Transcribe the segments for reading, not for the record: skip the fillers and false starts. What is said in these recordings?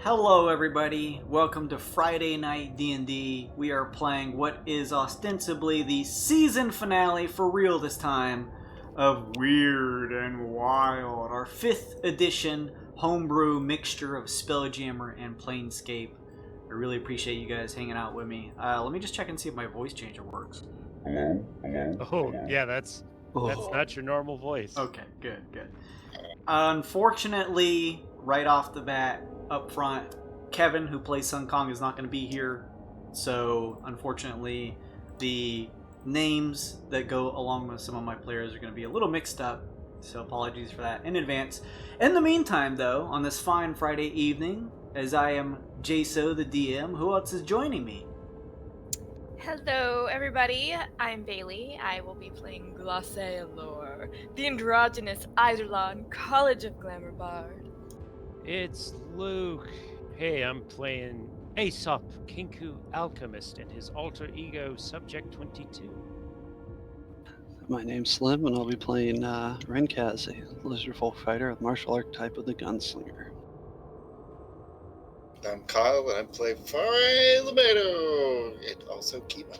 Hello everybody, welcome to Friday Night D&D. We are playing what is ostensibly the season finale, for real this time, of Wyrd and Wyld, our 5th edition homebrew mixture of Spelljammer and Planescape. I really appreciate you guys hanging out with me. Let me just check and see if my voice changer works. Hello? Oh, yeah, that's not your normal voice. Okay, good. Unfortunately, right off the bat, up front, Kevin, who plays Sun Kong, is not going to be here. So, unfortunately, the names that go along with some of my players are going to be a little mixed up. So, apologies for that in advance. In the meantime, though, on this fine Friday evening, as I am Jaso, the DM, who else is joining me? Hello, everybody. I'm Bailey. I will be playing Glacé, the androgynous Eidolon College of Glamour Bard. It's Luke. Hey, I'm playing Aesop, Kinku Alchemist, and his alter ego, Subject 22. My name's Slim, and I'll be playing Renkaz, a lizard folk fighter with martial archetype of the gunslinger. I'm Kyle, and I play Fire Limedo, and also Kiba.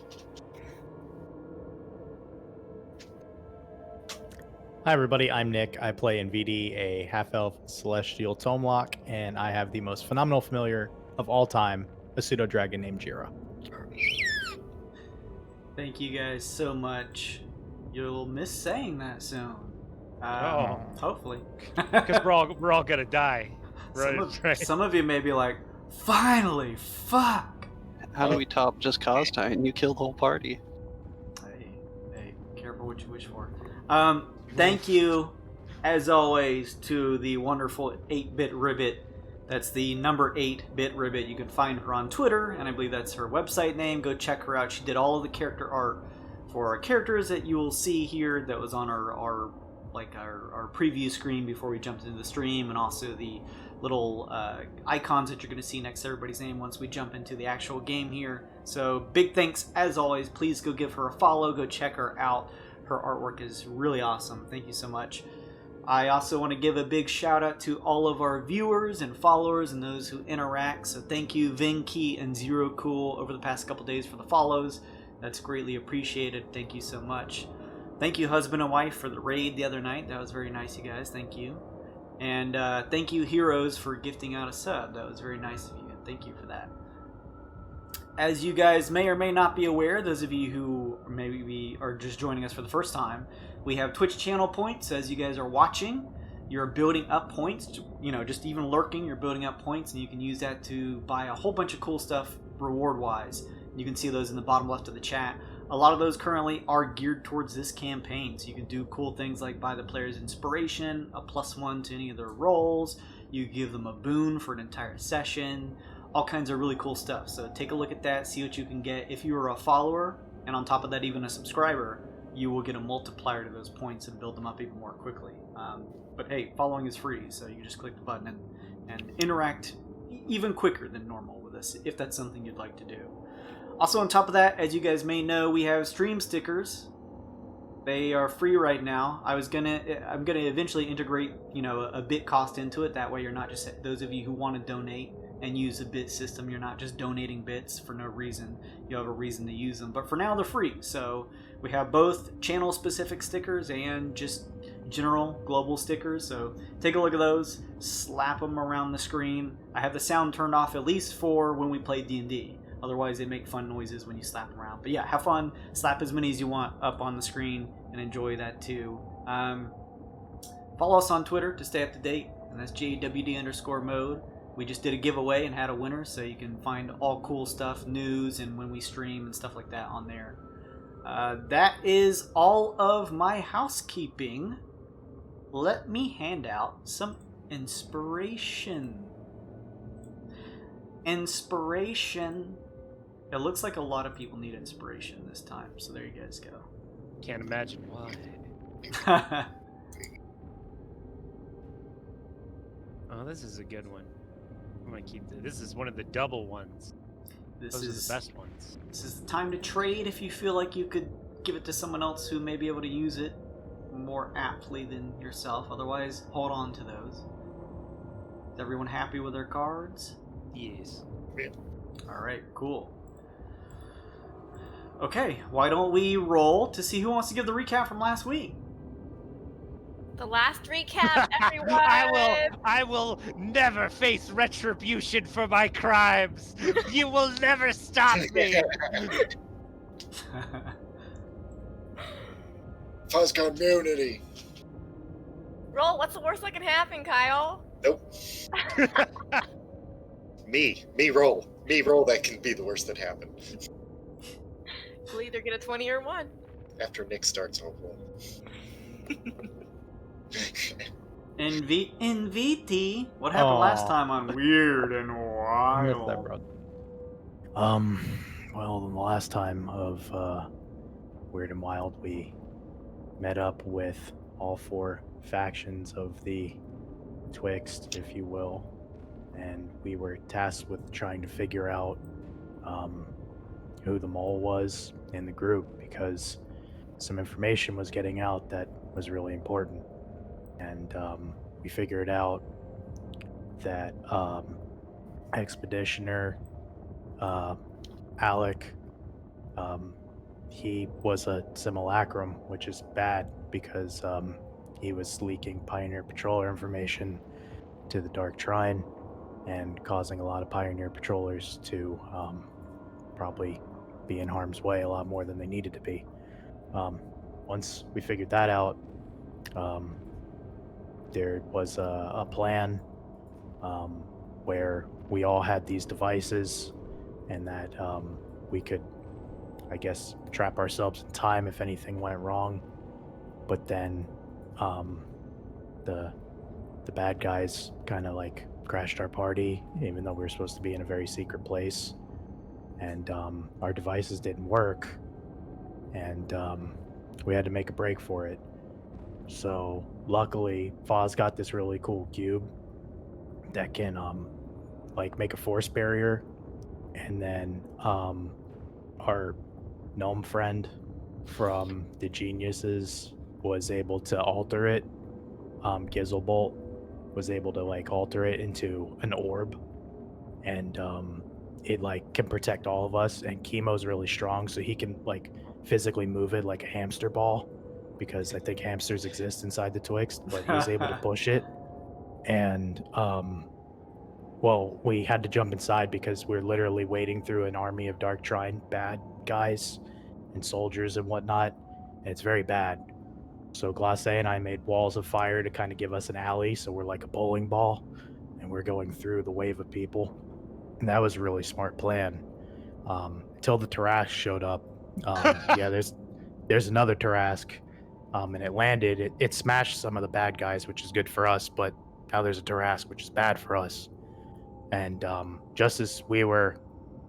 Hi everybody, I'm Nick. I play in VD, a half-elf celestial tomelock, and I have the most phenomenal familiar of all time, a pseudo-dragon named Jira. Thank you guys so much. You'll miss saying that soon. Hopefully. Because we're all gonna die. Right. Some of you may be like, finally, fuck! How do we top just cause time? You kill the whole party. Hey, careful what you wish for. Thank you, as always, to the wonderful 8-Bit Ribbit. That's the number 8-Bit Ribbit. You can find her on Twitter, and I believe that's her website name. Go check her out. She did all of the character art for our characters that you will see here that was on our preview screen before we jumped into the stream, and also the little icons that you're going to see next to everybody's name once we jump into the actual game here. So big thanks, as always. Please go give her a follow. Go check her out. Her artwork is really awesome. Thank you so much. I also want to give a big shout out to all of our viewers and followers and those who interact. So thank you, Vinky and Zero Cool, over the past couple days for the follows. That's greatly appreciated. Thank you so much. Thank you, husband and wife, for the raid the other night. That was very nice, you guys. Thank you. And thank you, Heroes, for gifting out a sub. That was very nice of you. Thank you for that. As you guys may or may not be aware, those of you who maybe are just joining us for the first time, we have Twitch channel points. As you guys are watching, you're building up points. You know, just even lurking, you're building up points, and you can use that to buy a whole bunch of cool stuff reward-wise. You can see those in the bottom left of the chat. A lot of those currently are geared towards this campaign, so you can do cool things like buy the player's inspiration, a +1 to any of their rolls, you give them a boon for an entire session, all kinds of really cool stuff. So take a look at that, see what you can get. If you are a follower, and on top of that even a subscriber, you will get a multiplier to those points and build them up even more quickly. But hey, following is free, so you just click the button and interact even quicker than normal with us, if that's something you'd like to do. Also, on top of that, as you guys may know, we have stream stickers. They are free right now. I'm gonna eventually integrate, a bit cost into it. That way, you're not just, those of you who want to donate and use a bit system, you're not just donating bits for no reason. You have a reason to use them. But for now, they're free. So we have both channel-specific stickers and just general global stickers. So take a look at those. Slap them around the screen. I have the sound turned off at least for when we play D&D. Otherwise, they make fun noises when you slap them around. But yeah, have fun. Slap as many as you want up on the screen and enjoy that too. Follow us on Twitter to stay up to date. And that's JWD_mode. We just did a giveaway and had a winner, so you can find all cool stuff, news, and when we stream and stuff like that on there. That is all of my housekeeping. Let me hand out some inspiration. Inspiration. It looks like a lot of people need inspiration this time, so there you guys go. Can't imagine why. Oh, this is a good one. I'm gonna keep this. This is one of the double ones. Those are the best ones. This is the time to trade if you feel like you could give it to someone else who may be able to use it more aptly than yourself. Otherwise, hold on to those. Is everyone happy with their cards? Yes. All right, cool. Okay, why don't we roll to see who wants to give the recap from last week? The last recap, everyone. I will never face retribution for my crimes. You will never stop me. Fuzz community. Roll. What's the worst that can happen, Kyle? Nope. Me roll. Me roll. That can be the worst that happened. We'll either get a 20 or 1. After Nick starts, I'll roll. NVT, what happened last time on Weird and I missed that, Wild? bro. Well, the last time of Weird and Wild, we met up with all 4 factions of the Twixt, if you will, and we were tasked with trying to figure out who the mole was in the group, because some information was getting out that was really important. And we figured out that Expeditioner Alec, he was a simulacrum, which is bad because he was leaking Pioneer Patroller information to the Dark Trine and causing a lot of Pioneer Patrollers to probably be in harm's way a lot more than they needed to be. Once we figured that out, there was a plan where we all had these devices, and that we could, I guess, trap ourselves in time if anything went wrong. But then the bad guys kind of like crashed our party, even though we were supposed to be in a very secret place, and our devices didn't work, and we had to make a break for it. So luckily, Foz got this really cool cube that can like make a force barrier, and then our gnome friend from the Geniuses was able to alter it. Gizzlebolt was able to like alter it into an orb, and it like can protect all of us. And Chemo's really strong, so he can like physically move it like a hamster ball, because I think hamsters exist inside the Twixt, but he was able to push it. And well, we had to jump inside because we're literally wading through an army of Dark Trine bad guys and soldiers and whatnot, and it's very bad. So Glace and I made walls of fire to kind of give us an alley, so we're like a bowling ball, and we're going through the wave of people. And that was a really smart plan. Until the Tarask showed up. Yeah, there's another Tarask, and it landed. It smashed some of the bad guys, which is good for us, but now there's a Tarask, which is bad for us. And just as we were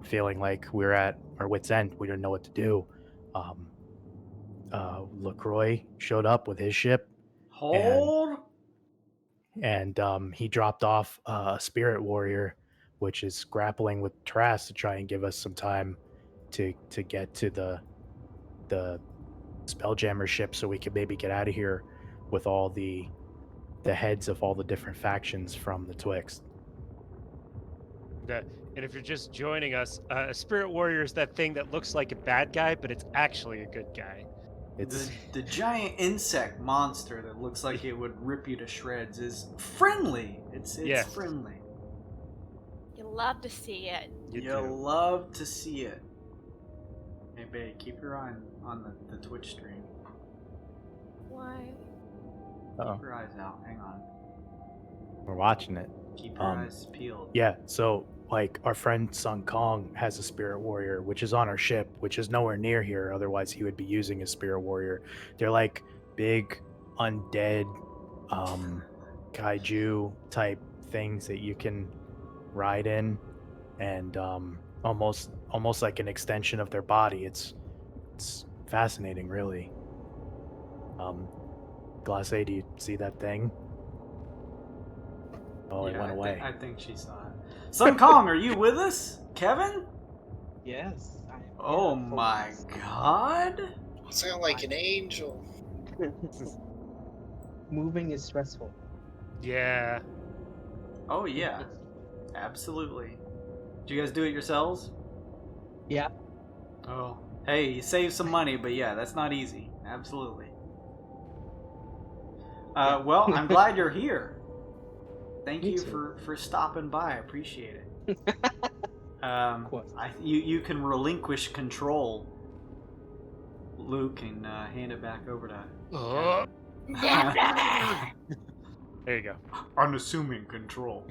feeling like we were at our wit's end, we didn't know what to do, LaCroix showed up with his ship. Hold. And he dropped off a spirit warrior, which is grappling with Tarask to try and give us some time to get to the Spelljammer ship, so we could maybe get out of here with all the heads of all the different factions from the Twixt. And if you're just joining us, a spirit warrior is that thing that looks like a bad guy, but it's actually a good guy. It's The giant insect monster that looks like it would rip you to shreds is friendly. It's Yeah. friendly. You love to see it. You You do. love to see it. Hey, babe, keep your eye on the Twitch stream. Why? Uh-oh. Keep your eyes out. Hang on. We're watching it. Keep your eyes peeled. Yeah, so like our friend Sun Kong has a spirit warrior, which is on our ship, which is nowhere near here. Otherwise, he would be using a spirit warrior. They're like big undead kaiju type things that you can ride in, and almost like an extension of their body. It's fascinating, really. Glace, do you see that thing? Oh, it went away. I think she saw it. Sun Kong, are you with us? Kevin? Yes. I am Oh here, my folks. god. You sound like an angel. Moving is stressful. Yeah. Oh yeah. Absolutely. Did you guys do it yourselves? Yeah. Oh. Hey, you save some money, but yeah, that's not easy. Absolutely. Well, I'm glad you're here. Thank Me you too. for stopping by. I appreciate it. Of course. You can relinquish control, Luke, and hand it back over to. Oh, Kevin. there you go. Unassuming control.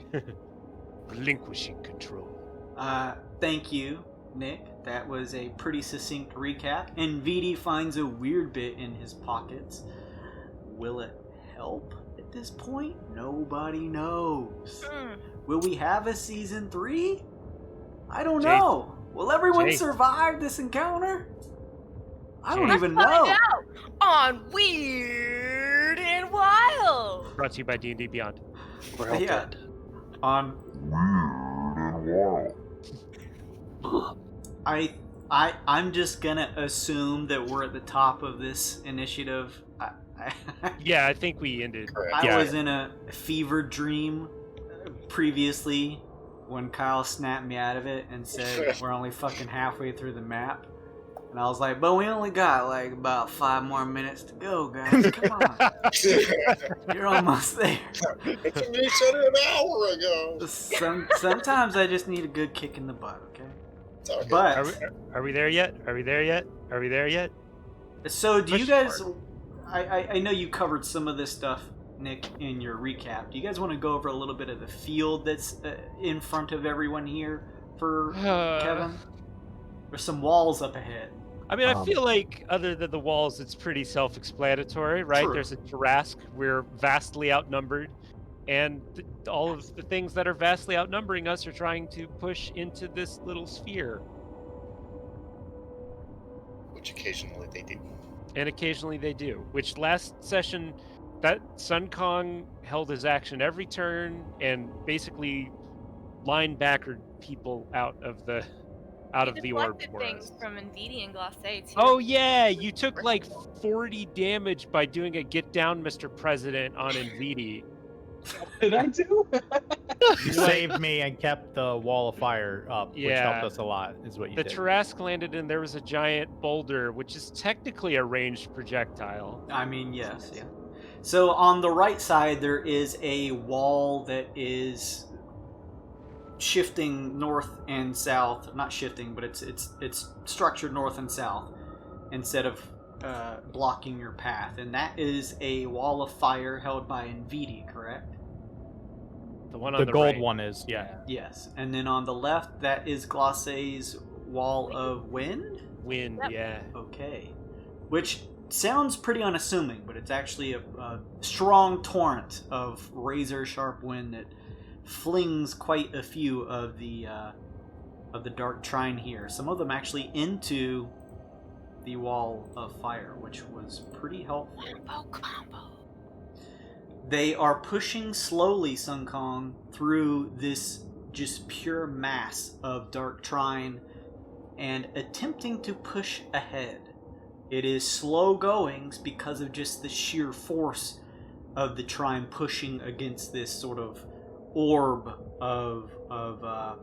Relinquishing control. Thank you, Nick. That was a pretty succinct recap. And VD finds a weird bit in his pockets. Will it help at this point? Nobody knows. Will we have a season 3? I don't know. Will everyone survive this encounter? I don't even know. Find out on Wyrd and Wyld. Brought to you by D&D Beyond. We're all dead. On I'm just gonna assume that we're at the top of this initiative. Yeah, I think we ended. I was in a fever dream previously when Kyle snapped me out of it and said we're only fucking halfway through the map. And I was like, but we only got like about 5 more minutes to go, guys. Come on. You're almost there. You said it an hour ago. Sometimes I just need a good kick in the butt, okay? It's all good. But Are we there yet? Are we there yet? Are we there yet? so do you guys I know you covered some of this stuff, Nick, in your recap. Do you guys want to go over a little bit of the field that's in front of everyone here for Kevin? There's some walls up ahead. I mean, I feel like other than the walls, it's pretty self-explanatory, right? True. There's a Tarrasque. We're vastly outnumbered. And all of the things that are vastly outnumbering us are trying to push into this little sphere. Which occasionally they do. And occasionally they do. Which last session, that Sun Kong held his action every turn and basically linebackered people out of the orb for things us. from Nvidia and Glacé too. Oh yeah, you took like 40 damage by doing a get down, Mr. President on Nvidia. Did I do? You saved me and kept the wall of fire up, which Yeah. helped us a lot, is what you The did. Tarrasque landed and there was a giant boulder, which is technically a ranged projectile. I mean, yes, yeah. So on the right side, there is a wall that is shifting north and south. Not shifting, but it's structured north and south instead of blocking your path. And that is a wall of fire held by Nvidia, correct? The one on The the gold right. one is, yeah. Yes. And then on the left, that is Glacé's wall of wind? Wind, Yep. yeah. Okay. Which sounds pretty unassuming, but it's actually a strong torrent of razor-sharp wind that flings quite a few of the dark trine here. Some of them actually into the wall of fire, which was pretty helpful. Combo. They are pushing slowly, Sun Kong, through this just pure mass of dark trine and attempting to push ahead. It is slow goings because of just the sheer force of the trine pushing against this sort of orb of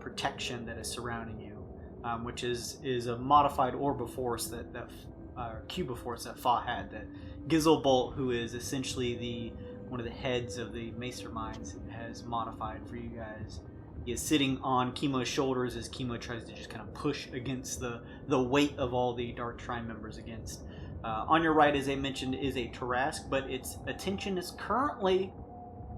protection that is surrounding you, which is a modified orb of force that cube of force that Fa had. That Gizelbolt, who is essentially one of the heads of the Masterminds, has modified for you guys. He is sitting on Chemo's shoulders as Chemo tries to just kind of push against the weight of all the Dark Trine members against. On your right, as I mentioned, is a Tarrasque, but its attention is currently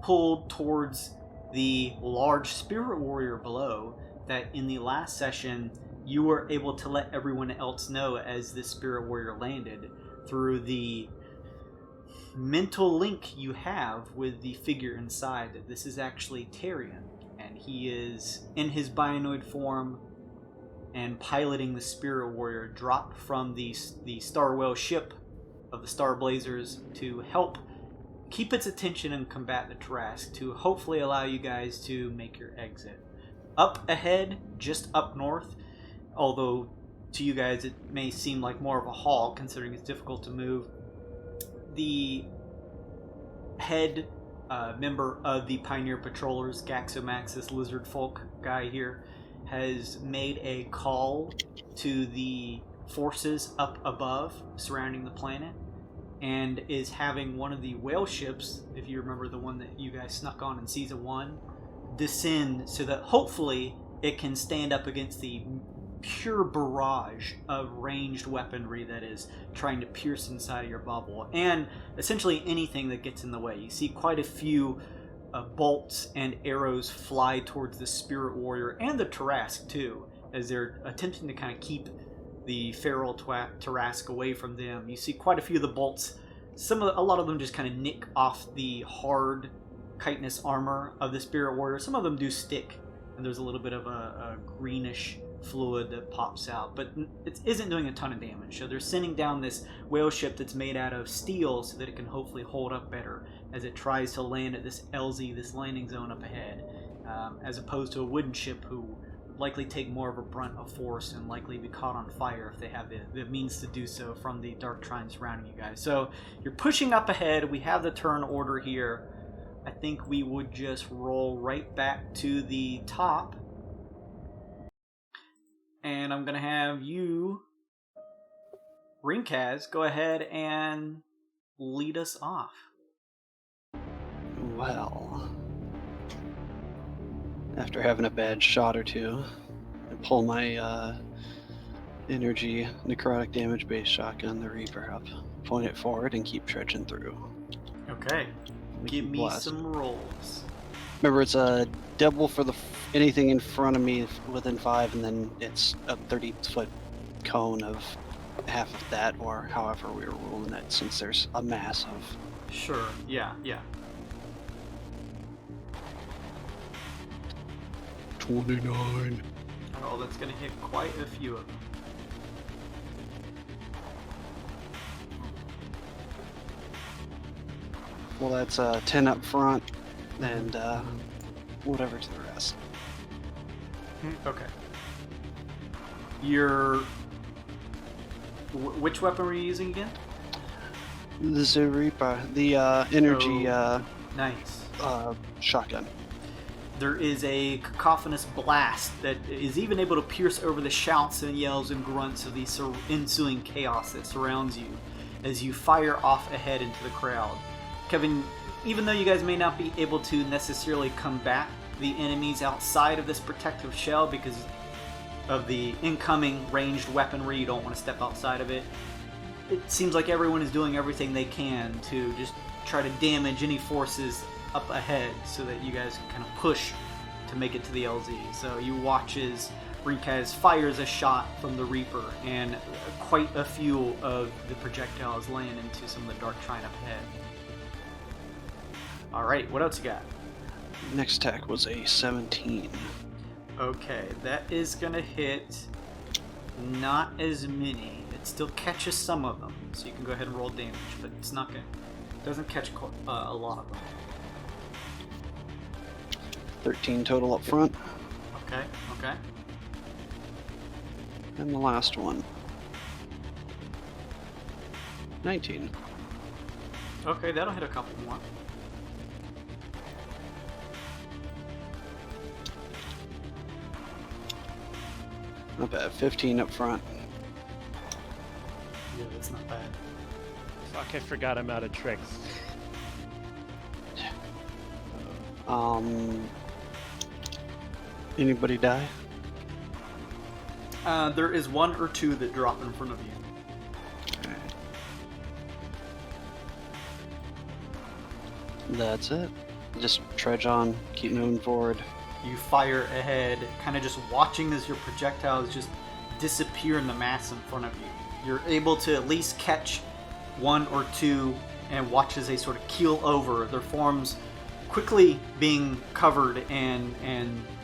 pulled towards the large spirit warrior below that in the last session you were able to let everyone else know as the spirit warrior landed through the mental link you have with the figure inside that this is actually Tyrion, and he is in his bionoid form and piloting the spirit warrior dropped from the Star Whale ship of the Star Blazers to help keep its attention and combat the Tarrasque, to hopefully allow you guys to make your exit. Up ahead, just up north, although to you guys it may seem like more of a haul considering it's difficult to move, the head member of the Pioneer Patrollers, Gaxomax, this lizard folk guy here, has made a call to the forces up above surrounding the planet, and is having one of the whale ships, if you remember the one that you guys snuck on in Season 1, descend so that hopefully it can stand up against the pure barrage of ranged weaponry that is trying to pierce inside of your bubble, and essentially anything that gets in the way. You see quite a few bolts and arrows fly towards the Spirit Warrior and the Tarask too, as they're attempting to kind of keep the feral Tarask away from them. You see quite a few of the bolts. A lot of them just kind of nick off the hard chitinous armor of the Spirit Warrior. Some of them do stick, and there's a little bit of a greenish fluid that pops out, but it isn't doing a ton of damage. So they're sending down this whale ship that's made out of steel so that it can hopefully hold up better as it tries to land at this LZ, this landing zone up ahead, as opposed to a wooden ship who would likely take more of a brunt of force and likely be caught on fire if they have the means to do so from the dark trine surrounding you guys. So you're pushing up ahead. We have the turn order here. I think we would just roll right back to the top. And I'm going to have you, Rinkaz, go ahead and lead us off. Well, after having a bad shot or two, I pull my energy necrotic damage based shotgun, the Reaper, up, point it forward, and keep trudging through. Okay, give me Blast. some rolls. Remember, it's a double for anything in front of me within 5, and then it's a 30-foot cone of half of that, or however we were ruling it, since there's a mass of. Sure, yeah. 29. Oh, that's going to hit quite a few of them. Well, that's 10 up front, and whatever to the rest. Okay. Which weapon were you using again? The Reaper, the energy Nice. shotgun. There is a cacophonous blast that is even able to pierce over the shouts and yells and grunts of the ensuing chaos that surrounds you as you fire off ahead into the crowd. Kevin, even though you guys may not be able to necessarily combat the enemies outside of this protective shell because of the incoming ranged weaponry, you don't want to step outside of it. It seems like everyone is doing everything they can to just try to damage any forces up ahead so that you guys can kind of push to make it to the LZ. So you watch as Rinkaz fires a shot from the Reaper, and quite a few of the projectiles land into some of the dark trine up ahead. Alright, what else you got? Next attack was a 17. Okay, that is gonna hit not as many. It still catches some of them, so you can go ahead and roll damage, but it's not gonna, it doesn't catch a lot of them. 13 total up front. Okay. And the last one. 19. Okay, that'll hit a couple more. Not bad. 15 up front. Yeah, that's not bad. Fuck, I forgot I'm out of tricks. Anybody die? There is one or two that drop in front of you. Okay. That's it. Just trudge on, keep moving forward. You fire ahead, kind of just watching as your projectiles just disappear in the mass in front of you. You're able to at least catch one or two and watch as they sort of keel over, their forms quickly being covered and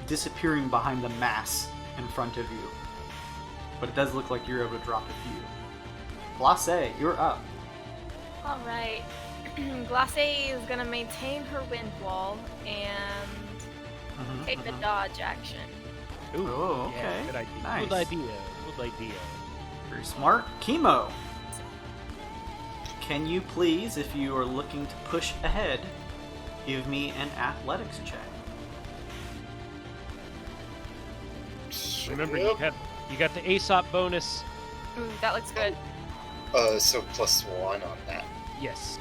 disappearing behind the mass in front of you. But it does look like you're able to drop a few. Glacé, you're up. Alright. Glacé is gonna maintain her wind wall and take the dodge action. Ooh, Oh, yeah, okay. good idea. Nice. Good idea. Very smart. Chemo. Can you please, if you are looking to push ahead, give me an athletics check? Remember, Yep. you got the Aesop bonus. Ooh, that looks good. So +1 on that. Yes.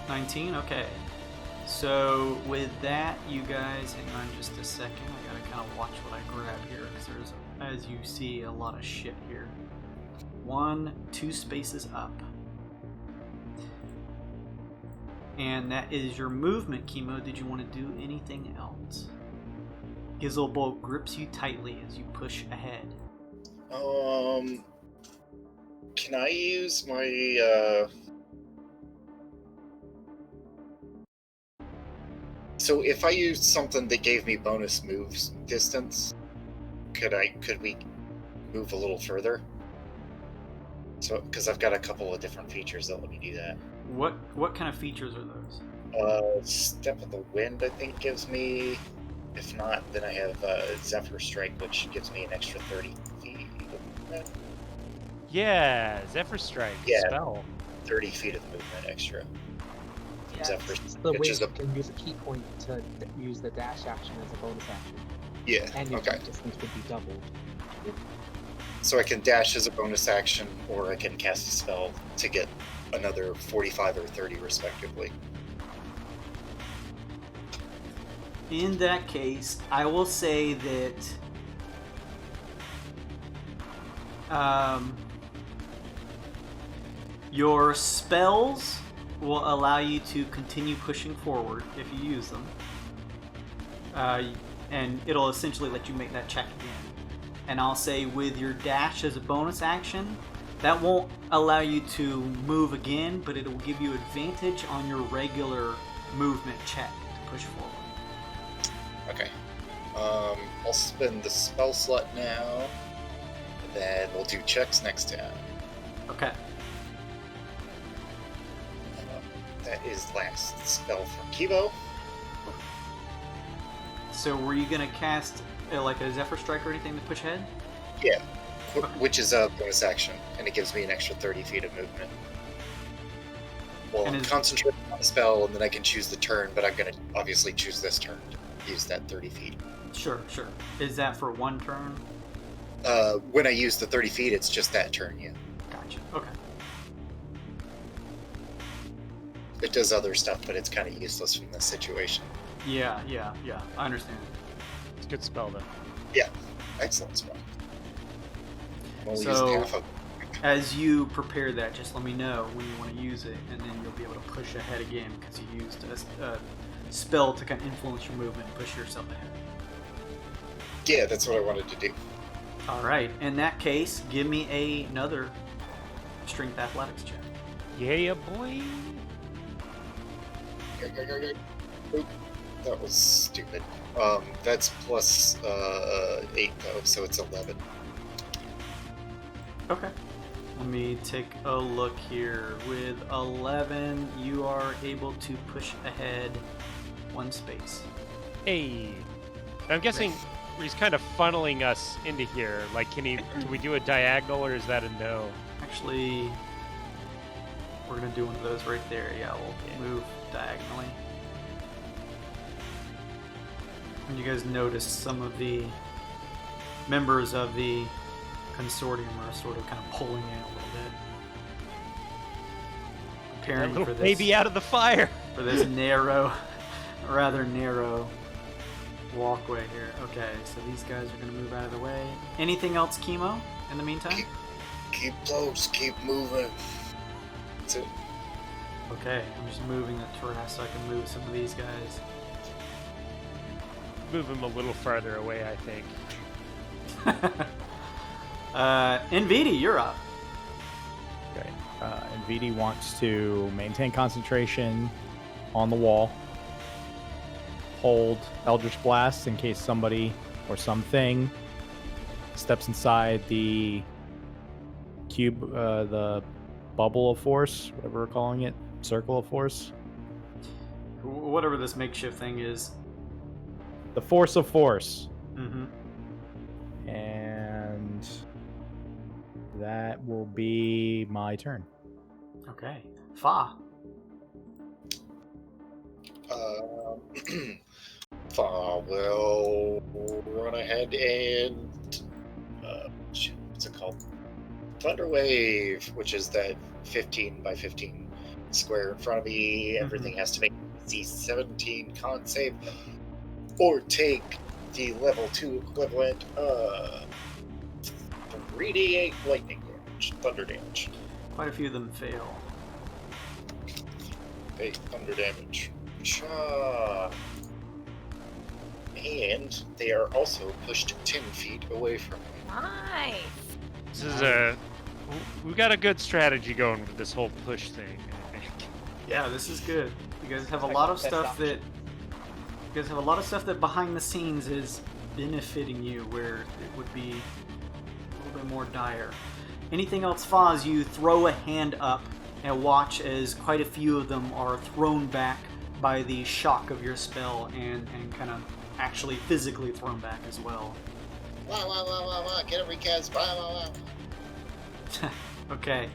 19. Okay. So with that, you guys, hang on just a second. I gotta kind of watch what I grab here because there's, as you see, a lot of shit here. 2 spaces up. And that is your movement, Chemo. Did you want to do anything else? Gizzlebolt grips you tightly as you push ahead. Can I use my, So if I used something that gave me bonus moves distance, could we move a little further? So, because I've got a couple of different features that let me do that. What kind of features are those? Step of the Wind, I think, gives me. If not, then I have Zephyr Strike, which gives me an extra 30 feet. Yeah, Zephyr Strike. Yeah. Spell. 30 feet of movement extra. Yeah. Zephyr, It's the which way is you can use a key point to use the dash action as a bonus action. yeah. And your Okay. distance would be doubled. So I can dash as a bonus action, or I can cast a spell to get another 45 or 30, respectively. In that case, I will say that your spells will allow you to continue pushing forward if you use them. And it'll essentially let you make that check again. And I'll say with your dash as a bonus action, that won't allow you to move again, but it'll give you advantage on your regular movement check to push forward. Okay. I'll spend the spell slot now, and then we'll do checks next time. Okay. That is last spell from Kibo. So were you gonna cast like a Zephyr Strike or anything to push ahead? Yeah, which is a bonus action, and it gives me an extra 30 feet of movement. Well, And I'm is- concentrating on the spell, and then I can choose the turn, but I'm going to obviously choose this turn to use that 30 feet. Sure. Is that for one turn? When I use the 30 feet, it's just that turn, yeah. Gotcha. Okay. It does other stuff, but it's kind of useless from this situation. Yeah. I understand. It's a good spell, though. Excellent spell. I'm only So- using half of As you prepare that, just let me know when you want to use it, and then you'll be able to push ahead again because you used a spell to kind of influence your movement and push yourself ahead. Yeah, that's what I wanted to do. All right. In that case, give me another strength athletics check. Yeah, boy. Oop, that was stupid. That's plus 8 though, so it's 11. Okay. Let me take a look here. With 11, you are able to push ahead 1 space. Hey. I'm guessing he's kind of funneling us into here. Like, can we do a diagonal, or is that a no? Actually, we're going to do one of those right there. Yeah, we'll move diagonally. And you guys notice some of the members of the consortium are sort of kind of pulling in a little bit. That Preparing little for this, baby out of the fire. for this narrow, rather narrow walkway here. Okay, so these guys are going to move out of the way. Anything else, Chemo, in the meantime? Keep close, keep moving. That's it. Okay, I'm just moving the terrace so I can move some of these guys. Move him a little farther away, I think. NVD, you're up. Okay. NVD wants to maintain concentration on the wall. Hold Eldritch Blast in case somebody or something steps inside the cube, the bubble of force, whatever we're calling it, circle of force. Whatever this makeshift thing is. The force of force. Mm-hmm. And that will be my turn. Okay. Fa. Fa will run ahead and what's it called? Thunder Wave, which is that 15 by 15 square in front of me. Everything has to make the 17 con save, or take the level 2 equivalent 3d8 lightning damage, thunder damage. Quite a few of them fail. Okay, thunder damage. Cha. And they are also pushed 10 feet away from me. Nice. This is we got a good strategy going with this whole push thing, I think. Yeah, this is good. You guys have a lot of stuff that behind the scenes is benefiting you, where it would be a little bit more dire. Anything else, Foz? You throw a hand up and watch as quite a few of them are thrown back by the shock of your spell, and kind of actually physically thrown back as well. Wah, wah, wah, wah, wah. Get a recast. Wah, wah, wah. Okay.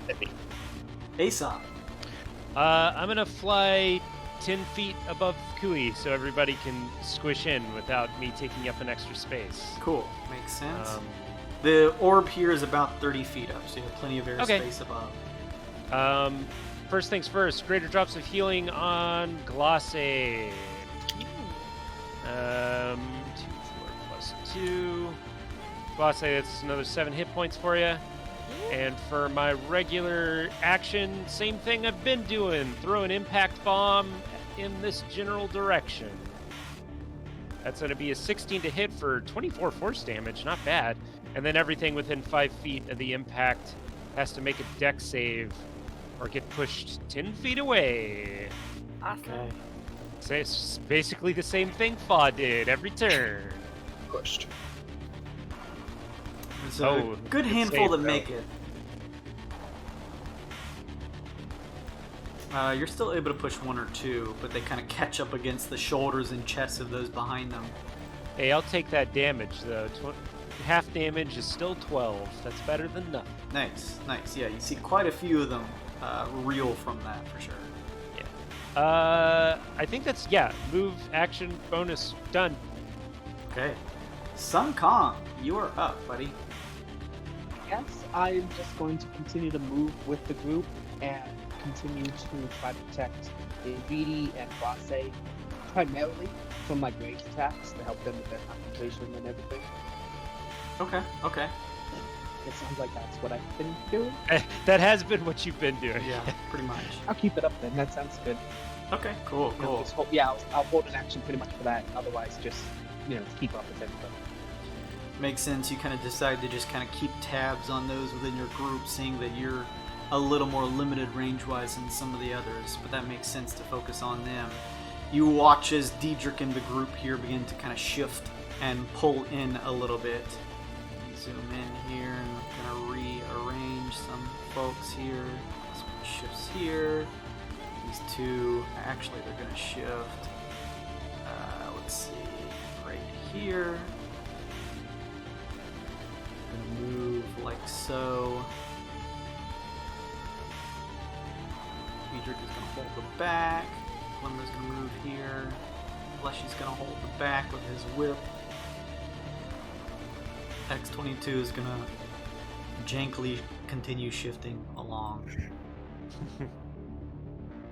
That'd be Aesop. I'm gonna fly 10 feet above Kui so everybody can squish in without me taking up an extra space. Cool. Makes sense. The orb here is about 30 feet up, so you have plenty of Okay. airspace above. First things first, greater drops of healing on Glosse. 2, 4 plus 2. Glosse, that's another 7 hit points for you. And for my regular action, same thing I've been doing. Throw an impact bomb in this general direction. That's going to be a 16 to hit for 24 force damage, not bad. And then everything within 5 feet of the impact has to make a dex save or get pushed 10 feet away. Awesome. Okay. So it's basically the same thing Fa did every turn. pushed. There's a good good handful save, that though. make it. You're still able to push 1 or 2, but they kind of catch up against the shoulders and chests of those behind them. Hey, I'll take that damage, though. Half damage is still 12. That's better than nothing. Nice, nice. Yeah, you see quite a few of them reel from that for sure. I think that's, move, action, bonus, done. Okay. Sun Kong, you are up, buddy. Yes, I'm just going to continue to move with the group and continue to try to protect Vidi and Glace primarily from my ranged attacks to help them with their concentration and everything. Okay. It sounds like that's what I've been doing. That has been what you've been doing. Yeah, pretty much. I'll keep it up then. That sounds good. Okay, cool. Just I'll hold an action pretty much for that. Otherwise, just keep up with everybody. Makes sense. You kind of decide to just kind of keep tabs on those within your group, seeing that you're a little more limited range-wise than some of the others, but that makes sense to focus on them. You watch as Diedrich and the group here begin to kind of shift and pull in a little bit. Zoom in here and kind of rearrange some folks here. This one shifts here. These two, actually, they're going to shift. Let's see, right here. Gonna move like so. Diedrich is gonna hold the back. Glimmer's gonna move here. Fleshy's gonna hold the back with his whip. X22 is gonna jankily continue shifting along.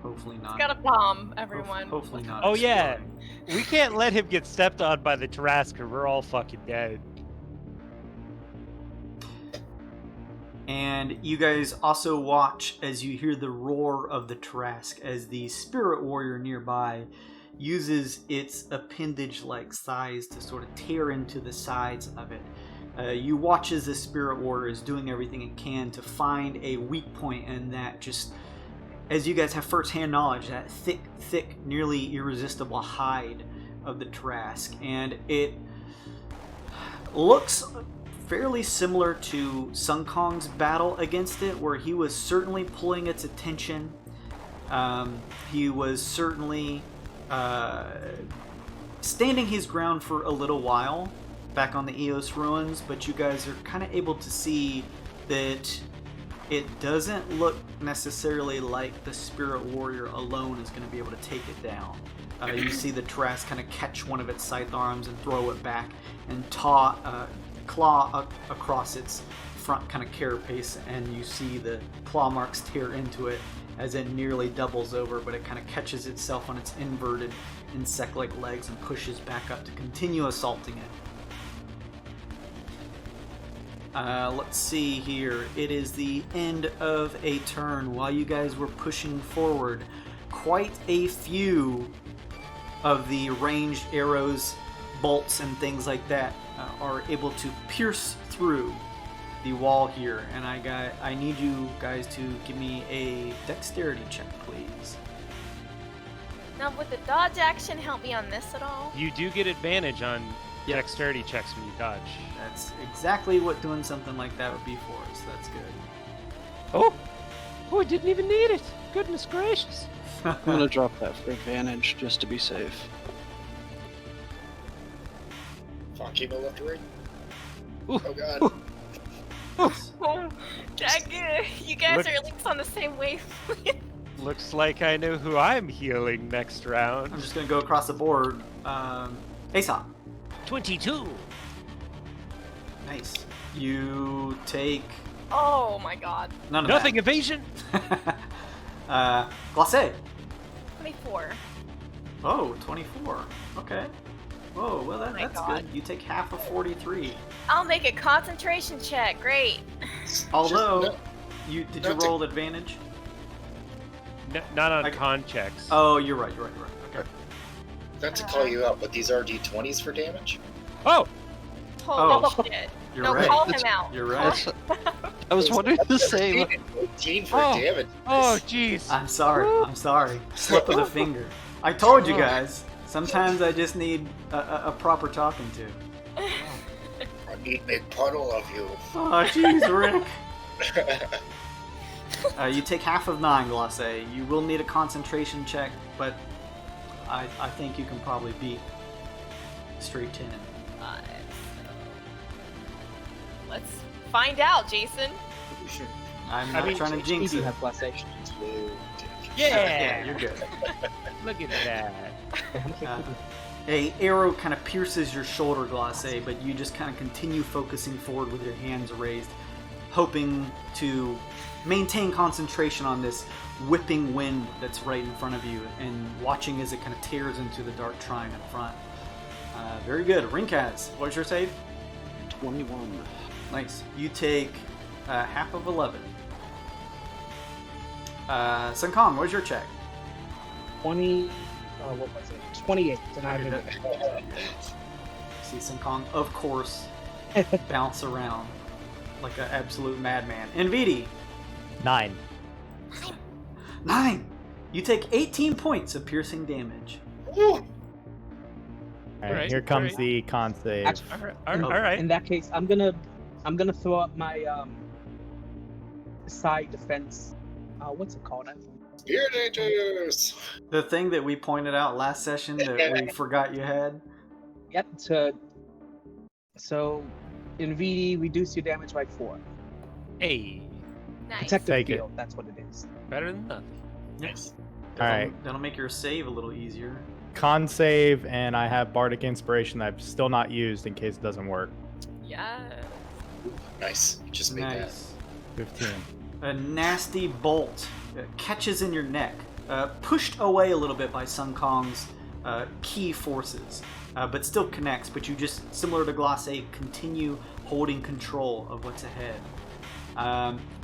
Hopefully not. He's got a bomb, everyone. Hopefully not. Oh, yeah. exploding. We can't let him get stepped on by the Tarrasque. We're all fucking dead. And you guys also watch as you hear the roar of the Tarrasque as the spirit warrior nearby uses its appendage-like size to sort of tear into the sides of it. You watch as the spirit warrior is doing everything it can to find a weak point, and that just, as you guys have first-hand knowledge, that thick, nearly irresistible hide of the Tarrasque. And it looks fairly similar to Sun Kong's battle against it, where he was certainly pulling its attention. He was certainly standing his ground for a little while back on the Eos ruins, but you guys are kind of able to see that it doesn't look necessarily like the spirit warrior alone is going to be able to take it down. You see the Tarrasque kind of catch one of its scythe arms and throw it back and claw across its front kind of carapace, and you see the claw marks tear into it as it nearly doubles over, but it kind of catches itself on its inverted insect-like legs and pushes back up to continue assaulting it. Let's see here. It is the end of a turn. While you guys were pushing forward, quite a few of the ranged arrows, bolts, and things like that are able to pierce through the wall here. And I need you guys to give me a dexterity check, please. Now, would the dodge action help me on this at all? You do get advantage on Yes. dexterity checks when you dodge. That's exactly what doing something like that would be for, so that's good. Oh, I didn't even need it. Goodness gracious. I'm gonna drop that for advantage just to be safe. Fonky no left to right. Ooh. Oh god. Oh, dang, you guys Look- are at least on the same wavelength. Looks like I know who I'm healing next round. I'm just going to go across the board. Aesop. 22. Nice. You take Oh my god. none of Nothing evasion. that. Glacé. 24. Oh, 24. Okay. Whoa, well Oh my that's God. good. You take half of 43. I'll make a concentration check. Great. Although, Just did you not to- roll advantage? Not on I- con checks. Oh, you're right. Okay. not to call you out, but these are D20s for damage. Oh, Holy Oh. shit. You're No, right. call him out. You're Call right. him- I was wondering the same. 18 for Oh. damage. oh, jeez. I'm sorry. Slip of the finger. I told you guys. Sometimes I just need a proper talking to. I need big puddle of you. Oh, jeez, Rick. You take half of 9, Glacé. You will need a concentration check, but I think you can probably beat straight 10. Let's find out, Jason. I'm I not mean, trying to You jinx do you. have blessing. Yeah. You're good. Look at that. A arrow kind of pierces your shoulder, Glacé, but you just kind of continue focusing forward with your hands raised, hoping to maintain concentration on this whipping wind that's right in front of you, and watching as it kind of tears into the dark trine in front. Very good. Rinkaz, what's your save? 21. Nice. You take half of 11. Sun Kong, what's your check? 20. What was it? 28. And I Okay, See Sun Kong, of course, bounce around like an absolute madman. NVD, 9. 9. You take 18 points of piercing damage. Woo! Alright, Alright, here comes alright. the con save. Actually, All right. in that case, I'm gonna throw up my side defense. What's it called? Spear dangers! The thing that we pointed out last session that we forgot you had. Yep. So in VD, reduce your damage by 4. Hey, Nice. Protective Take it. field. That's what it is. better than nothing. Nice. Alright. That'll make your save a little easier. Con save, and I have Bardic Inspiration that I've still not used in case it doesn't work. Yes. Nice. You just made Nice. 15. A nasty bolt catches in your neck, pushed away a little bit by Sun Kong's key forces, but still connects. But you just, similar to Glacé, continue holding control of what's ahead.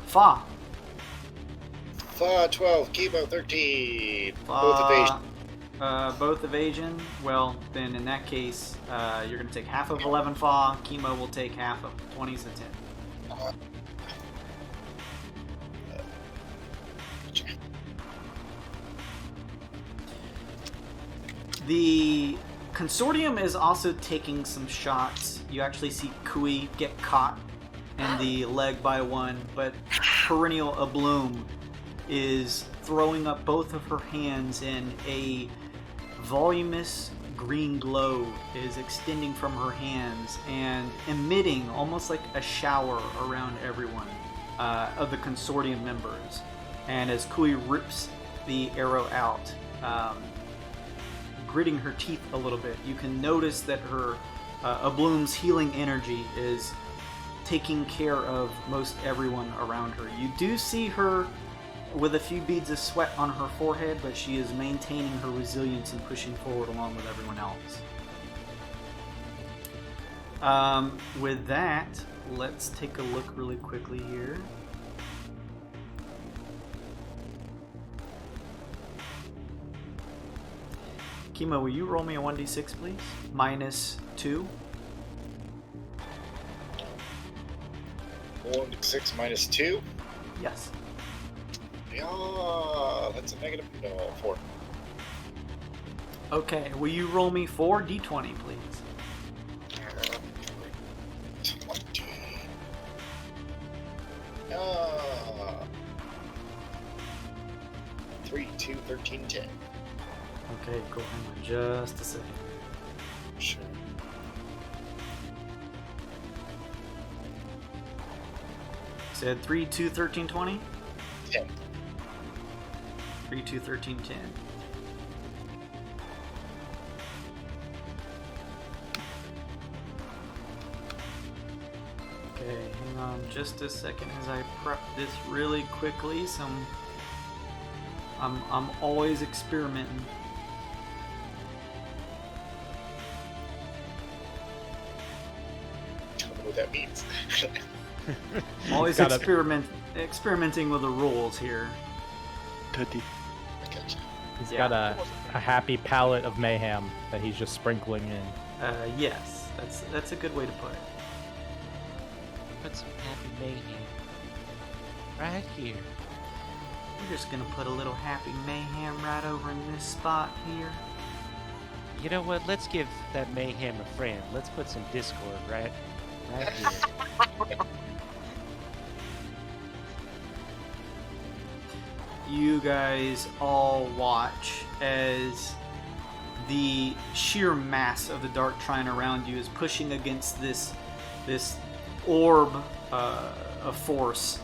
Fa. that. 12, Chemo 13. Fa. Both evasion. Both evasion. Well, then in that case, you're going to take half of 11 Fa. Chemo will take half of 20's to 10. The Consortium is also taking some shots. You actually see Kui get caught in the leg by one, but Perennial Abloom is throwing up both of her hands, and a voluminous green glow is extending from her hands and emitting almost like a shower around everyone of the Consortium members. And as Kui rips the arrow out, gritting her teeth a little bit. You can notice that her Abloom's healing energy is taking care of most everyone around her. You do see her with a few beads of sweat on her forehead, but she is maintaining her resilience and pushing forward along with everyone else. With that, let's take a look really quickly here. Kimo, will you roll me a 1d6, please? -2. 1d6 minus 2? Yes. Yeah, that's a negative. No, 4. Okay, will you roll me 4 d20, please? 20. 3, 2, 13, 10. Okay, cool. Hang on just a second. Sure. Said 3, 2, 13, 20? 10. 3, 2, 13, 10. Okay, hang on just a second as I prep this really quickly. I'm always experimenting. Don't know what that means. I'm always Gotta- experimenting with the rules here. Goody. I gotcha. He's Yeah. got a happy palette of mayhem that he's just sprinkling in. Yes, that's a good way to put it. Put some happy mayhem right here. We're just gonna put a little happy mayhem right over in this spot here. You know what? Let's give that mayhem a friend. Let's put some discord right here. You guys all watch as the sheer mass of the dark trine around you is pushing against this orb of force,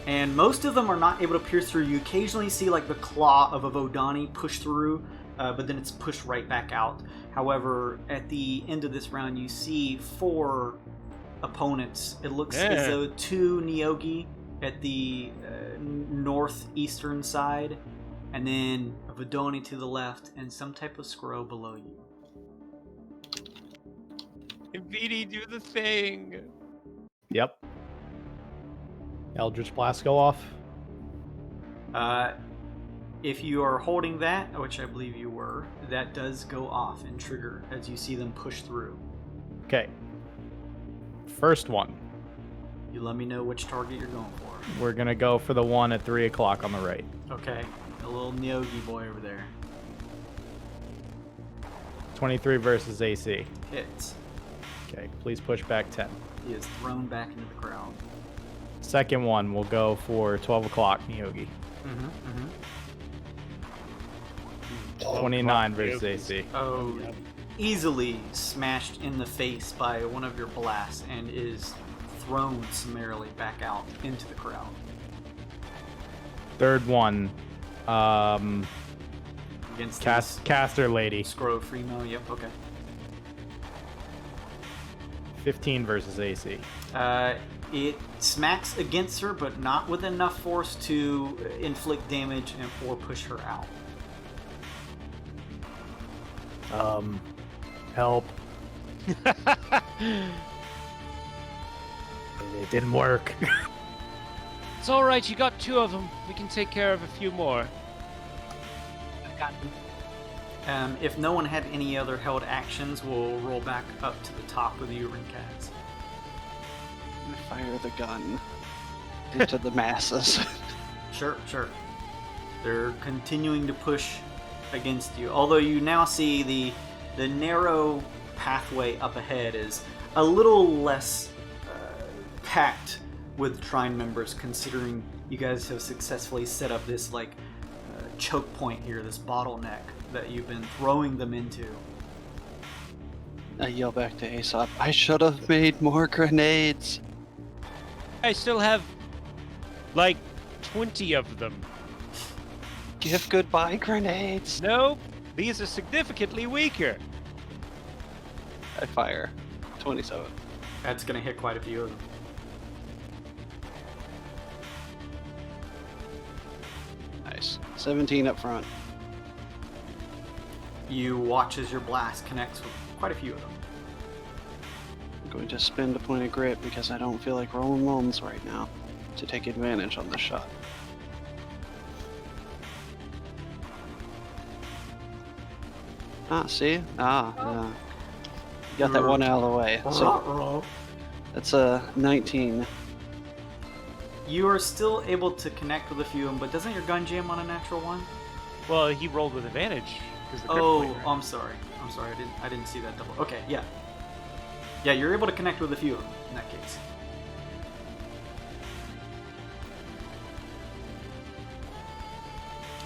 and most of them are not able to pierce through. You occasionally see like the claw of a Vodani push through, but then it's pushed right back out. However, at the end of this round, you see 4 opponents. It looks as though 2 Nyogi at the northeastern side, and then a Vodani to the left, and some type of scroll below you. VD, do the thing. Yep. Eldritch Blast go off. If you are holding that, which I believe you were, that does go off and trigger as you see them push through. Okay. First one. You let me know which target you're going for. We're gonna go for the one at 3 o'clock on the right. Okay, the little Nyogi boy over there. 23 versus AC. Hits. Okay, please push back 10. He is thrown back into the crowd. Second one, we'll go for 12 o'clock Nyogi. 29 versus AC. Oh, easily smashed in the face by one of your blasts and is thrown summarily back out into the crowd. Third one, Against caster lady. Scroll Freemo, yep, okay. 15 versus AC. It smacks against her, but not with enough force to inflict damage or push her out. Help. It didn't work. It's all right. You got 2 of them. We can take care of a few more. I got you. If no one had any other held actions, we'll roll back up to the top with you, Rinkaz. Fire the gun into the masses. Sure. They're continuing to push against you. Although you now see the narrow pathway up ahead is a little less packed with Trine members, considering you guys have successfully set up this choke point here, this bottleneck that you've been throwing them into. I yell back to Aesop, I should have made more grenades. I still have like 20 of them. Give goodbye grenades. Nope. These are significantly weaker. I fire. 27. That's going to hit quite a few of them. Nice. 17 up front. You watch as your blast connects with quite a few of them. I'm going to spend a point of grit because I don't feel like rolling ones right now to take advantage on this shot. See? Yeah. Got that one out of the way. So that's a 19. You are still able to connect with a few of them, but doesn't your gun jam on a natural one? Well, he rolled with advantage. I'm sorry. I didn't see that double. Okay, yeah. Yeah, you're able to connect with a few of them in that case.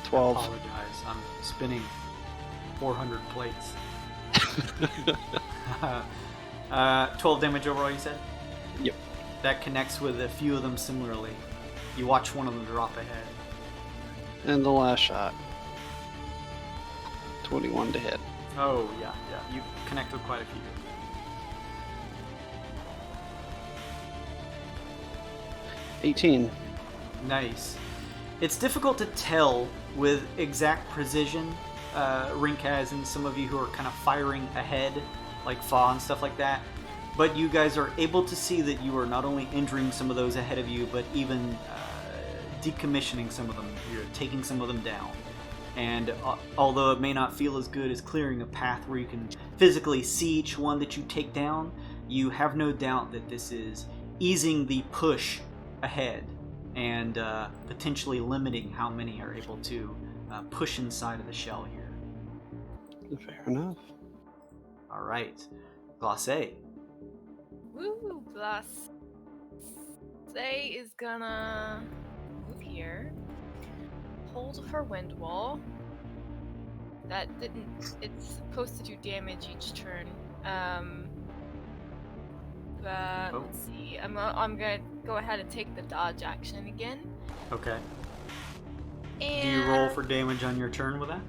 I 12. apologize. I'm spinning 400 plates. 12 damage overall, you said? Yep. That connects with a few of them similarly. You watch one of them drop ahead. And the last shot. 21 to hit. Oh, yeah. You connect with quite a few. $18. Nice. It's difficult to tell with exact precision, Rinkaz and some of you who are kind of firing ahead, like Fa and stuff like that. But you guys are able to see that you are not only injuring some of those ahead of you, but even decommissioning some of them. You're taking some of them down. And although it may not feel as good as clearing a path where you can physically see each one that you take down, you have no doubt that this is easing the push ahead and potentially limiting how many are able to push inside of the shell here. Fair enough. All right. Glacé. Woo! Glacé is gonna move here. Hold her wind wall. That didn't. It's supposed to do damage each turn. Let's see. I'm gonna go ahead and take the dodge action again. Okay. And Do you roll for damage on your turn with that?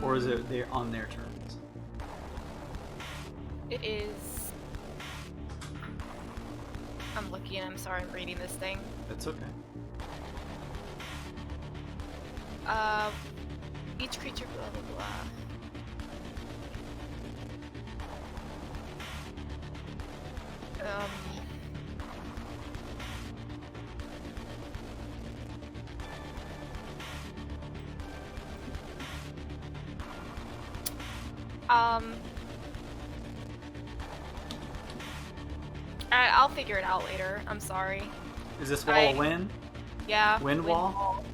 Or is it on their turns? It is. I'm looking. I'm sorry. I'm reading this thing. That's okay. Each creature, blah blah blah. I'll figure it out later. I'm sorry. Is this wall a win? Yeah. Wind wall?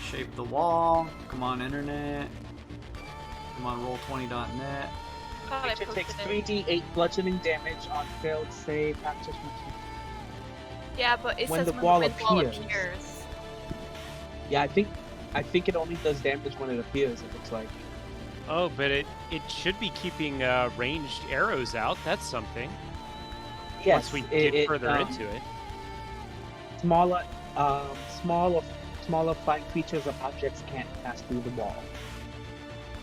Shape the wall. Come on, internet. Come on, roll20.net. It takes 3d8 bludgeoning damage on failed save after. Yeah, but it When says the wall when the wall appears. appears. Yeah, I think it only does damage when it appears. It looks like. Oh, but it should be keeping ranged arrows out. That's something. Yes, Once we get further into it. Smaller flying creatures or objects can't pass through the wall.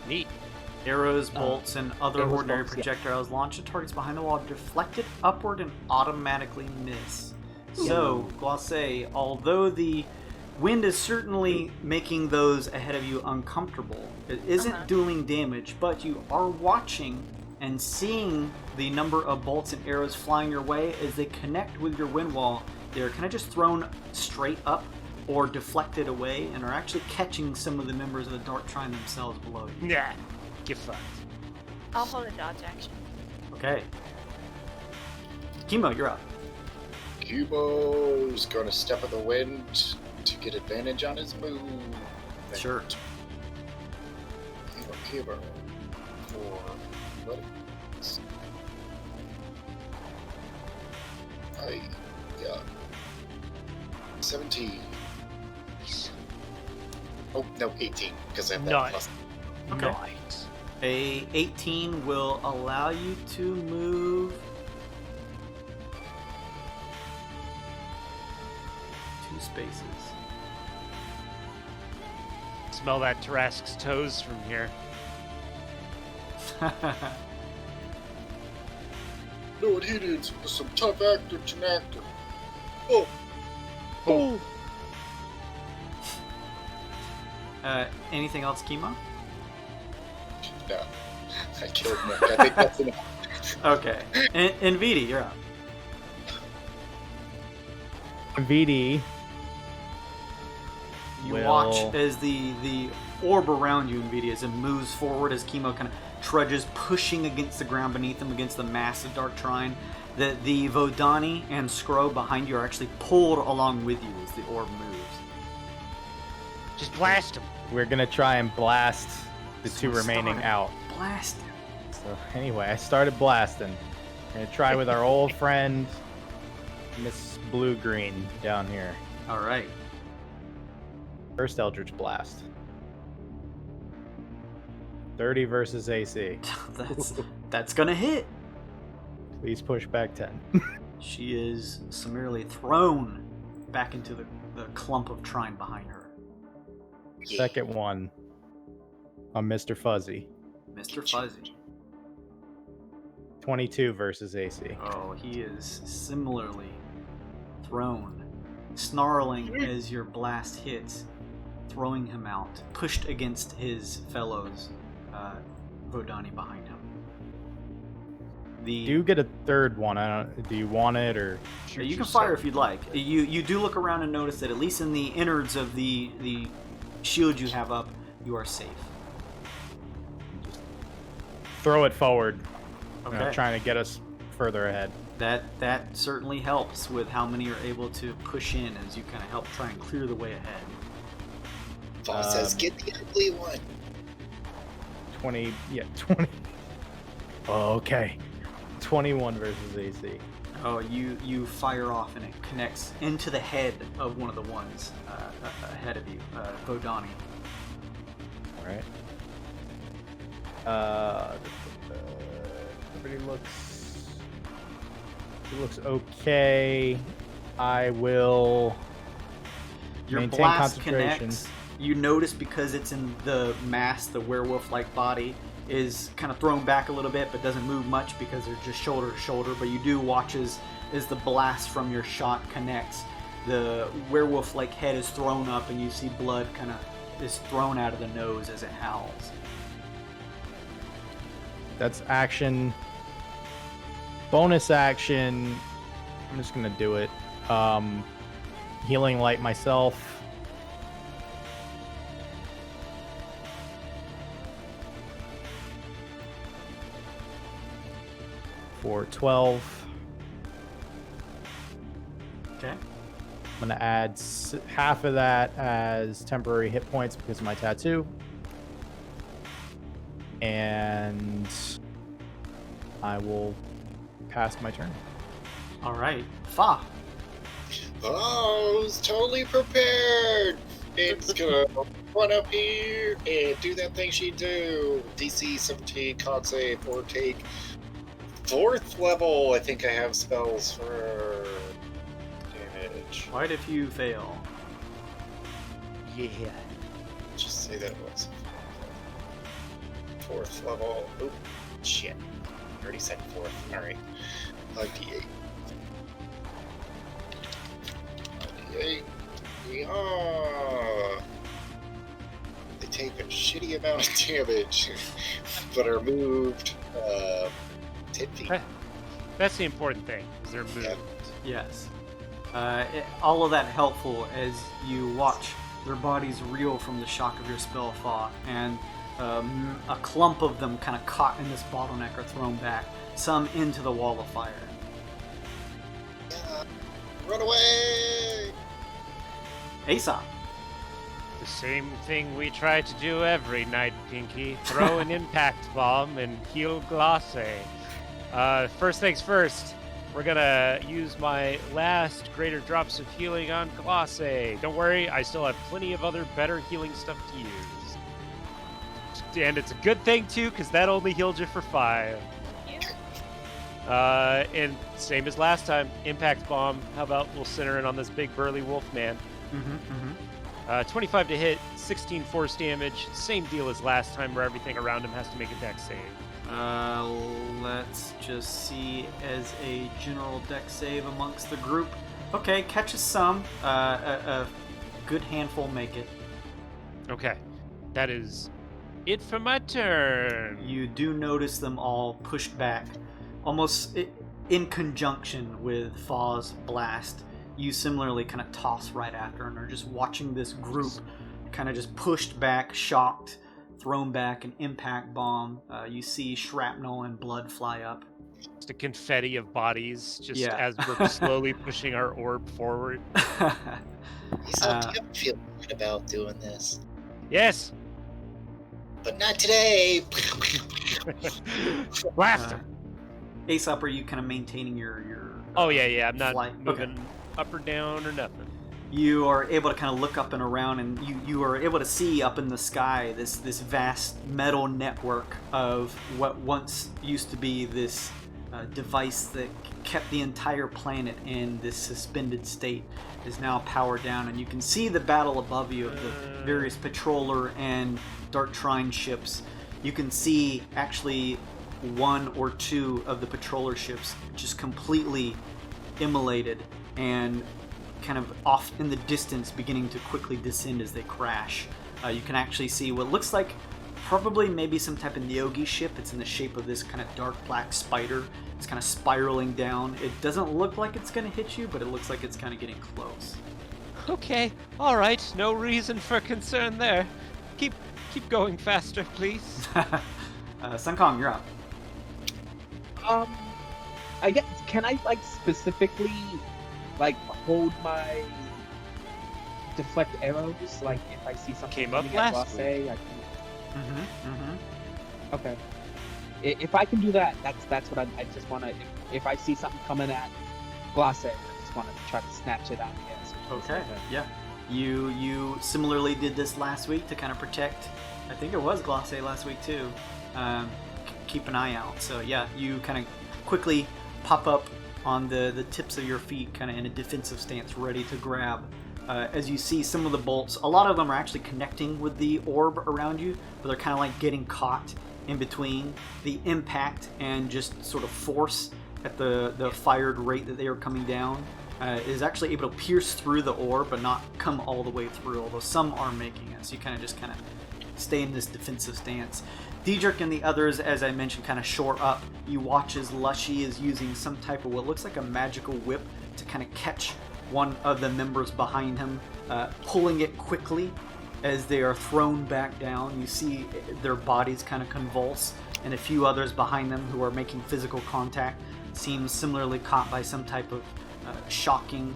Neat. Arrows, bolts, and other arrows, ordinary bolts, yeah. projectiles launched at targets behind the wall, deflected upward, and automatically miss. So, Glacé, although the wind is certainly making those ahead of you uncomfortable, it isn't doing damage, but you are watching and seeing the number of bolts and arrows flying your way as they connect with your wind wall. They're kind of just thrown straight up or deflected away and are actually catching some of the members of the Dark Trine themselves below you. Nah, get fucked. I'll hold a dodge action. Okay. Kimo, you're up. Cubo's gonna step in the wind to get advantage on his move. Sure. Cubo for what? I got 17. Oh no, 18 because I have that Nice. plus. Okay. Nice. A 18 will allow you to move two spaces. Smell that Tarask's toes from here. know what he needs is some tough actor to actor. Oh. Oh. Anything else, Kimo? No. I killed Nick. I think that's enough. Okay. And Vidi, you're up. VD. You Will- watch as the orb around you, Nvidia, as it moves forward, as Chemo kind of trudges, pushing against the ground beneath him, against the massive dark trine. The Vodani and Scro behind you are actually pulled along with you as the orb moves. Just blast him. We're gonna try and blast the two remaining Start out. Blast him. So anyway, I started blasting. Gonna try with our old friend, Miss Blue Green, down here. All right. First Eldritch Blast. 30 versus AC. That's gonna hit. Please push back 10. She is summarily thrown back into the clump of trine behind her. Second one on Mr. Fuzzy. Mr. Fuzzy. 22 versus AC. Oh, he is similarly thrown, snarling as your blast hits, throwing him out, pushed against his fellows, Vodani behind him. Do you get a third one? Do you want it, or You can fire if you'd like. You do look around and notice that at least in the innards of the shield you have up, you are safe. just throw it forward? Okay. Trying to get us further ahead. That certainly helps with how many are able to push in as you kind of help try and clear the way ahead. Boss says, get the ugly one. 20. Oh, okay. 21 versus AC. Oh, you fire off and it connects into the head of one of the ones ahead of you, Vodani. All right. Everybody looks okay. I will Your maintain blast concentration. connects. You notice because it's in the mass, the werewolf-like body is kind of thrown back a little bit, but doesn't move much because they're just shoulder to shoulder. But you do watch as the blast from your shot connects. The werewolf-like head is thrown up, and you see blood kind of is thrown out of the nose as it howls. That's action. Bonus action. I'm just gonna do it. Healing light myself. For 12. Okay. I'm gonna add half of that as temporary hit points because of my tattoo. And I will pass my turn. All right. Fa. Oh, I was totally prepared. It's gonna run up here and do that thing she do. DC 17 con save or take 4th level. I think I have spells for damage. What if you fail? Yeah. Just say that it was 4th level. Oop, shit. I already said 4th. Alright. D8. D8. Yeah. They take a shitty amount of damage, but are moved 10 feet. That's the important thing, is they're moved. Yes. All of that helpful as you watch their bodies reel from the shock of your spell, Fa, and a clump of them kind of caught in this bottleneck are thrown back, some into the wall of fire. Yeah. Run away! Aesop. The same thing we try to do every night, Pinky. Throw an impact bomb and heal Glace. First things first, we're gonna use my last greater drops of healing on Glace. Don't worry, I still have plenty of other better healing stuff to use. And it's a good thing too, because that only healed you for 5. And same as last time, impact bomb. How about we'll center in on this big burly wolf man? Mm-hmm. 25 to hit, 16 force damage. Same deal as last time, where everything around him has to make a dex save. Let's just see as a general dex save amongst the group. Okay, catches some. A good handful make it. Okay, that is it for my turn. You do notice them all pushed back, almost in conjunction with Faw's blast. You similarly kind of toss right after and are just watching this group kind of just pushed back, shocked, thrown back, an impact bomb. You see shrapnel and blood fly up. Just a confetti of bodies, just Yeah. as we're slowly pushing our orb forward. Aesop, do you feel good about doing this? Yes! But not today! Blast him! Aesop, are you kind of maintaining your Oh, yeah, I'm not flight? moving Okay. up or down or nothing. You are able to kind of look up and around, and you are able to see up in the sky this vast metal network of what once used to be this device that kept the entire planet in this suspended state is now powered down, and you can see the battle above you of the various patroller and Dark Trine ships. You can see actually one or two of the patroller ships just completely immolated and kind of off in the distance beginning to quickly descend as they crash. You can actually see what looks like probably maybe some type of Neogi ship. It's in the shape of this kind of dark black spider. It's kind of spiraling down. It doesn't look like it's going to hit you, but it looks like it's kind of getting close. Okay, alright, no reason for concern there. Keep going faster, please. Sun Kong, you're up. I guess, can I, like, specifically, like, hold my deflect arrows? Like, if I see something Came up coming at last Glacé, I can... Mm-hmm. Okay. If I can do that, that's what I just want to... If I see something coming at Glacé, I just want to try to snatch it out, I guess. Okay, yeah. You similarly did this last week to kind of protect, I think it was Glacé last week too. Keep an eye out. So yeah, you kind of quickly pop up on the tips of your feet, kind of in a defensive stance, ready to grab. As you see some of the bolts, a lot of them are actually connecting with the orb around you, but they're kind of like getting caught in between the impact and just sort of force at the fired rate that they are coming down. Is actually able to pierce through the orb, but not come all the way through, although some are making it. So you kind of stay in this defensive stance. Diedrich and the others, as I mentioned, kind of shore up. You watch as Lushy is using some type of what looks like a magical whip to kind of catch one of the members behind him, pulling it quickly as they are thrown back down. You see their bodies kind of convulse, and a few others behind them who are making physical contact seem similarly caught by some type of shocking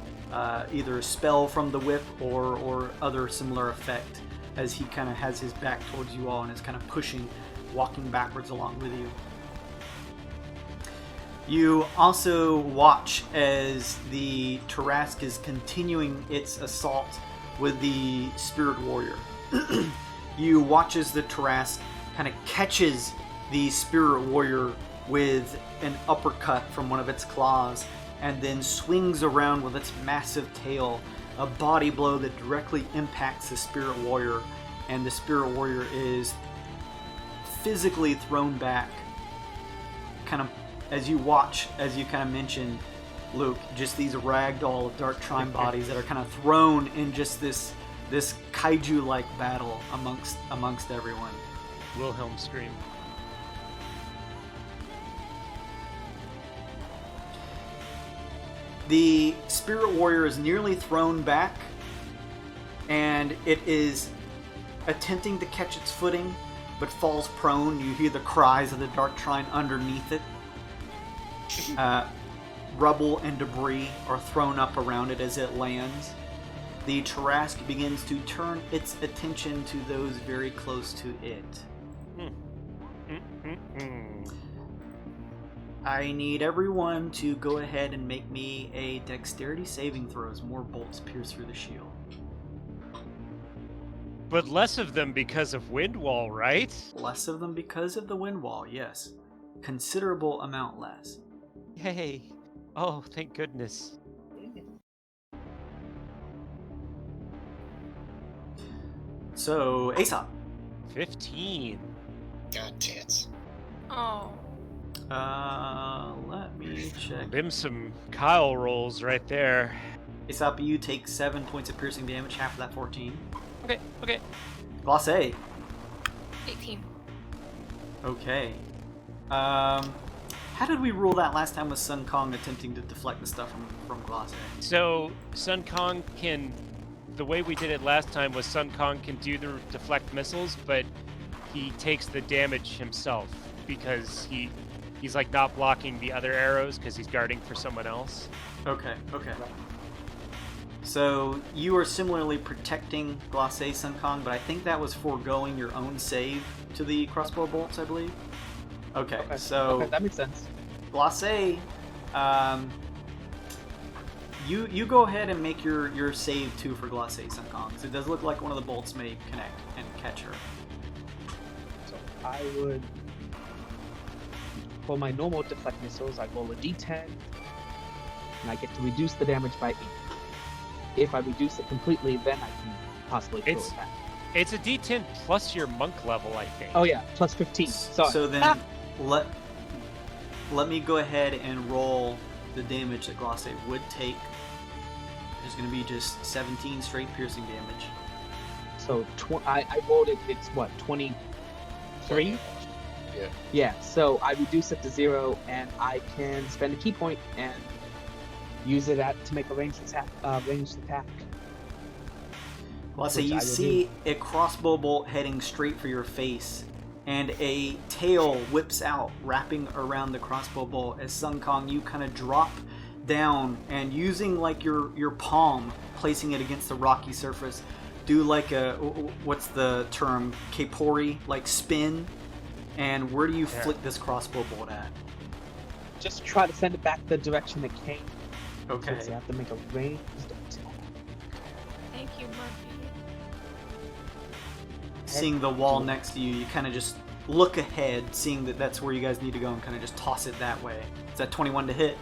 either spell from the whip or other similar effect, as he kind of has his back towards you all and is kind of walking backwards along with you. You also watch as the Tarrasque is continuing its assault with the Spirit Warrior. You watch as the Tarrasque kind of catches the Spirit Warrior with an uppercut from one of its claws and then swings around with its massive tail, a body blow that directly impacts the Spirit Warrior, and the Spirit Warrior is physically thrown back. Kind of, as you watch, as you kind of mentioned, Luke, just these ragdoll of Dark Trine bodies that are kind of thrown in just this kaiju-like battle amongst everyone. Wilhelm scream. The Spirit Warrior is nearly thrown back, and it is attempting to catch its footing, but falls prone. You hear the cries of the Dark Trine underneath it. Rubble and debris are thrown up around it as it lands. The Tarrasque begins to turn its attention to those very close to it. I need everyone to go ahead and make me a dexterity saving throw as more bolts pierce through the shield. But less of them because of wind wall, right? Less of them because of the wind wall, yes. Considerable amount less. Yay. Oh, thank goodness. So, Aesop. 15. God tits. Oh. Let me check. Them some Kyle rolls right there. Aesop, you take 7 points of piercing damage, half of that 14. Okay. Glosse. 18. Okay. How did we rule that last time with Sun Kong attempting to deflect the stuff from Glosse? So Sun Kong can, the way we did it last time was Sun Kong can do the deflect missiles, but he takes the damage himself because he's like not blocking the other arrows because he's guarding for someone else. Okay. So you are similarly protecting Glosse, Sun Kong, but I think that was foregoing your own save to the crossbow bolts, I believe. Okay. So that makes sense. Glosse, you go ahead and make your save too for Glosse, Sun Kong, because it does look like one of the bolts may connect and catch her. So I would, for my normal deflect missiles, I roll a d10, and I get to reduce the damage by 8. If I reduce it completely, then I can possibly throw it back. It's a D10 plus your monk level, I think. Oh yeah, plus 15. Sorry. So then let me go ahead and roll the damage that Glosse would take. It's going to be just 17 straight piercing damage. So I rolled it. It's what, 23? Yeah. Yeah. So I reduce it to 0, and I can spend a key point and use it to make a ranged attack. Glosse, Which I you will see a crossbow bolt heading straight for your face, and a tail whips out, wrapping around the crossbow bolt as Sun Kong, you kind of drop down and using like your palm, placing it against the rocky surface, do like a, what's the term, Kapori, like spin. And where do you flick this crossbow bolt at? Just try to send it back the direction it came. Okay. So I have to make a ranged attack. Thank you, Murphy. Seeing the wall next to you, you kind of just look ahead, seeing that that's where you guys need to go, and kind of just toss it that way. Is that 21 to hit?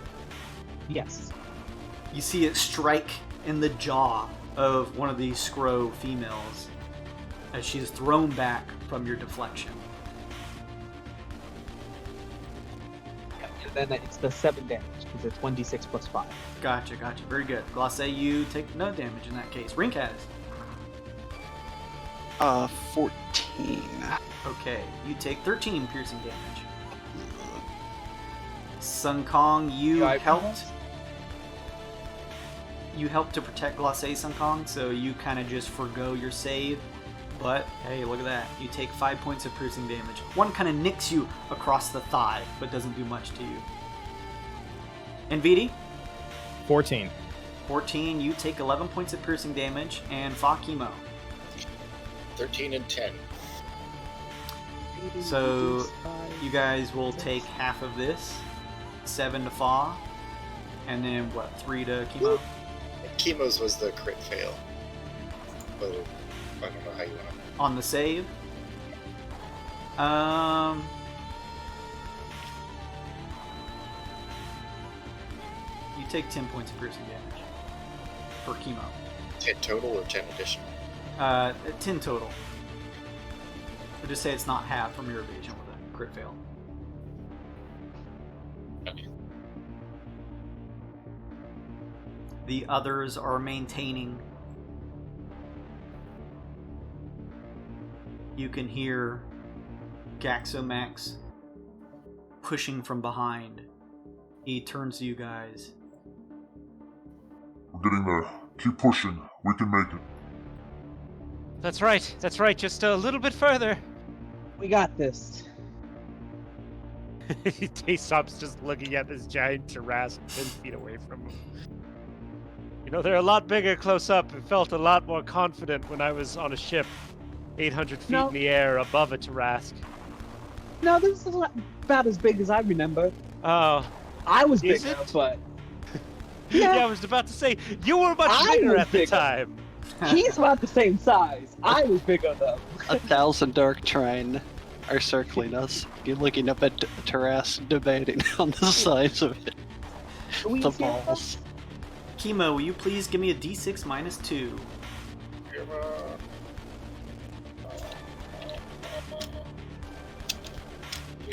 Yes. You see it strike in the jaw of one of these Scrow females as she's thrown back from your deflection. And then it's the 7 damage, because it's 1d6 plus 5. Gotcha. Very good. Glosse, you take no damage in that case. Rinkaz. 14. Okay, you take 13 piercing damage. Sun Kong, you helped to protect Glosse, Sun Kong, so you kind of just forgo your save. But hey, look at that. You take 5 points of piercing damage. One kind of nicks you across the thigh, but doesn't do much to you. And Vidi? 14. 14, you take 11 points of piercing damage. And Fakimo? 13 and 10. So you guys will take half of this. 7 to Fa. And then what, 3 to Chemo? Chemo's was the crit fail. But I don't know how you want to. On the save. You take 10 points of piercing damage for Chemo. 10 total or 10 additional? 10 total. But just say it's not half from your evasion with a crit fail. Okay. The others are maintaining. You can hear Gaxomax pushing from behind. He turns to you guys. We're getting there. Keep pushing. We can make it. That's right. Just a little bit further. We got this. Aesop's just looking at this giant Tarrasque 10 feet away from him. You know, they're a lot bigger close up. It felt a lot more confident when I was on a ship 800 feet in the air above a Tarrasque. No, this is about as big as I remember. Oh. I was Is bigger, it? but... Yeah, I was about to say, you were much bigger at the time. He's about the same size. I was bigger, though. 1,000 Dark Trine are circling us. You're looking up at Tarrasque, debating on the size of it. The balls. Chemo, will you please give me a d6 minus 2?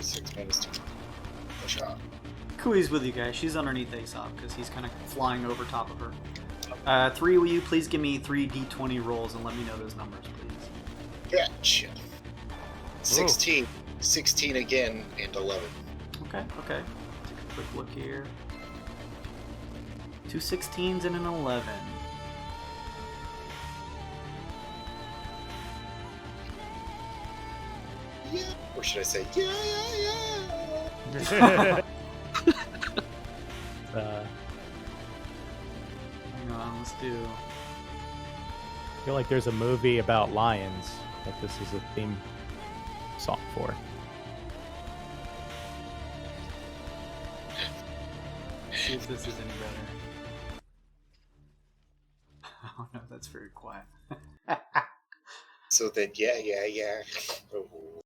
6 minus 2. A shot. Kui's with you guys. She's underneath Aesop because he's kind of flying over top of her. 3, will you please give me 3 d20 rolls and let me know those numbers, please? Gotcha. 16. 16 again, and 11. Okay. Take a quick look here. 2 16s and an 11. Yeah. Or should I say, yeah. Hang on, let's do. I feel like there's a movie about lions that this is a theme song for. See if this is any better. Oh no, that's very quiet. So then, yeah. Oh.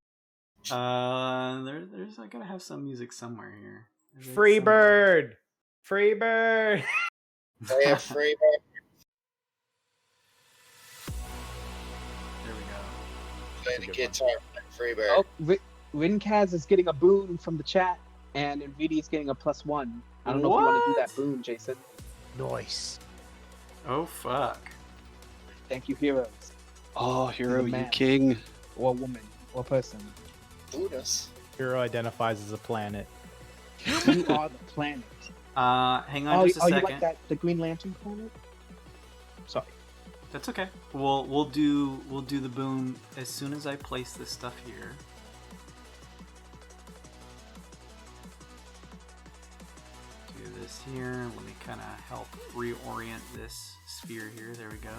There's I gotta have some music somewhere here. Free bird! Free bird! Yeah, free There we go. playing the guitar, free bird. Oh, Rinkaz is getting a boon from the chat, and Nvidia is getting a +1. I don't know if you want to do that boon, Jason. Nice. Oh fuck. Thank you, heroes. Oh, hero, You're the you man. king. Or woman. Or person. Bonus. Hero identifies as a planet. You are the planet. Hang on just a second. You like that, the Green Lantern planet? Sorry. That's okay. We'll do the boom as soon as I place this stuff here. Do this here. Let me kind of help reorient this sphere here. There we go.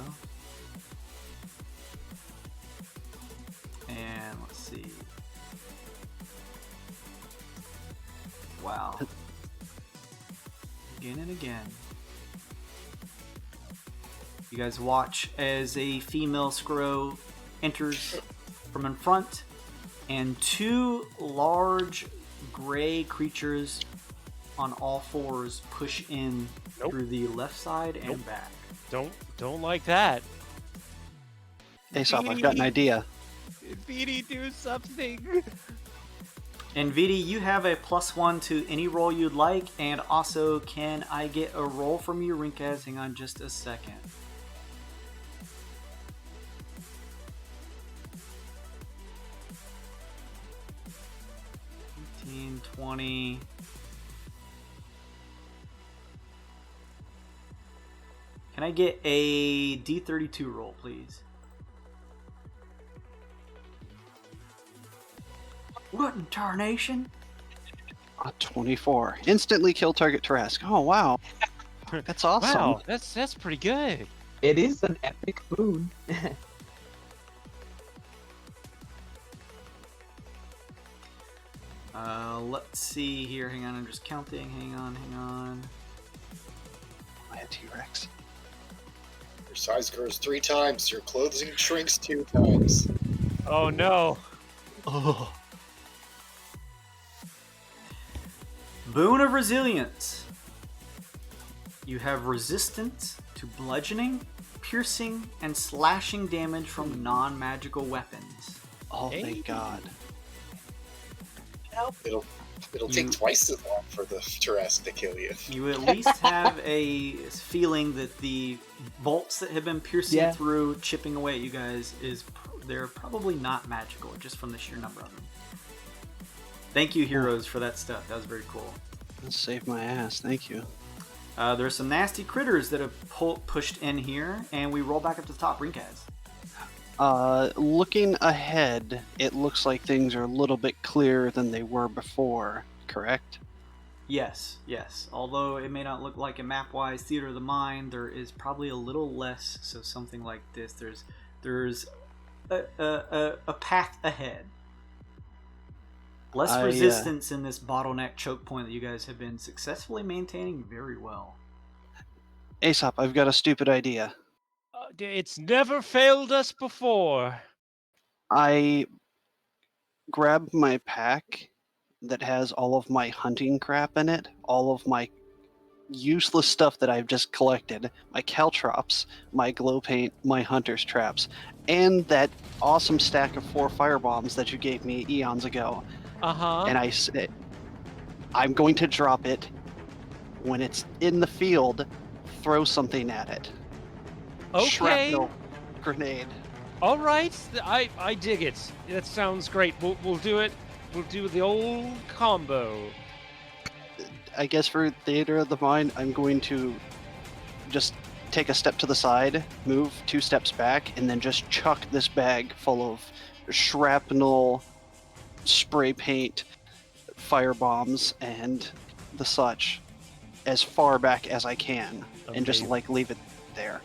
And let's see. Wow. Again and again. You guys watch as a female Skrull enters from in front, and 2 large gray creatures on all 4s push in through the left side and back. Don't like that. Aesop, I've got an idea. Beanie, do something. And Vidi, you have a +1 to any roll you'd like, and also can I get a roll from you, Rinkaz? Hang on just a second. $15, $20. Can I get a D32 roll, please? What in tarnation? 24. Instantly kill target Trask. Oh, wow. That's awesome. Wow, that's pretty good. It is an epic boon. Let's see here. Hang on, I'm just counting. Hang on. I had T-Rex. Your size grows 3 times. Your clothing shrinks 2 times. Oh no. Oh. Boon of Resilience. You have resistance to bludgeoning, piercing, and slashing damage from non-magical weapons. Oh, thank God. It'll take twice as long for the Tarrasque to kill you. You at least have a feeling that the bolts that have been piercing through, chipping away at you guys, they're probably not magical, just from the sheer number of them. Thank you, heroes, for that stuff. That was very cool. That saved my ass. Thank you. There's some nasty critters that have pushed in here, and we roll back up to the top. Rinkaz. Looking ahead, it looks like things are a little bit clearer than they were before, correct? Yes. Although it may not look like a map-wise theater of the mind, there is probably a little less. So something like this, there's a path ahead. Less resistance in this bottleneck choke point that you guys have been successfully maintaining very well. Aesop, I've got a stupid idea. It's never failed us before. I grab my pack that has all of my hunting crap in it, all of my useless stuff that I've just collected, my caltrops, my glow paint, my hunter's traps, and that awesome stack of 4 firebombs that you gave me eons ago. Uh-huh. and I say, I'm going to drop it. When it's in the field, throw something at it. Okay. Shrapnel grenade. All right. I dig it. That sounds great. We'll do it. We'll do the old combo. I guess for theater of the mind, I'm going to just take a step to the side, move 2 steps back, and then just chuck this bag full of shrapnel, spray paint, fire bombs, and the such as far back as I can, and just Okay. like leave it there.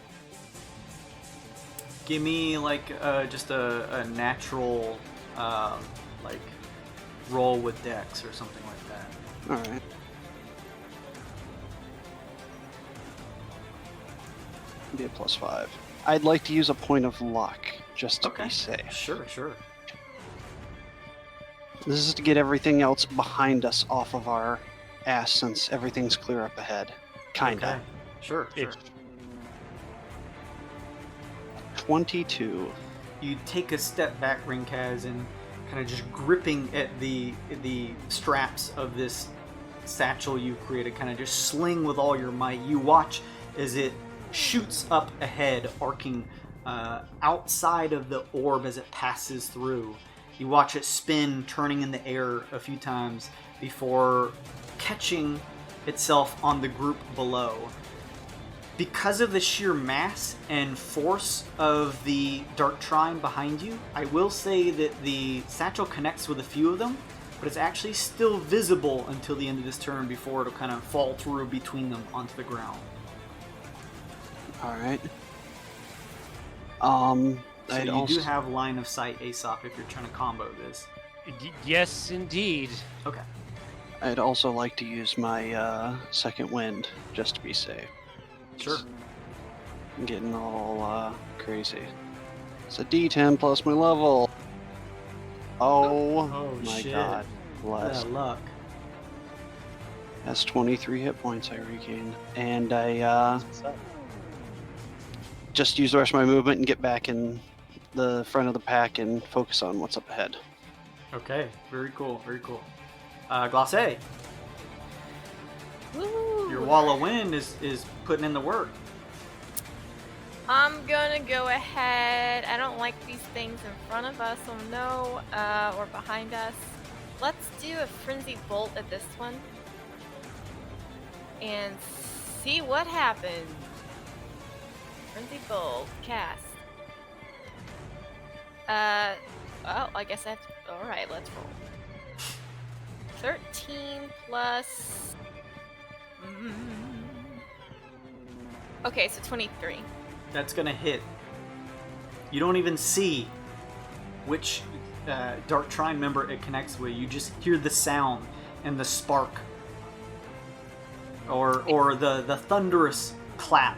Give me like just a natural like roll with dex or something like that. All right. Be a +5. I'd like to use a point of luck just to be safe. Sure. This is to get everything else behind us off of our ass since everything's clear up ahead. Kinda. Okay. Sure. It- 22. You take a step back, Rinkaz, and kind of just gripping at the straps of this satchel you've created, kind of just sling with all your might. You watch as it shoots up ahead, arcing outside of the orb as it passes through. You watch it spin, turning in the air a few times before catching itself on the group below. Because of the sheer mass and force of the Dark Trine behind you, I will say that the satchel connects with a few of them, but it's actually still visible until the end of this turn before it'll kind of fall through between them onto the ground. Alright. So I'd you also... do have line of sight, Aesop, if you're trying to combo this. Yes, indeed. Okay. I'd also like to use my second wind just to be safe. Sure. I'm getting all crazy. It's a D10 plus my level. Oh, my shit. god. Bless. Yeah, luck. That's 23 hit points I regained. And I just use the rest of my movement and get back in the front of the pack and focus on what's up ahead. Okay, very cool, very cool. Glacé, Woo! your wall of wind is putting in the work. I'm gonna go ahead. I don't like these things in front of us, oh no, or behind us. Let's do a frenzied bolt at this one and see what happens. Frenzied bolt, cast. Well, I guess I have to. Alright, let's roll. 13 plus. Okay, so 23. That's gonna hit. You don't even see which Dark Trine member it connects with. You just hear the sound and the spark, or the thunderous clap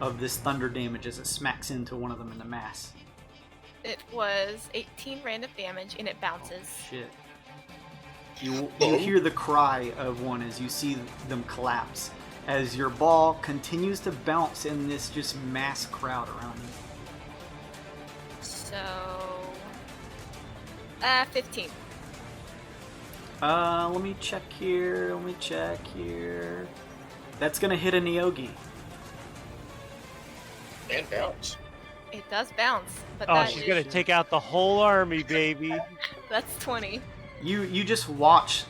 of this thunder damage as it smacks into one of them in the mass. It was 18 random damage, and it bounces. Shit. You hear the cry of one as you see them collapse, as your ball continues to bounce in this just mass crowd around you. So, 15. Let me check here. That's gonna hit a Neogi. And bounce. It does bounce, but Oh, that she's is- gonna take out the whole army, baby. That's 20. You just watch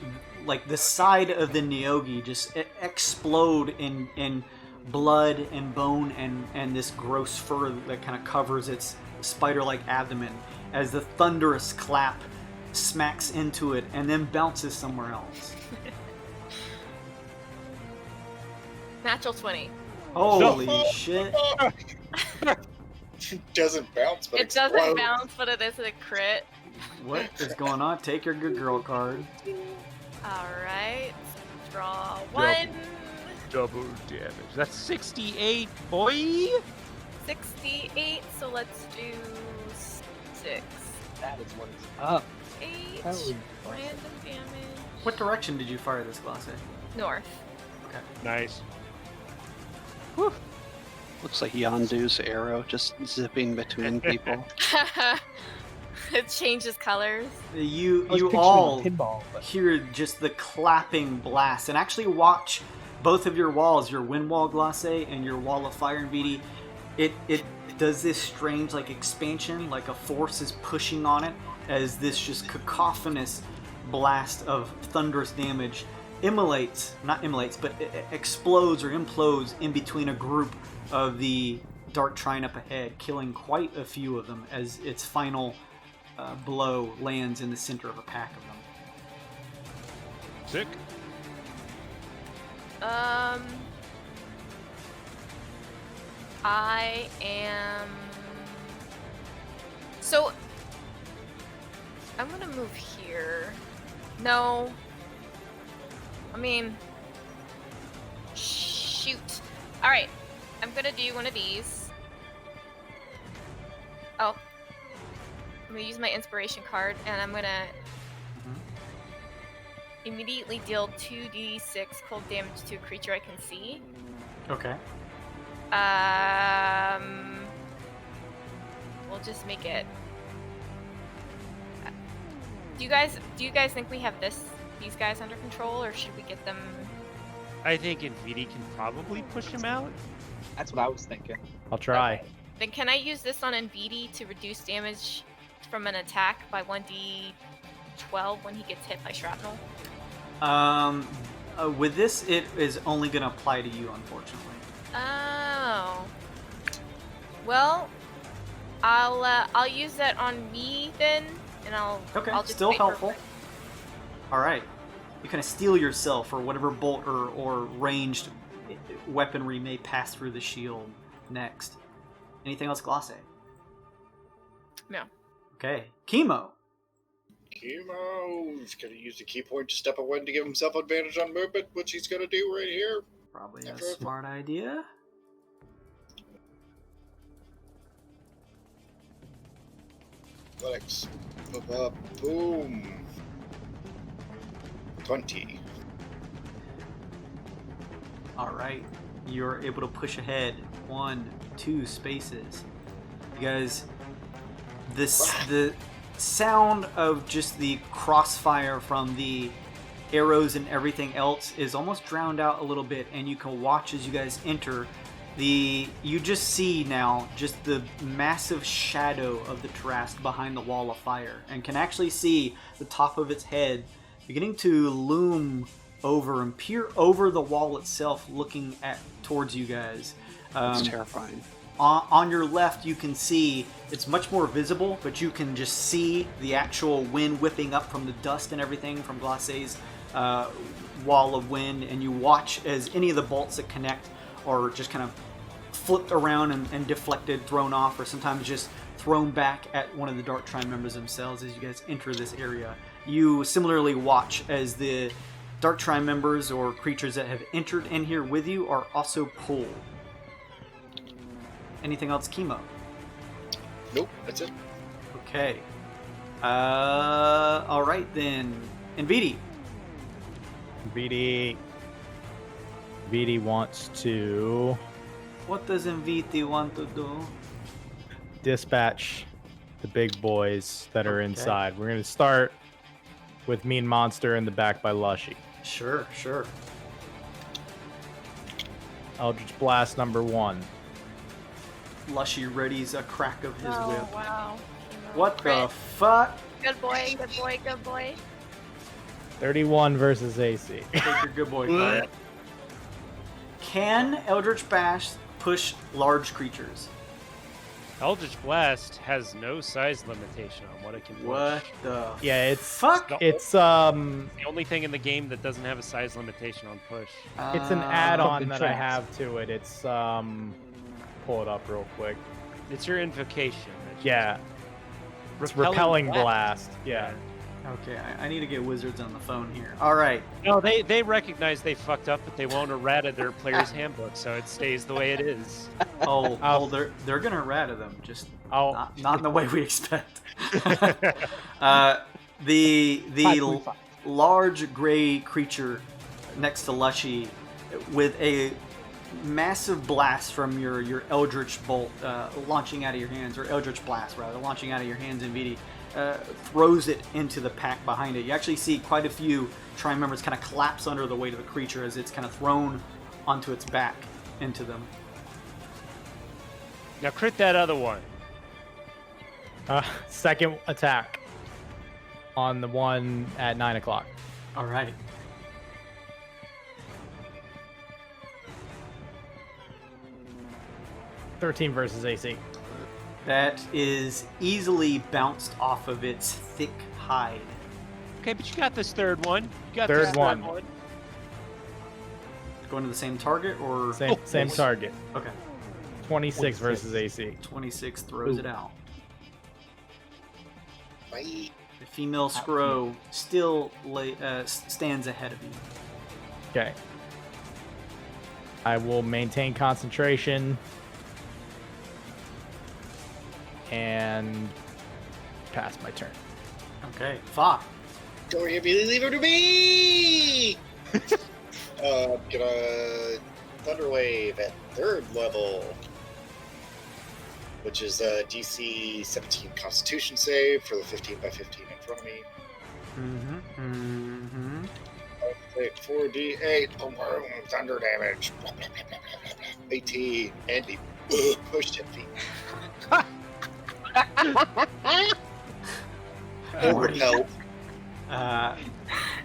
like the side of the Neogi just explode in blood and bone and this gross fur that kind of covers its spider-like abdomen as the thunderous clap smacks into it and then bounces somewhere else. Natural 20. Holy shit. It doesn't bounce, but It doesn't explodes. bounce, but it is a crit. What is going on? Take your good girl card. Alright. Draw 1. Double damage. That's 68, boy. 68, so let's do 6. That is what it's up. 8 Holy random damage. What direction did you fire this Glacé? North. Nice. Looks like Yondu's arrow just zipping between people. It changes colors. You I was picturing all pinball, but hear just the clapping blast, and actually watch both of your walls, your wind wall Glace and your wall of fire and VD. It does this strange like expansion, like a force is pushing on it, as this just cacophonous blast of thunderous damage explodes or implodes in between a group of the Dark Trine up ahead, killing quite a few of them as its final blow lands in the center of a pack of them. Sick. I am. So, I'm gonna move here. No. I mean, shoot. All right, I'm gonna do one of these. Oh, I'm gonna use my inspiration card, and I'm gonna immediately deal 2d6 cold damage to a creature I can see. Okay. We'll just make it. Do you guys think we have these guys under control, or should we get them? I think Nvidia can probably push him out. that's what I was thinking. I'll try. Okay. Then can I use this on Nvidia to reduce damage from an attack by 1d12 when he gets hit by shrapnel? With this, it is only going to apply to you, unfortunately. Oh. Well, I'll use that on me then, and I'll just still wait for- helpful. All right, you kind of steel yourself, or whatever bolt or ranged weaponry may pass through the shield next. Anything else, Glace? No. Okay, Chemo. Chemo's gonna use the key point to step away to give himself advantage on movement, which he's gonna do right here. Probably a smart idea. Athletics. Boom. 20. All right, you're able to push ahead 1, 2 spaces. You guys, the sound of just the crossfire from the arrows and everything else is almost drowned out a little bit, and you can watch as you guys enter. You just see now just the massive shadow of the Tarrasque behind the wall of fire, and can actually see the top of its head beginning to loom over and peer over the wall itself, looking towards you guys. It's terrifying. On your left, you can see it's much more visible, but you can just see the actual wind whipping up from the dust and everything from Glace's wall of wind, and you watch as any of the bolts that connect are just kind of flipped around and deflected, thrown off, or sometimes just thrown back at one of the Dark Trine members themselves as you guys enter this area. You similarly watch as the Dark Trine members or creatures that have entered in here with you are also pulled. Anything else, Chemo? Nope, that's it. Okay. All right then. Nvidia. VD wants to What does Nvidia want to do? dispatch the big boys that are Okay. inside. We're going to start with Mean Monster in the back by Lushy. Sure. Eldritch Blast number 1. Lushy readies a crack of his Oh, whip. wow. What the Crit. fuck? Good boy, good boy, good boy. 31 versus AC. Take your good boy card. Can Eldritch Bash push large creatures? Eldritch Blast has no size limitation on what it can push. What the Yeah, it's fuck? it's The only thing in the game that doesn't have a size limitation on push. it's an add-on Something that I trans. have to it. It's pull it up real quick. It's your invocation. Yeah, it's repelling blast. Yeah. Okay, I need to get wizards on the phone here. All right. No, they recognize they fucked up, but they won't errata their player's handbook, so it stays the way it is. They're gonna errata them, just I'll not in the way we expect. The 5.5. large gray creature next to Lushy, with a massive blast from your Eldritch Bolt launching out of your hands, or Eldritch Blast rather, launching out of your hands, Nvidia. throws it into the pack behind it. You actually see quite a few Tribe members kind of collapse under the weight of the creature as it's kind of thrown onto its back into them. Now crit that other one. Second attack on the one at 9 o'clock. All right. $13 versus AC. That is easily bounced off of its thick hide. Okay, but you got this third one. You got Third this one. third one. Going to the same target or Same target. Okay. 26 versus AC. 26 throws it out. Bye. The female Scrow still stands ahead of you. Okay. I will maintain concentration and pass my turn. Okay, Fa. Don't really leave her to me! Gonna Thunderwave at 3rd level, which is a DC 17 Constitution save for the 15 by 15 in front of me. Mm-hmm. 4d8 thunder damage. 18 and he pushed it feet. Help.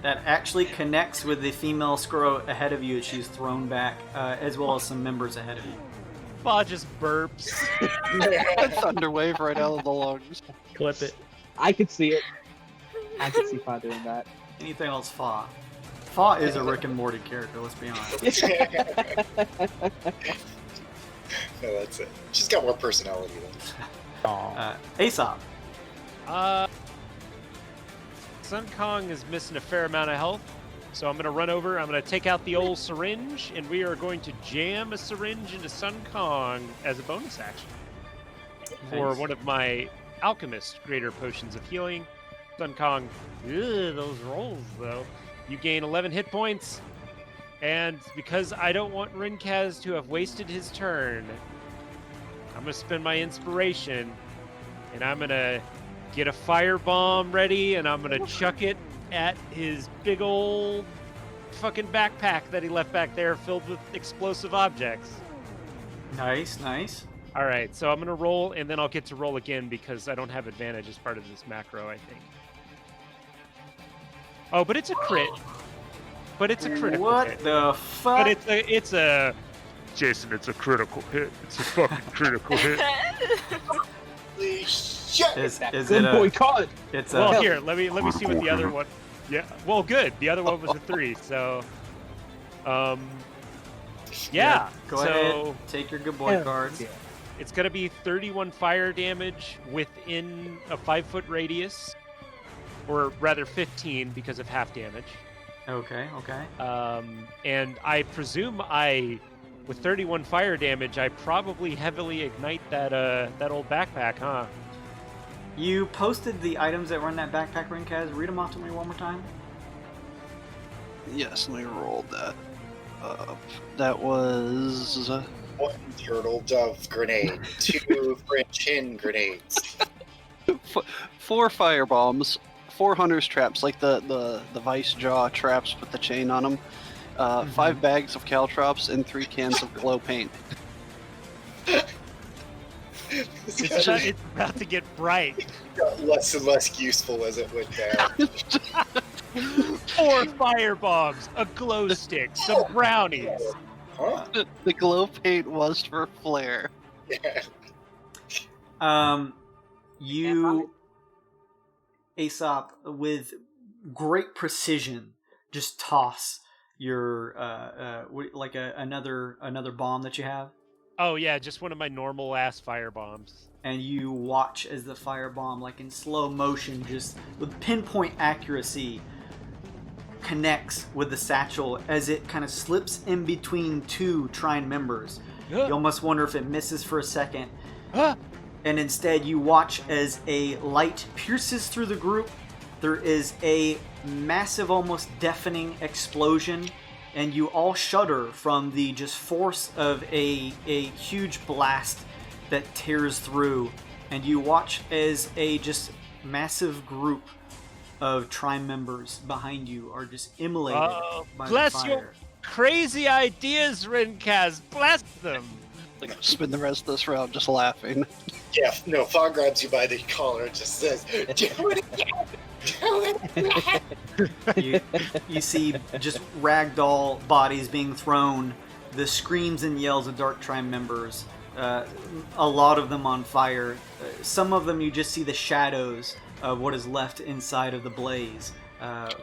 That actually connects with the female Scrow ahead of you as she's thrown back, as well as some members ahead of you. Fa just burps. Thunderwave right out of the lungs. Clip it. I could see it. I could see Fa doing that. Anything else, Fa? Fa is a Rick and Morty character, let's be honest. No, that's it. She's got more personality than Aesop. Sun Kong is missing a fair amount of health, so I'm going to run over. I'm going to take out the old syringe, and we are going to jam a syringe into Sun Kong as a bonus action for Nice. one of my alchemist greater potions of healing. Sun Kong, those rolls though. You gain 11 hit points, and because I don't want Rinkaz to have wasted his turn, I'm going to spend my inspiration, and I'm going to get a firebomb ready, and I'm going to chuck it at his big old fucking backpack that he left back there filled with explosive objects. Nice, nice. All right, so I'm going to roll, and then I'll get to roll again because I don't have advantage as part of this macro, I think. Oh, but it's a crit. But it's a critical What hit. the fuck? But it's a... Jason, it's a critical hit. It's a fucking critical hit. Holy shit! Is That it good boy a? caught. It's Well, a. here, let me see what the other one... Yeah, well, good. The other one was a 3, so... Yeah, Go so ahead. Take your good boy cards. Yeah. it's going to be 31 fire damage within a 5-foot radius. Or rather 15 because of half damage. Okay, okay. And I presume with 31 fire damage, I probably heavily ignite that old backpack, huh? You posted the items that were in that backpack, Rinkaz. Read them off to me one more time. Yes, let me roll that up. That was 1 turtle dove grenade, 2 French hen grenades. 4 firebombs, 4 hunter's traps, like the vice jaw traps with the chain on them, 5 bags of caltrops, and 3 cans of glow paint. It's about to get bright. Got less and less useful as it went down. 4 fire bombs, a glow stick, some brownies. Huh? The glow paint was for flair. Yeah. You, Aesop, with great precision, just toss your another bomb that you have, Oh yeah, just one of my normal ass fire bombs. and you watch as the firebomb, like in slow motion, just with pinpoint accuracy, connects with the satchel as it kind of slips in between 2 Trine members. You almost wonder if it misses for a second. And instead you watch as a light pierces through the group. There is a massive, almost deafening explosion, and you all shudder from the just force of a huge blast that tears through. And you watch as a just massive group of Trime members behind you are just immolated by the bless fire. your crazy ideas, Rinkaz. Bless them. Like, spend the rest of this round just laughing. Yeah, no, Fog grabs you by the collar and just says, "Do it again! Do it again!" You see just ragdoll bodies being thrown, the screams and yells of Dark Trime members, a lot of them on fire. Some of them you just see the shadows of what is left inside of the blaze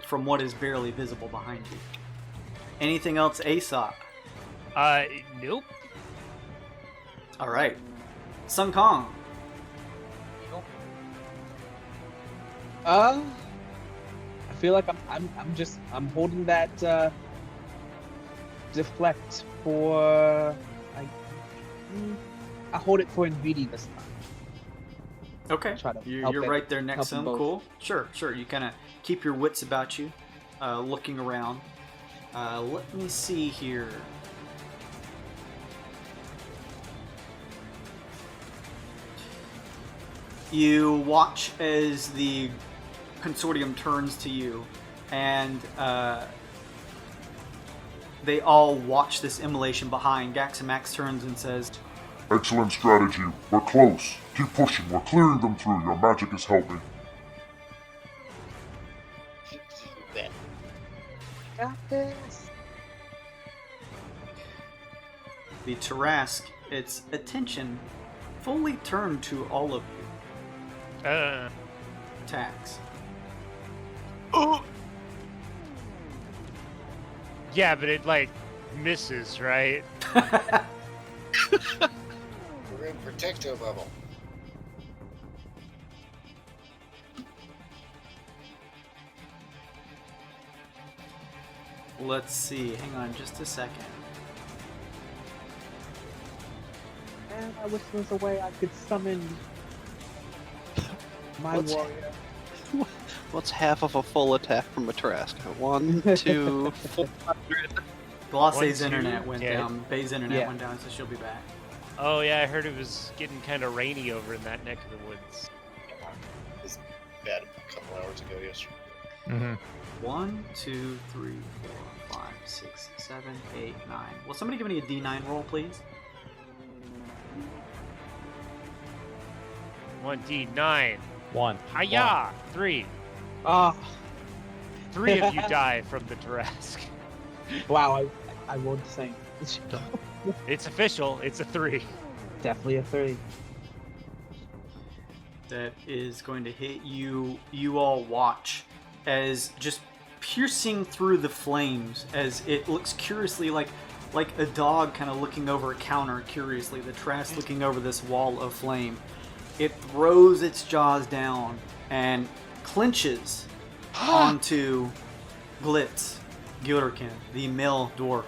from what is barely visible behind you. Anything else, Aesop? Nope. All right, Sun Kong. I feel like I'm holding that deflect for I hold it for Nvidi this time. Okay, Try to you're help it- right there next to help him. them both. Cool. Sure. You kind of keep your wits about you, looking around. Let me see here. You watch as the consortium turns to you, and they all watch this immolation behind. Gaxamax turns and says, Excellent strategy. We're close. Keep pushing. We're clearing them through. Your magic is helping. Got this. the Tarask, its attention fully turned to all of you. Tax. Oh! Yeah, but it, like, misses, right? We're in protecto bubble. Let's see. Hang on just a second. And I wish there was a way I could summon my warrior. What's half of a full attack from a Tarask? 1, 2, 400. Glosse's 1, 2, internet went yeah. down. Bay's internet Yeah. went down, so she'll be back. Oh, yeah, I heard it was getting kind of rainy over in that neck of the woods. It was bad a couple hours ago yesterday. Mm-hmm. 1, 2, 3, 4, 5, 6, 7, 8, 9. Will somebody give me a D9 roll, please? 1d9. 1. Hiya! 3. Ah, 3 of you die from the Tarask. wow, I rolled the same. It's official. It's a 3. Definitely a 3. That is going to hit you. You all watch as just piercing through the flames as it looks curiously like a dog kind of looking over a counter curiously. The Trask looking over this wall of flame. It throws its jaws down and clinches onto Glitz, Gilderkin, the male dwarf,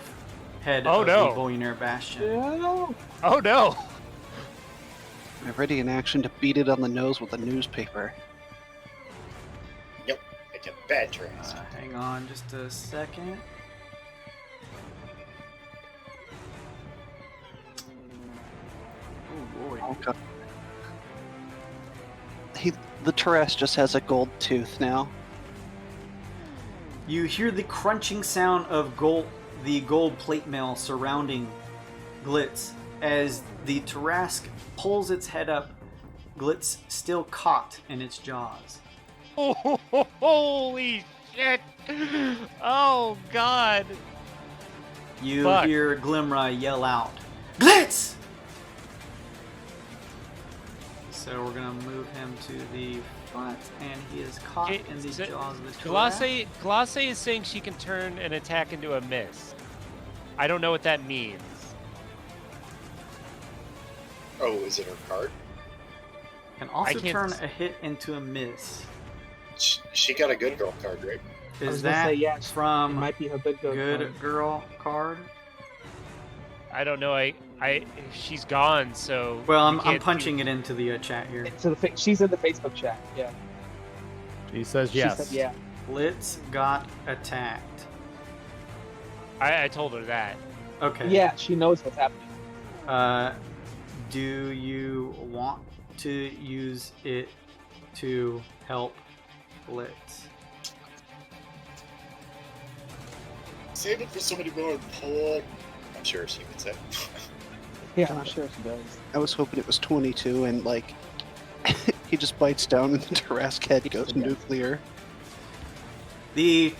head Oh, of no. the Billionaire Bastion. No. Oh, no! I'm ready in action to beat it on the nose with a newspaper. Yep, it's a bad Tarask. Hang on just a second. Oh boy. Oh, God. The Tarask just has a gold tooth now. You hear the crunching sound of the gold plate mail surrounding Glitz as the Tarask pulls its head up, Glitz still caught in its jaws. Oh, holy shit! Oh, God! You Fuck. hear Glimra yell out, Glitz! So we're gonna move him to the front, and he is caught Okay, in the so jaws of the Tarask. Glace is saying she can turn an attack into a miss. I don't know what that means. Oh, is it her card? Can also can't turn s- a hit into a miss. She got a good girl card, right? I Is was gonna that say, yeah, it from might be her good girl. Good card. Girl card? I don't know. She's gone, so. Well, you I'm can't punching it into the chat here. She's in the Facebook chat. Yeah. She says She yes. said yeah. Blitz got attacked. I told her that. Okay. Yeah, she knows what's happening. Do you want to use it to help Blitz. Save it for somebody more important. I'm sure she would say. Yeah, I'm sure she does. I was hoping it was 22 and like he just bites down and the Tarrasque head goes nuclear. The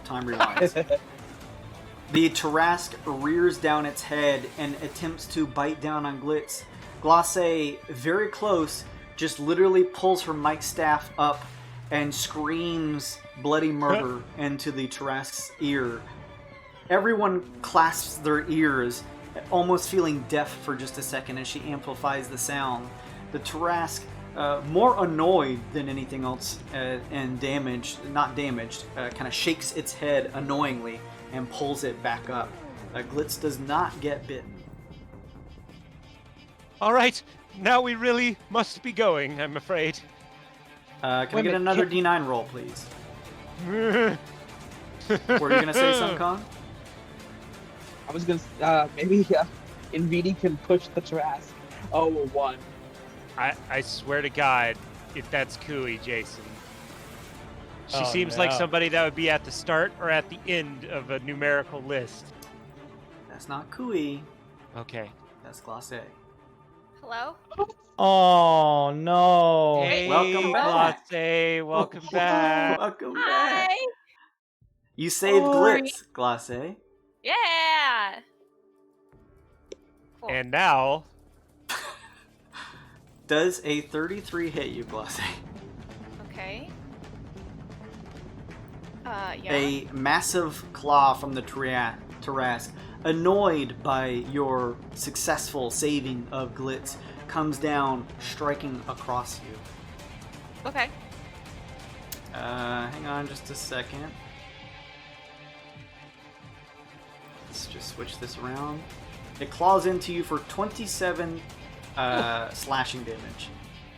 time rewinds. The Tarrasque rears down its head and attempts to bite down on Glitz. Glace, very close, just literally pulls her mic staff up and screams bloody murder into the Tarrasque's ear. Everyone clasps their ears, almost feeling deaf for just a second as she amplifies the sound. The Tarrasque, more annoyed than anything else and not damaged, kind of shakes its head annoyingly and pulls it back up. Glitz does not get bitten. All right, now we really must be going, I'm afraid. Can I get another D9 roll, please? Were you going to say, Sun Kong? I was gonna maybe NVD can push the Tarrasque. Oh, 1. I swear to God, if that's Cooey, Jason. She seems like somebody that would be at the start or at the end of a numerical list. That's not Kui. Okay. That's Glace. Hello? Oh no! Hey, welcome back. Glace, welcome back. Welcome Hi! back. You saved Glitz, Glace. Yeah! Cool. And now, Does a 33 hit you, Glace? Okay. Yeah. A massive claw from the Tarrasque, annoyed by your successful saving of Glitz, comes down, striking across you. Okay. Hang on just a second. Let's just switch this around. It claws into you for 27 slashing damage.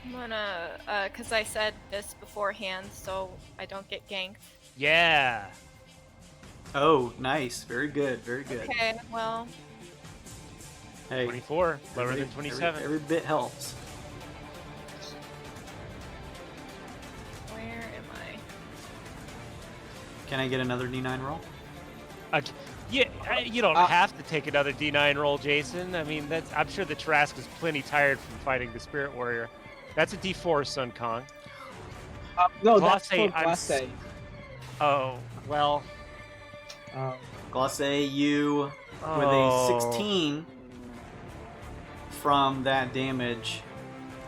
I'm gonna, cause I said this beforehand, so I don't get ganked. yeah. Oh, nice. Very good. Very good. Okay, well, Hey, 24, lower than 27. Every bit helps. where am I? Can I get another D9 roll? You don't have to take another D9 roll, Jason. I mean, I'm sure the Tarrasque is plenty tired from fighting the Spirit Warrior. That's a D4, Sun Kong. No, that's Glace, for I'm Glace. Oh, well. Glace, you, with a 16 from that damage,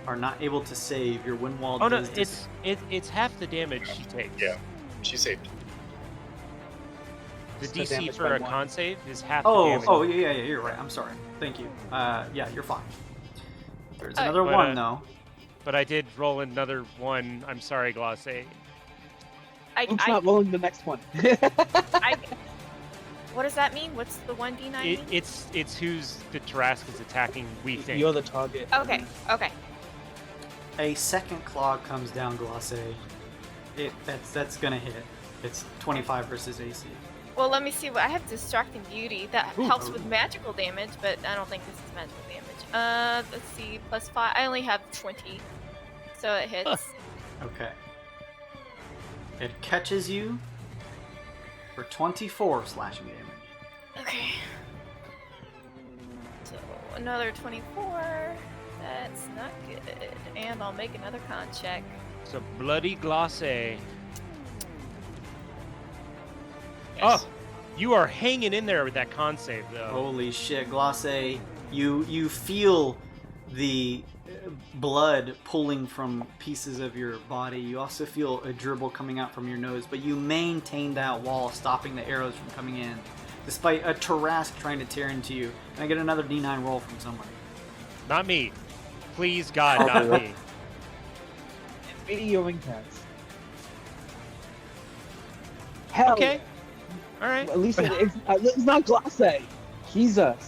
are not able to save. Your wind wall Oh no, does it's half the damage she takes. Yeah, she saved. The So DC damage for by a 1. con save is half the damage. Oh, yeah, you're right. I'm sorry. Thank you. Yeah, you're fine. There's Oh. another But, one, though. But I did roll another one. I'm sorry, Glace. Luke's not rolling the next one. What does that mean? What's the 1d9 mean? It's who's the Tarrasque is attacking, we think. You're the target. Okay, okay. A second claw comes down, Glace. That's gonna hit. It's 25 versus AC. Well, let me see. I have Distracting Beauty. That helps with magical damage, but I don't think this is magical damage. Let's see. +5. I only have 20. So it hits. Okay. It catches you for 24 slashing damage. Okay. So another 24. That's not good. And I'll make another con check. It's a bloody Glace. Yes. Oh, you are hanging in there with that con save, though. Holy shit, Glace. You feel the blood pulling from pieces of your body. You also feel a dribble coming out from your nose, but you maintain that wall, stopping the arrows from coming in, despite a Tarrasque trying to tear into you. Can I get another D9 roll from somebody? Not me. Please, God, not me. Video cats. Hell. Okay. yeah. All right. At least it's not Glace. Jesus.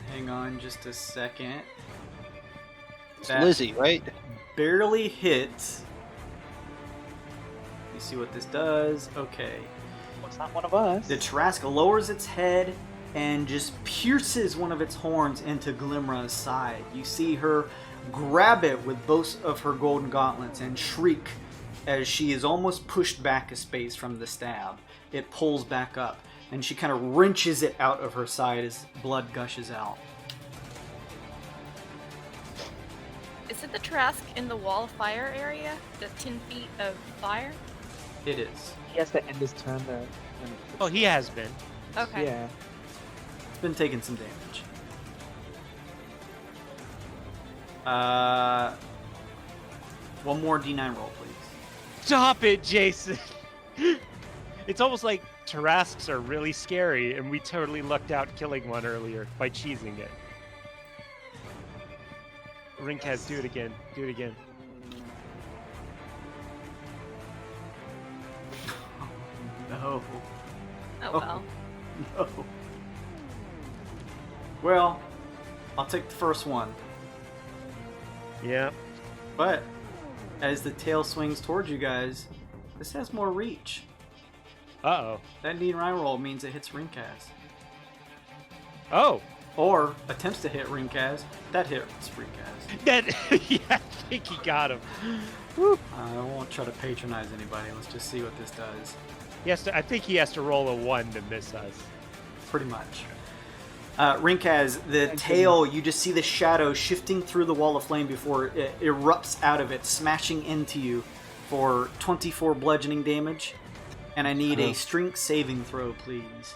Hang on just a second. It's That Lizzie, right? barely hits You see what this does? Okay. Well, it's not one of us. The Trask lowers its head and just pierces one of its horns into Glimra's side. You see her grab it with both of her golden gauntlets and shriek as she is almost pushed back a space from the stab. It pulls back up, and she kind of wrenches it out of her side as blood gushes out. Is it the Trask in the wall of fire area? The 10 feet of fire? It is. He has to end his turn there. Oh, he has been. Okay. Yeah. It's been taking some damage. One more D9 roll, please. Stop it, Jason. It's almost like Tarasks are really scary, and we totally lucked out killing one earlier by cheesing it. Rinkaz, do it again. Do it again. No. Oh well. No. Well, I'll take the first one. Yeah. But as the tail swings towards you guys, this has more reach. Uh-oh. That D9 roll means it hits Rinkaz. Oh. Or attempts to hit Rinkaz. That hits Rinkaz. That, yeah, I think he got him. I won't try to patronize anybody. Let's just see what this does. He has to, I think he has to roll a 1 to miss us. Pretty much. Rinkaz, the tail, you just see the shadow shifting through the wall of flame before it erupts out of it, smashing into you for 24 bludgeoning damage. And I need a strength saving throw, please.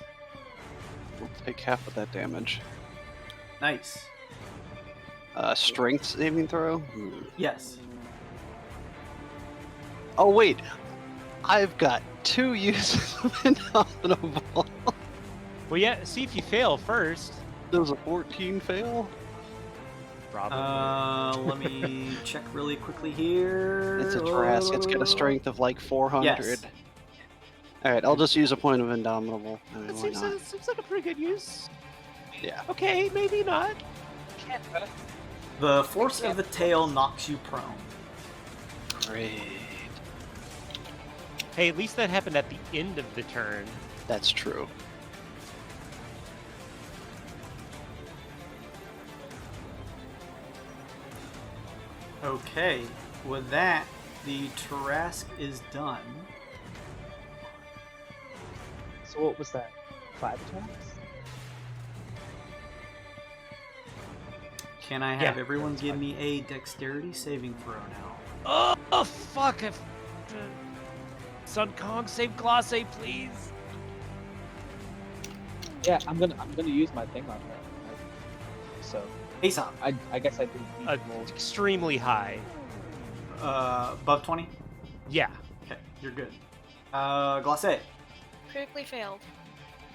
We'll take half of that damage. Nice. Strength saving throw? Yes. Oh, wait. I've got 2 uses of Indomitable. Well, yeah, see if you fail first. Does a 14 fail? Probably. Let me check really quickly here. It's a Trask. It's got a strength of like 400. Yes. Alright, I'll just use a point of Indomitable. I mean, That why seems, not? seems like a pretty good use. Yeah. Okay, maybe not. The force of the tail knocks you prone. Great. Hey, at least that happened at the end of the turn. That's true. Okay, with that, the Trask is done. So what was that? 5 attacks? Can I have Yeah, everyone that's give fine. me a dexterity saving throw now? Oh fuck! Sun Kong, save Glosse, please. Yeah, I'm gonna use my thing on that. So Aesop, I guess I didn't need to roll. Extremely high. above 20? Yeah. Okay, you're good. Glacé. Critically failed.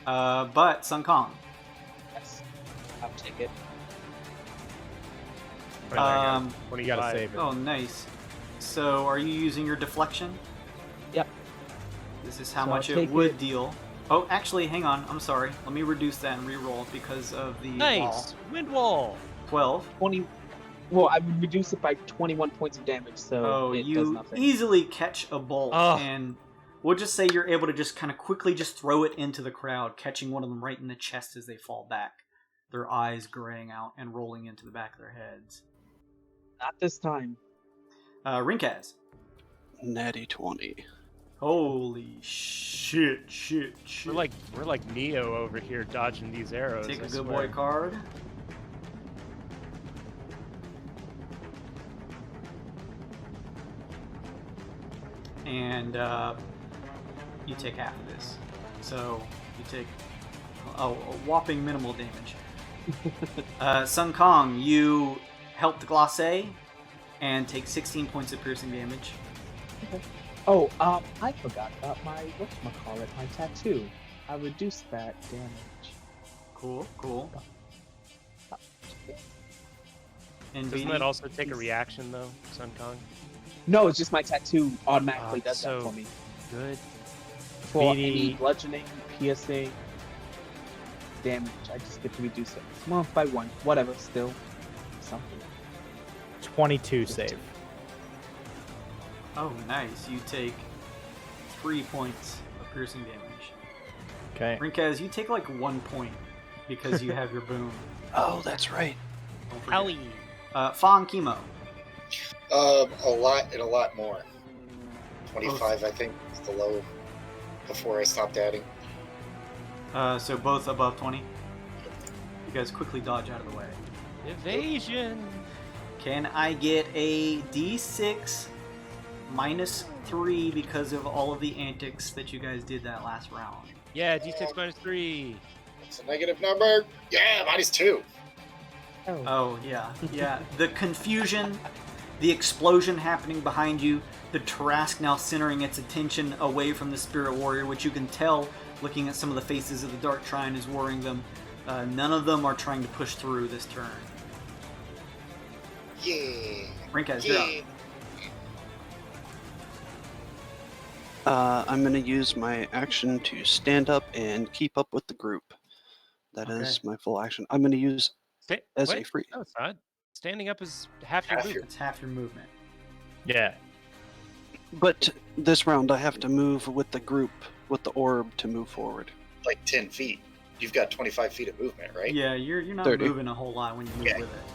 But Sun Kong. Yes, I'll take it. When You gotta save it. Oh, nice. So, are you using your deflection? Yep. This is how So much I'll it take would it. deal. Oh, actually, hang on. I'm sorry. Let me reduce that and re-roll because of the wall. Nice! Wind wall! 12. 20. Well, I would reduce it by 21 points of damage, so Oh, it does you nothing. easily catch a bolt, Oh. and we'll just say you're able to just kind of quickly just throw it into the crowd, catching one of them right in the chest as they fall back, their eyes graying out and rolling into the back of their heads. Not this time. Rinkaz. Natty 20. Holy shit. We're like Neo over here dodging these arrows. Take I a good swear. boy card. And you take half of this. So you take a whopping minimal damage. Sun Kong, you help the Glacé and take 16 points of piercing damage. Oh, I forgot about my whatchamacallit, my tattoo. I reduced that damage. Cool. And Doesn't BD? that also take a reaction though, Sun Kong? No, it's just my tattoo automatically Ah, does so that for me. Good. For BD. any bludgeoning, piercing, damage, I just get to reduce it. Well, by 1. Whatever, still. Something. 22 save. Oh, nice. You take 3 points of piercing damage. Okay. Rinkaz, you take like 1 point because you have your boom. Oh, that's right. Don't forget. Howie. Fong Chemo. A lot and a lot more. 25, I think, is the low before I stopped adding. So both above 20. You guys quickly dodge out of the way. Evasion. Can I get a D6 minus 3 because of all of the antics that you guys did that last round? Yeah, D6 minus 3. It's a negative number. Yeah, -2. Oh, yeah. Yeah. The confusion, the explosion happening behind you, the Tarask now centering its attention away from the Spirit Warrior, which you can tell looking at some of the faces of the Dark Trine is worrying them. None of them are trying to push through this turn. Yeah. Rinkaz, you're up. I'm going to use my action to stand up and keep up with the group. That is my full action. I'm going to use as a free. No, it's not. Standing up is half your movement. It's half your movement. Yeah. But this round, I have to move with the group, with the orb to move forward. Like 10 feet. You've got 25 feet of movement, right? Yeah, you're not 30. moving a whole lot when you move with it.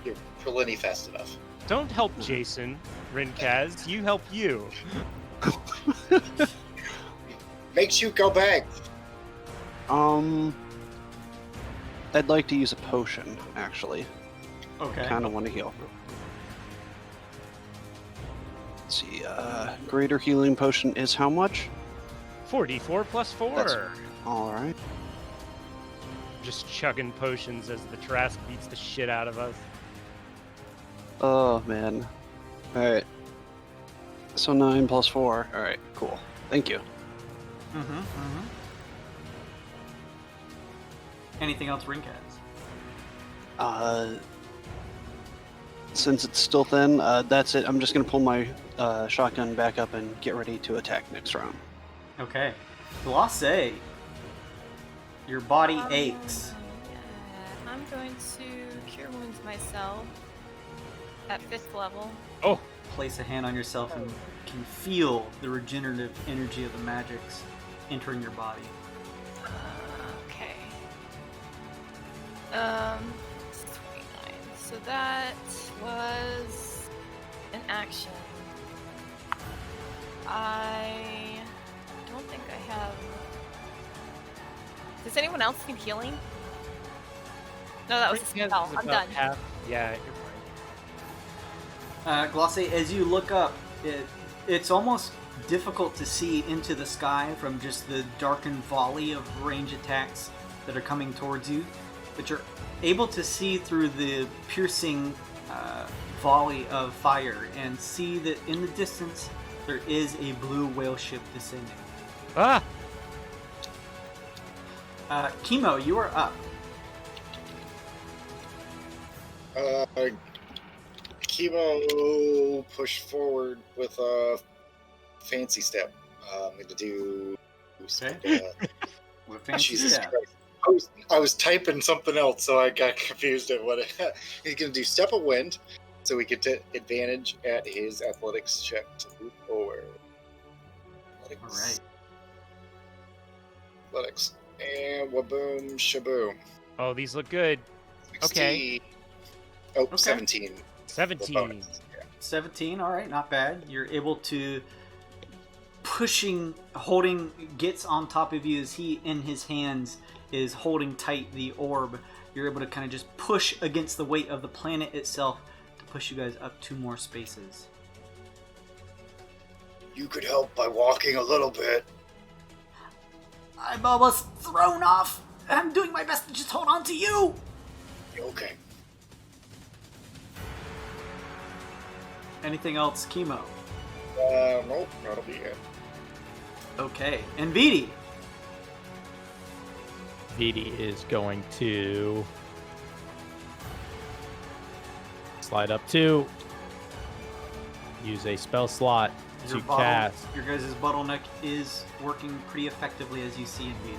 You're plenty fast enough. Don't help Jason, Rinkaz. You help you. Makes you go back. I'd like to use a potion, actually. Okay. Kind of want to heal. Let's see, greater healing potion is how much? 44 plus 4. Alright. Just chugging potions as the Tarask beats the shit out of us. Oh, man. Alright. So 9 plus 4. Alright, cool. Thank you. Anything else, Rinkaz? Since it's still thin, that's it. I'm just going to pull my shotgun back up and get ready to attack next round. Okay. Glossy, your body aches. Yeah, I'm going to cure wounds myself at 5th level. Oh, Place a hand on yourself and can feel the regenerative energy of the magics entering your body. Okay. 29. So that was an action. I don't think I have. Does anyone else need healing? No, that was a spell. I'm done. Yeah, you're fine. Glossy, as you look up, it's almost difficult to see into the sky from just the darkened volley of range attacks that are coming towards you, but you're able to see through the piercing volley of fire and see that in the distance there is a blue whale ship descending. Ah! Chemo, you are up. Chemo push forward with a fancy step. I'm going to do. With fancy Jesus step. Christ. I was typing something else, so I got confused at what he's going to do. Step of wind, so we get to advantage at his athletics check to move forward. All right. Athletics. And waboom, shaboom. Oh, these look good. 16. Oh, Okay. 17. 17. Bonus. Yeah. 17, all right, not bad. You're able to holding gets on top of you as he in his hands is holding tight the orb. You're able to kind of just push against the weight of the planet itself to push you guys up 2 more spaces. You could help by walking a little bit. I'm almost thrown off. I'm doing my best to just hold on to you. Okay. Anything else, Chemo? Nope, that'll be it. Okay, and Vidi. Vidi is going to slide up 2, use a spell slot to cast. Your guys' bottleneck is working pretty effectively as you see in Vidi.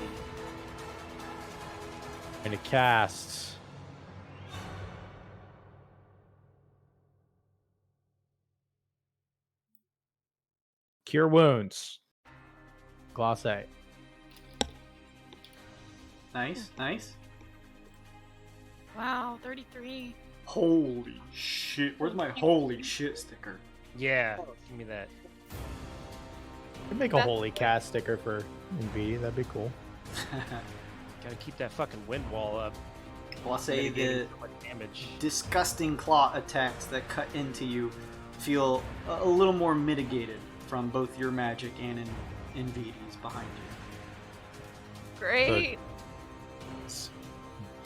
I'm going to cast Cure Wounds. Gloss. Nice, nice. Wow, 33. Holy shit! Where's my holy shit sticker? Yeah, give me that. Could make a holy cast sticker for NV. That'd be cool. Gotta keep that fucking wind wall up. Well, I'll say the Mitigating damage. disgusting claw attacks that cut into you feel a little more mitigated from both your magic and Invidi's behind you. Great.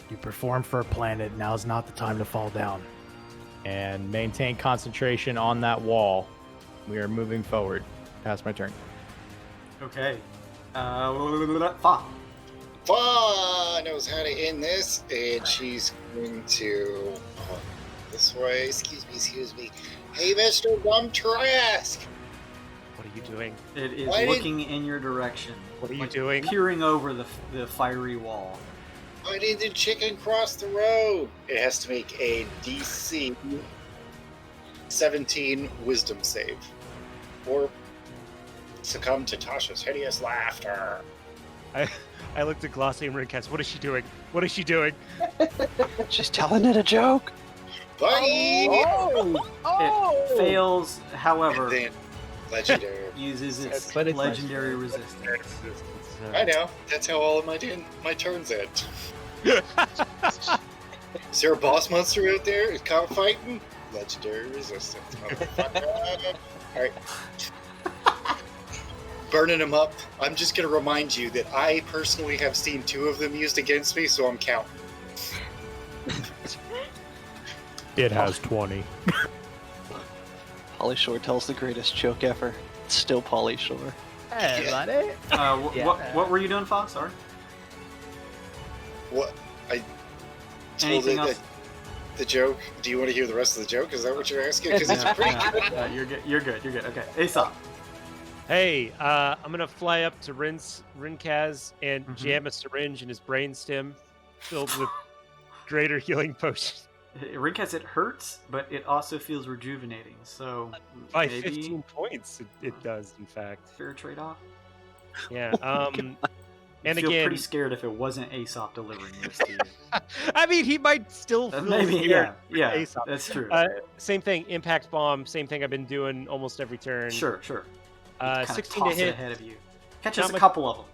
You performed for a planet. Now's not the time to fall down. And maintain concentration on that wall. We are moving forward. Pass my turn. Okay. Fa. Fa knows how to end this, and she's going to this way. Excuse me. Hey, Mr. Dumb Trask! What are you doing? It is Why looking in your direction. What are you doing? Peering over the fiery wall. Why did the chicken cross the road? It has to make a DC 17 wisdom save. Or succumb to Tasha's hideous laughter. I looked at Glossy and Rincast. What is she doing? What is she doing? She's telling it a joke. Buddy! It fails, however, And then legendary. uses its But it's legendary resistance. I know. That's how all of my turns end. Is there a boss monster out there? Is caught fighting? Legendary resistance. Motherfucker. Alright. Burning them up. I'm just going to remind you that I personally have seen 2 of them used against me, so I'm counting. It has 20. Polly Shore tells the greatest joke ever. It's still Polly Shore. Hey, buddy. What were you doing, Fox? Sorry. What? I told Anything it else? the joke. Do you want to hear the rest of the joke? Is that what you're asking? Because it's pretty good. You're good. You're good. You're good. Okay. Aesop. Hey, I'm gonna fly up to Rinkaz and Mhm. jam a syringe in his brainstem, filled with greater healing potion. Rinkaz, it hurts, but it also feels rejuvenating. So By maybe 15 points, it does, in fact. fair trade-off. Yeah. I'd And feel again, pretty scared if it wasn't Aesop delivering this to you. I mean, he might still feel Maybe, scared yeah, for Aesop. that's true. Same thing, impact bomb. Same thing I've been doing almost every turn. Sure. Kinda 16 to toss it hit. ahead of you. Catches Not a much- couple of them.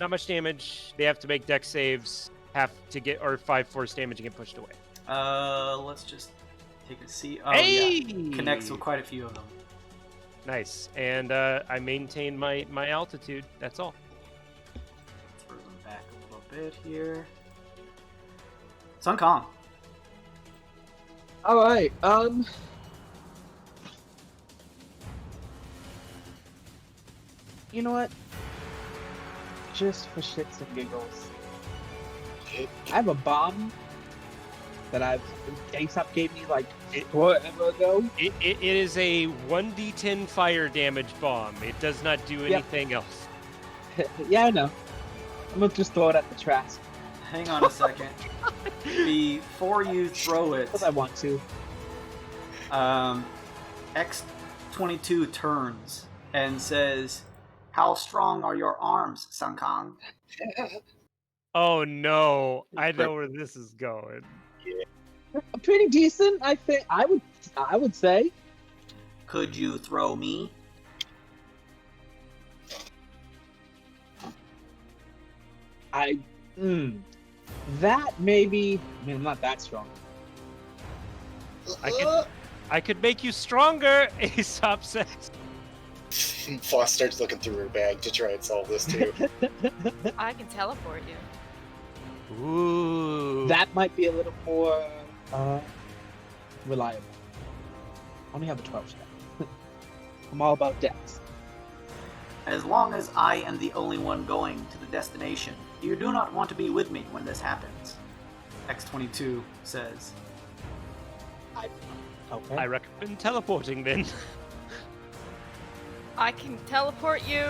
Not much damage. They have to make dex saves. Have to get or 5 force damage and get pushed away. Let's just take a see. Oh Hey! yeah, connects with quite a few of them. Nice. And I maintain my altitude. That's all. Throw them back a little bit here. Sun Kong. All right. You know what? Just for shits and giggles, I have a bomb that Aesop gave me like forever ago. It is a 1d10 fire damage bomb. It does not do anything else. Yeah, I know. I'm gonna just throw it at the trash Hang on a second. Before you throw it, because I want to. X22 turns and says, "How strong are your arms, Sun Kong?" Oh no! I know where this is going. Pretty decent, I think. I would say. Could you throw me? That maybe. I mean, I'm not that strong. I could make you stronger, Aesop says. Floss starts looking through her bag to try and solve this too. I can teleport you. Ooh. That might be a little more reliable. I only have a 12 step. I'm all about dex. As long as I am the only one going to the destination, you do not want to be with me when this happens. X22 says. Okay. I recommend teleporting then. I can teleport you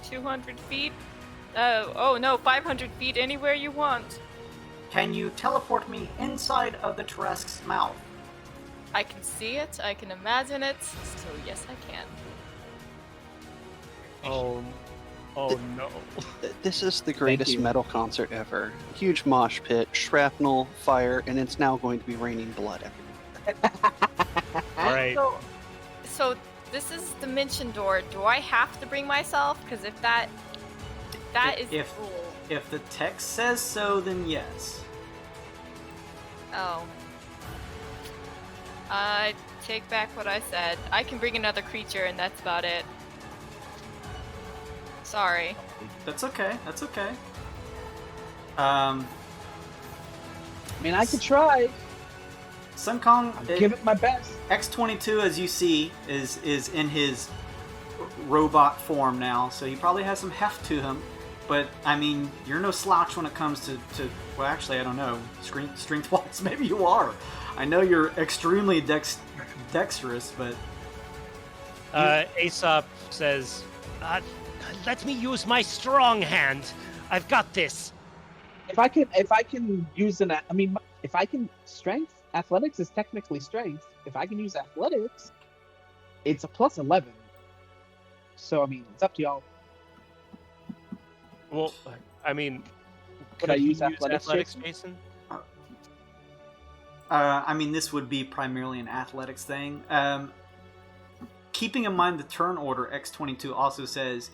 200 feet. Oh no, 500 feet anywhere you want. Can you teleport me inside of the Tarrasque's mouth? I can see it, I can imagine it, so yes I can. Oh no. This is the greatest you. metal concert ever. Huge mosh pit, shrapnel, fire, and it's now going to be raining blood everywhere. All right. So this is Dimension Door. Do I have to bring myself? Because if that is the rule. If the text says so, then yes. Oh. I take back what I said. I can bring another creature, and that's about it. Sorry. That's okay. That's okay. I mean, I could try. Sun Kong, Give it my best. X22, as you see, is in his robot form now, so he probably has some heft to him. But I mean, you're no slouch when it comes to well, actually, I don't know, strength-wise, maybe you are. I know you're extremely dexterous, but Aesop says, "Let me use my strong hand. I've got this." If I can use if I can strength, athletics is technically strength. If I can use athletics, it's a plus 11. So I mean, it's up to y'all. Well, I mean, Could I you use athletics, Jason? I mean, this would be primarily an athletics thing. Keeping in mind the turn order, X22 also says,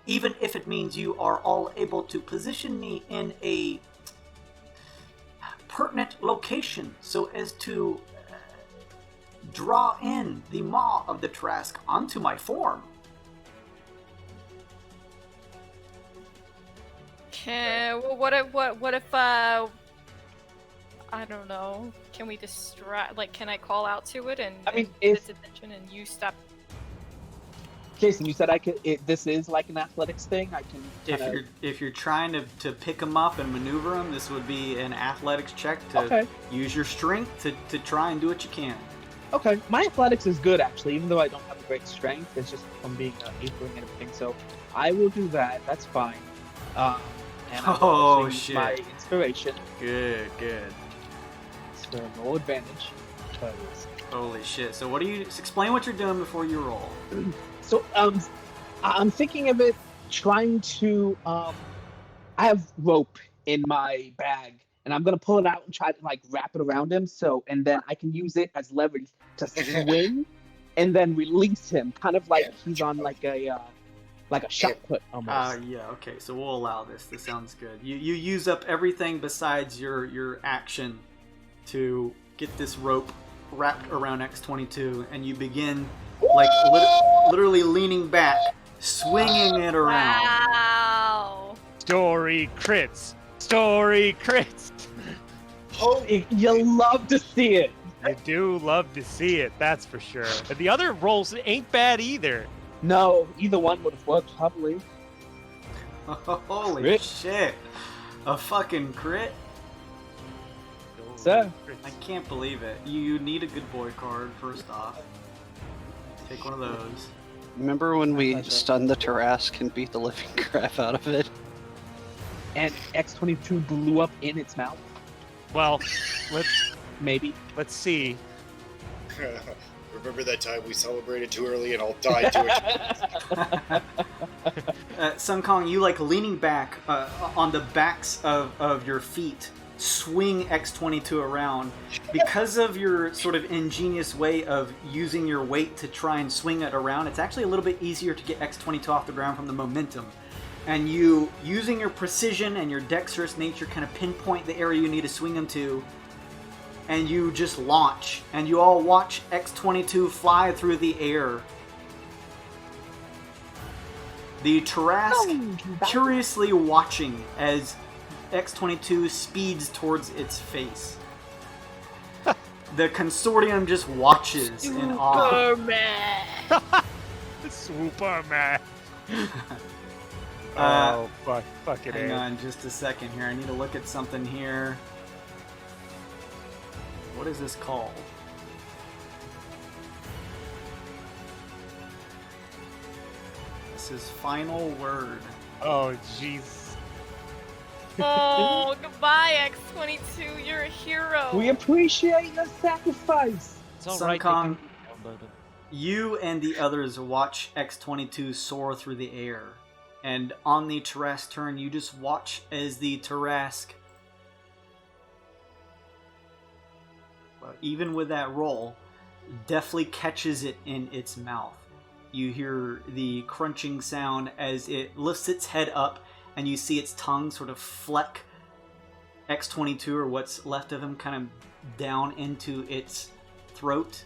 even if it means you are all able to position me in a pertinent location so as to draw in the maw of the Trask onto my form. Well, what if I don't know. Can we distract? Like, can I call out to it and I mean, get if- its attention and you stop? Jason, you said I could. This is like an athletics thing. I can. If you're trying to pick them up and maneuver them, this would be an athletics check to Okay. use your strength to try and do what you can. Okay, my athletics is good actually, even though I don't have a great strength. It's just from being Atheling and everything. So I will do that. That's fine. And I will also use shit. my inspiration. Good. It's for no advantage. Because Holy shit. So what do you explain what you're doing before you roll? so I'm thinking of it trying to I have rope in my bag and I'm gonna pull it out and try to like wrap it around him and then I can use it as leverage to swing and then release him, kind of like he's on like a shot put almost. Yeah, okay, so we'll allow this. This sounds good. You use up everything besides your action to get this rope wrapped around X22, and you begin like literally leaning back, swinging it around. Wow. Story crits. You love to see it. I do love to see it, that's for sure. But the other rolls ain't bad either. No, either one would have worked probably. Holy Crit. shit. A fucking crit? Sir. I can't believe it. You need a good boy card, first off. Take one of those. Remember when we Pleasure. stunned the Tarask and beat the living crap out of it? And X22 blew up in its mouth. Well, Maybe. let's see. Remember that time we celebrated too early and all died to it? Sun Kong, you like leaning back on the backs of your feet, swing X22 around. Because of your sort of ingenious way of using your weight to try and swing it around, it's actually a little bit easier to get X22 off the ground from the momentum. And you, using your precision and your dexterous nature, kind of pinpoint the area you need to swing him to, and you just launch. And you all watch X22 fly through the air. The Tarask curiously watching as X22 speeds towards its face. The consortium just watches in awe. Superman. Uh, fuck it. Hang on just a second here. I need to look at something here. What is this called? This is final word. Oh, jeez. Oh, goodbye, X22. You're a hero. We appreciate your sacrifice. It's all Sun right. Kong, You and the others watch X-22 soar through the air. And on the Tarrasque turn, you just watch as the Tarrasque, well, even with that roll, deftly catches it in its mouth. You hear the crunching sound as it lifts its head up, and you see its tongue sort of fleck X-22, or what's left of him, kind of down into its throat.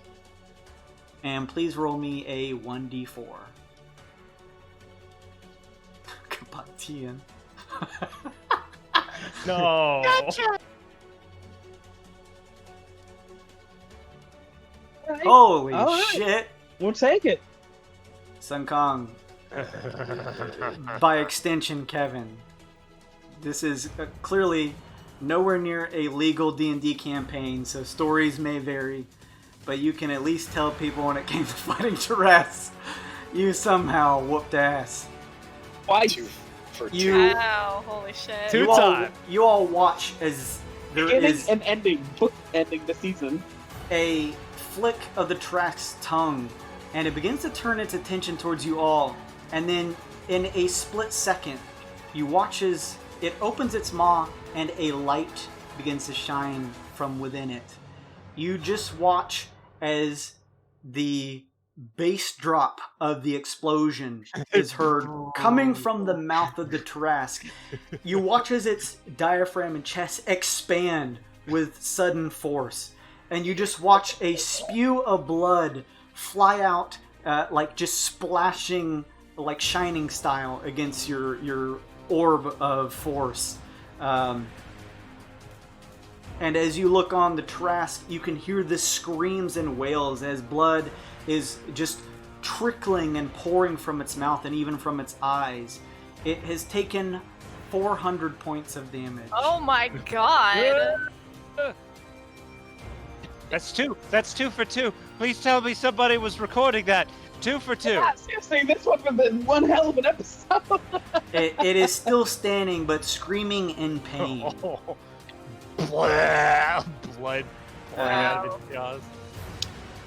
And please roll me a 1d4. Kapatian. No. Gotcha. Holy All right. shit! We'll take it. Sun Kong. By extension, Kevin. This is clearly nowhere near a legal D&D campaign, so stories may vary, but you can at least tell people when it came to fighting Tarrasque, you somehow whooped ass. Twice. 2 for 2. You- Wow, holy shit. Two- You all watch as there Beginning is and ending. Book ending the season. a flick of the Tarrasque's tongue, and it begins to turn its attention towards you all, and then in a split second, you watch as it opens its maw and a light begins to shine from within it. You just watch as the bass drop of the explosion is heard coming from the mouth of the Tarrasque. You watch as its diaphragm and chest expand with sudden force, and you just watch a spew of blood fly out, like just splashing, like Shining style, against your orb of force. And as you look on the Tarrasque, you can hear the screams and wails as blood is just trickling and pouring from its mouth and even from its eyes. It has taken 400 points of damage. Oh my god. That's 2. That's 2 for 2. Please tell me somebody was recording that. 2 for 2. Yeah, seriously, this would have been one hell of an episode. It is still standing, but screaming in pain. Blood pouring out of its jaws.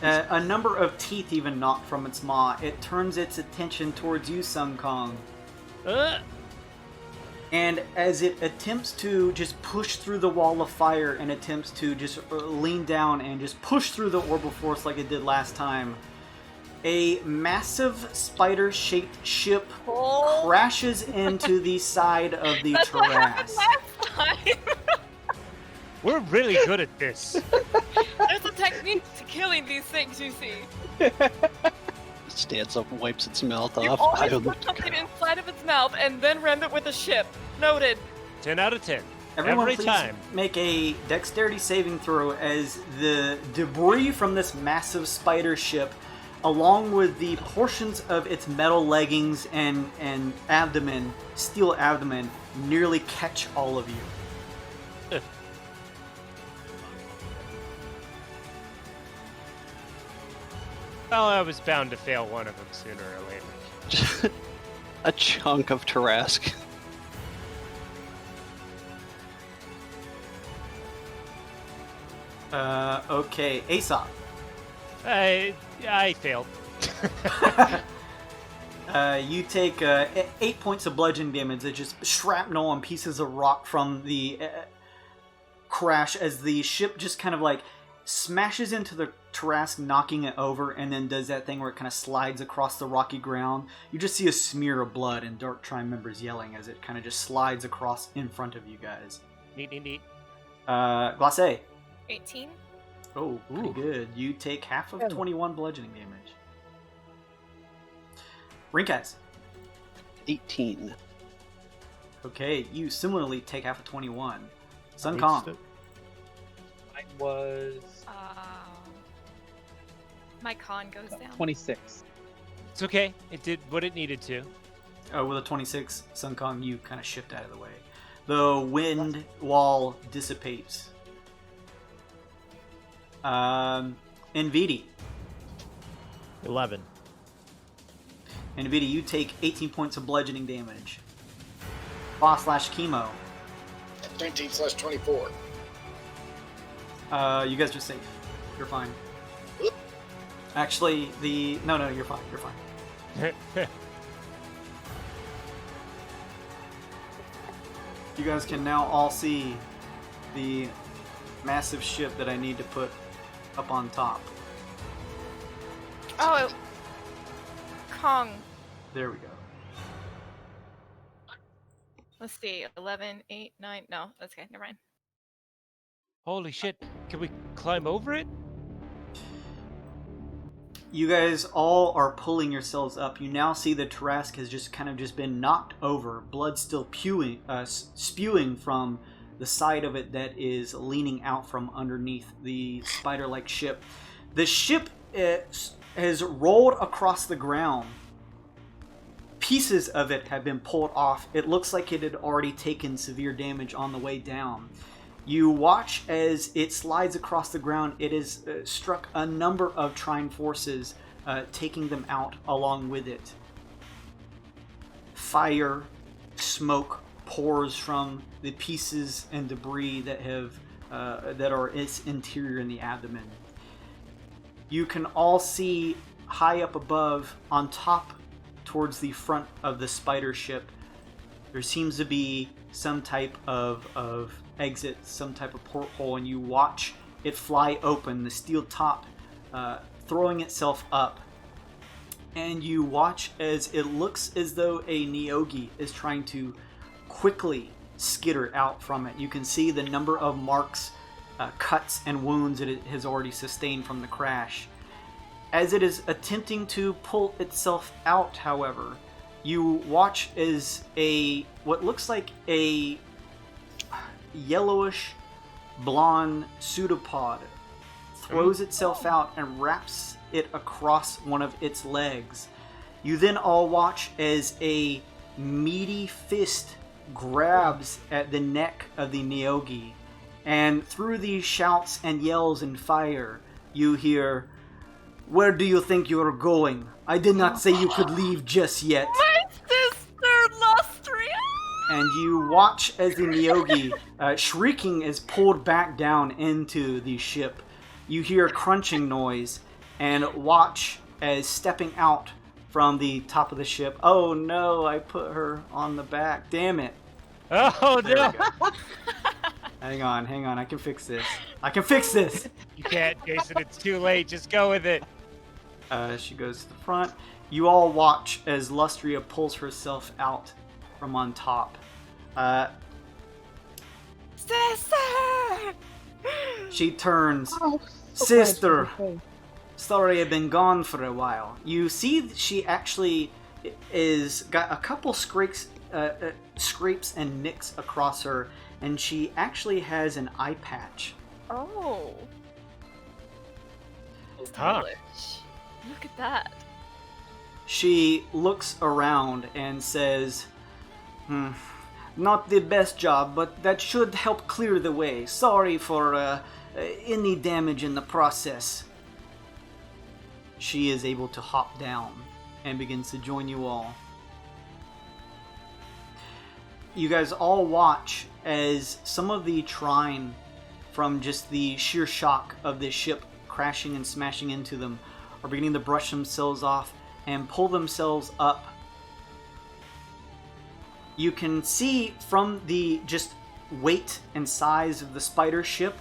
A number of teeth even knock from its maw. It turns its attention towards you, Sun Kong. And as it attempts to just push through the wall of fire and attempts to just lean down and just push through the orb of force like it did last time, a massive spider-shaped ship Oh, crashes into the side of the that's what happened Tarrasque. last time. We're really good at this. There's a technique to killing these things, you see. Stands up and wipes its mouth You off. always I don't put something inside of its mouth and then ram it with a ship. Noted. 10 out of 10. Everyone Every please time. make a dexterity saving throw as the debris from this massive spider ship, along with the portions of its metal leggings and abdomen, steel abdomen, nearly catch all of you. Well, I was bound to fail one of them sooner or later. A chunk of Tarrasque. Okay, Aesop. I failed. You take 8 points of bludgeoning damage. It's just shrapnel and pieces of rock from the crash as the ship just kind of like smashes into the Tarrasque, knocking it over, and then does that thing where it kind of slides across the rocky ground. You just see a smear of blood and Dark Tribe members yelling as it kind of just slides across in front of you guys. Neat. Glacé. 18. Oh, pretty good. You take half of Oh. 21 bludgeoning damage. Rinkaz. 18. Okay, you similarly take half of 21. Sun Wasted. Kong. Mine was My con goes down. 26. It's okay. It did what it needed to. With a 26, Sun Kong, you kind of shift out of the way. The wind wall dissipates. Nvidi. 11. Nvidi, you take 18 points of bludgeoning damage. Boss/chemo. 19/24. You guys are safe. You're fine. Actually, no, you're fine. You're fine. You guys can now all see the massive ship that I need to put up on top. Oh, Kong. There we go. Let's see, 11, 8, 9. No, that's okay. Never mind. Holy shit! Can we climb over it? You guys all are pulling yourselves up. You now see the Tarask has just been knocked over, blood still spewing from the side of it that is leaning out from underneath the spider-like ship. The ship has rolled across the ground. Pieces of it have been pulled off. It looks like it had already taken severe damage on the way down. You watch as it slides across the ground. It has struck a number of Trine forces, taking them out along with it. Fire, smoke pours from the pieces and debris that are its interior in the abdomen. You can all see high up above, on top, towards the front of the spider ship, there seems to be some type of exit, some type of porthole, and you watch it fly open, the steel top throwing itself up. And you watch as it looks as though a Neogi is trying to quickly skitter out from it. You can see the number of marks, cuts, and wounds that it has already sustained from the crash. As it is attempting to pull itself out, however, you watch as what looks like a yellowish blonde pseudopod throws itself out and wraps it across one of its legs. You then all watch as a meaty fist grabs at the neck of the Neogi, and through these shouts and yells and fire, you hear, "Where do you think you are going? I did not say you could leave just yet." My sister, Lustria! And you watch as the Neogi, shrieking, is pulled back down into the ship. You hear a crunching noise, and watch as stepping out from the top of the ship. Oh no, I put her on the back. Damn it. Oh There no! we go. Hang on, I can fix this. You can't, Jason. It's too late. Just go with it. She goes to the front. You all watch as Lustria pulls herself out from on top. Sister! She turns. Oh, Sister! okay. Sorry, I've been gone for a while. You see that she actually is got a couple scrapes and nicks across her, and she actually has an eye patch. Oh. Huh. Stylish. Look at that. She looks around and says, not the best job, but that should help clear the way. Sorry for any damage in the process. She is able to hop down and begins to join you all. You guys all watch as some of the Trine, from just the sheer shock of this ship crashing and smashing into them, are beginning to brush themselves off and pull themselves up. You can see from the just weight and size of the spider ship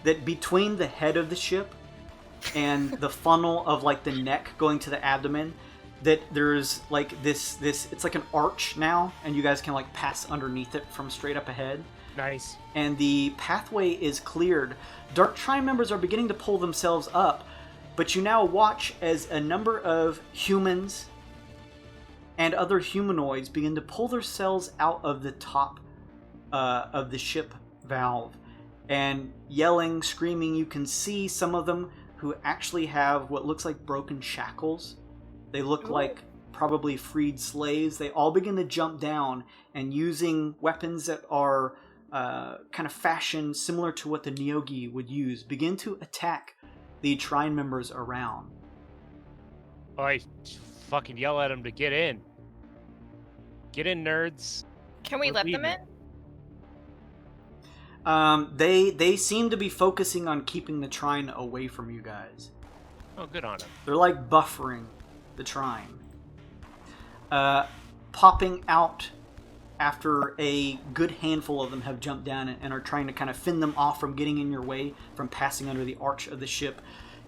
that between the head of the ship and the funnel of like the neck going to the abdomen, that there's like this it's like an arch now, and you guys can like pass underneath it from straight up ahead. Nice. And the pathway is cleared. Dark Trine members are beginning to pull themselves up, but you now watch as a number of humans and other humanoids begin to pull themselves out of the top of the ship valve, and yelling, screaming. You can see some of them who actually have what looks like broken shackles. They look like probably freed slaves. They all begin to jump down, and using weapons that are kind of fashioned similar to what the Neogi would use, begin to attack the Trine members around. I fucking yell at them to get in. Get in, nerds. Can we We're let them leaving. in? They seem to be focusing on keeping the Trine away from you guys. Oh, good on him. They're like buffering the trine. Popping out after a good handful of them have jumped down and are trying to kind of fend them off from getting in your way, from passing under the arch of the ship.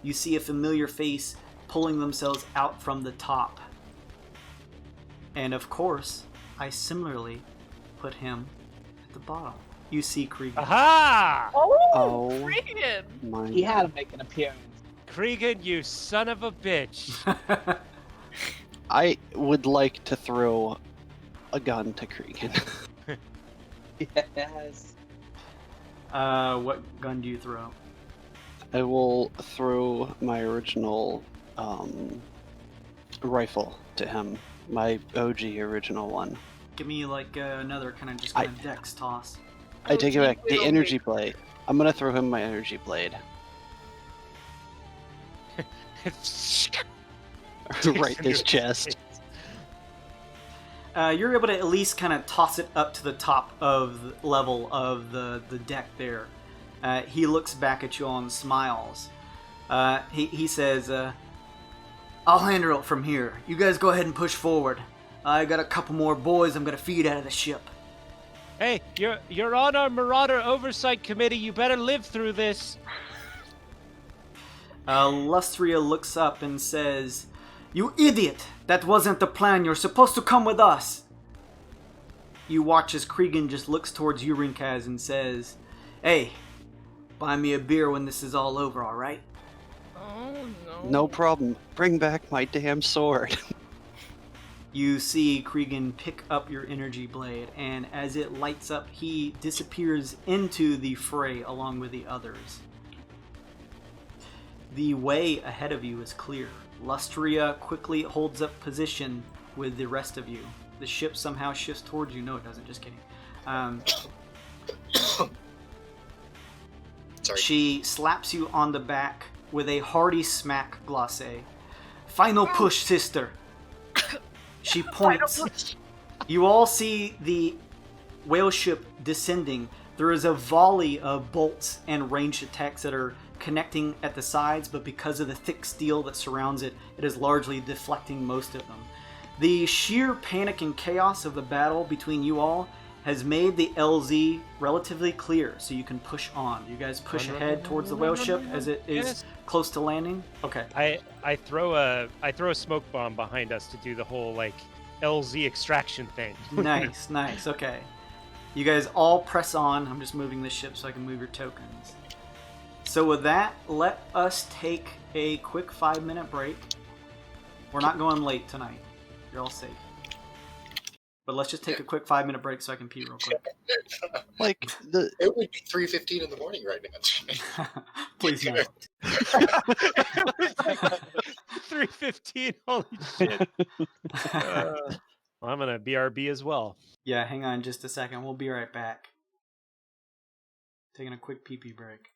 You see a familiar face pulling themselves out from the top. And of course, I similarly put him at the bottom. You see Krieg. Aha! Oh. Freaking! My He had God. to make an appearance. Cregan, you son of a bitch. I would like to throw a gun to Cregan. Yes. What gun do you throw? I will throw my original rifle to him. My OG original one. Give me like another kind of dex toss. I take it OG back. The Wyld. energy blade. I'm gonna throw him my energy blade. Right in his chest. You're able to at least kind of toss it up to the top of the level of the deck there. He looks back at you all and smiles. He says, I'll handle it from here. You guys go ahead and push forward. I got a couple more boys I'm going to feed out of the ship. Hey, you're on our Marauder Oversight Committee. You better live through this. Lustria looks up and says, You idiot! That wasn't the plan. You're supposed to come with us. You watch as Cregan just looks towards you, Rinkaz, and says, Hey, buy me a beer when this is all over, alright? Oh no. No problem. Bring back my damn sword. You see Cregan pick up your energy blade, and as it lights up, he disappears into the fray along with the others. The way ahead of you is clear. Lustria quickly holds up position with the rest of you. The ship somehow shifts towards you. No, it doesn't. Just kidding. Sorry. She slaps you on the back with a hearty smack, Glacé. Final push, sister. She points. You all see the whale ship descending. There is a volley of bolts and ranged attacks that are connecting at the sides, but because of the thick steel that surrounds it, it is largely deflecting most of them. The sheer panic and chaos of the battle between you all has made the LZ relatively clear, so you can push on. You guys push ahead towards the whale ship as it is Yes. close to landing. Okay. I throw a smoke bomb behind us to do the whole like LZ extraction thing. Nice, nice. Okay. You guys all press on. I'm just moving the ship so I can move your tokens. So with that, let us take a quick 5-minute break. We're not going late tonight. You're all safe. But let's just take a quick 5-minute break so I can pee real quick. Like the It would be 3:15 in the morning right now. Please no. 3:15. Holy shit. Well, I'm gonna BRB as well. Yeah, hang on just a second. We'll be right back. Taking a quick pee-pee break.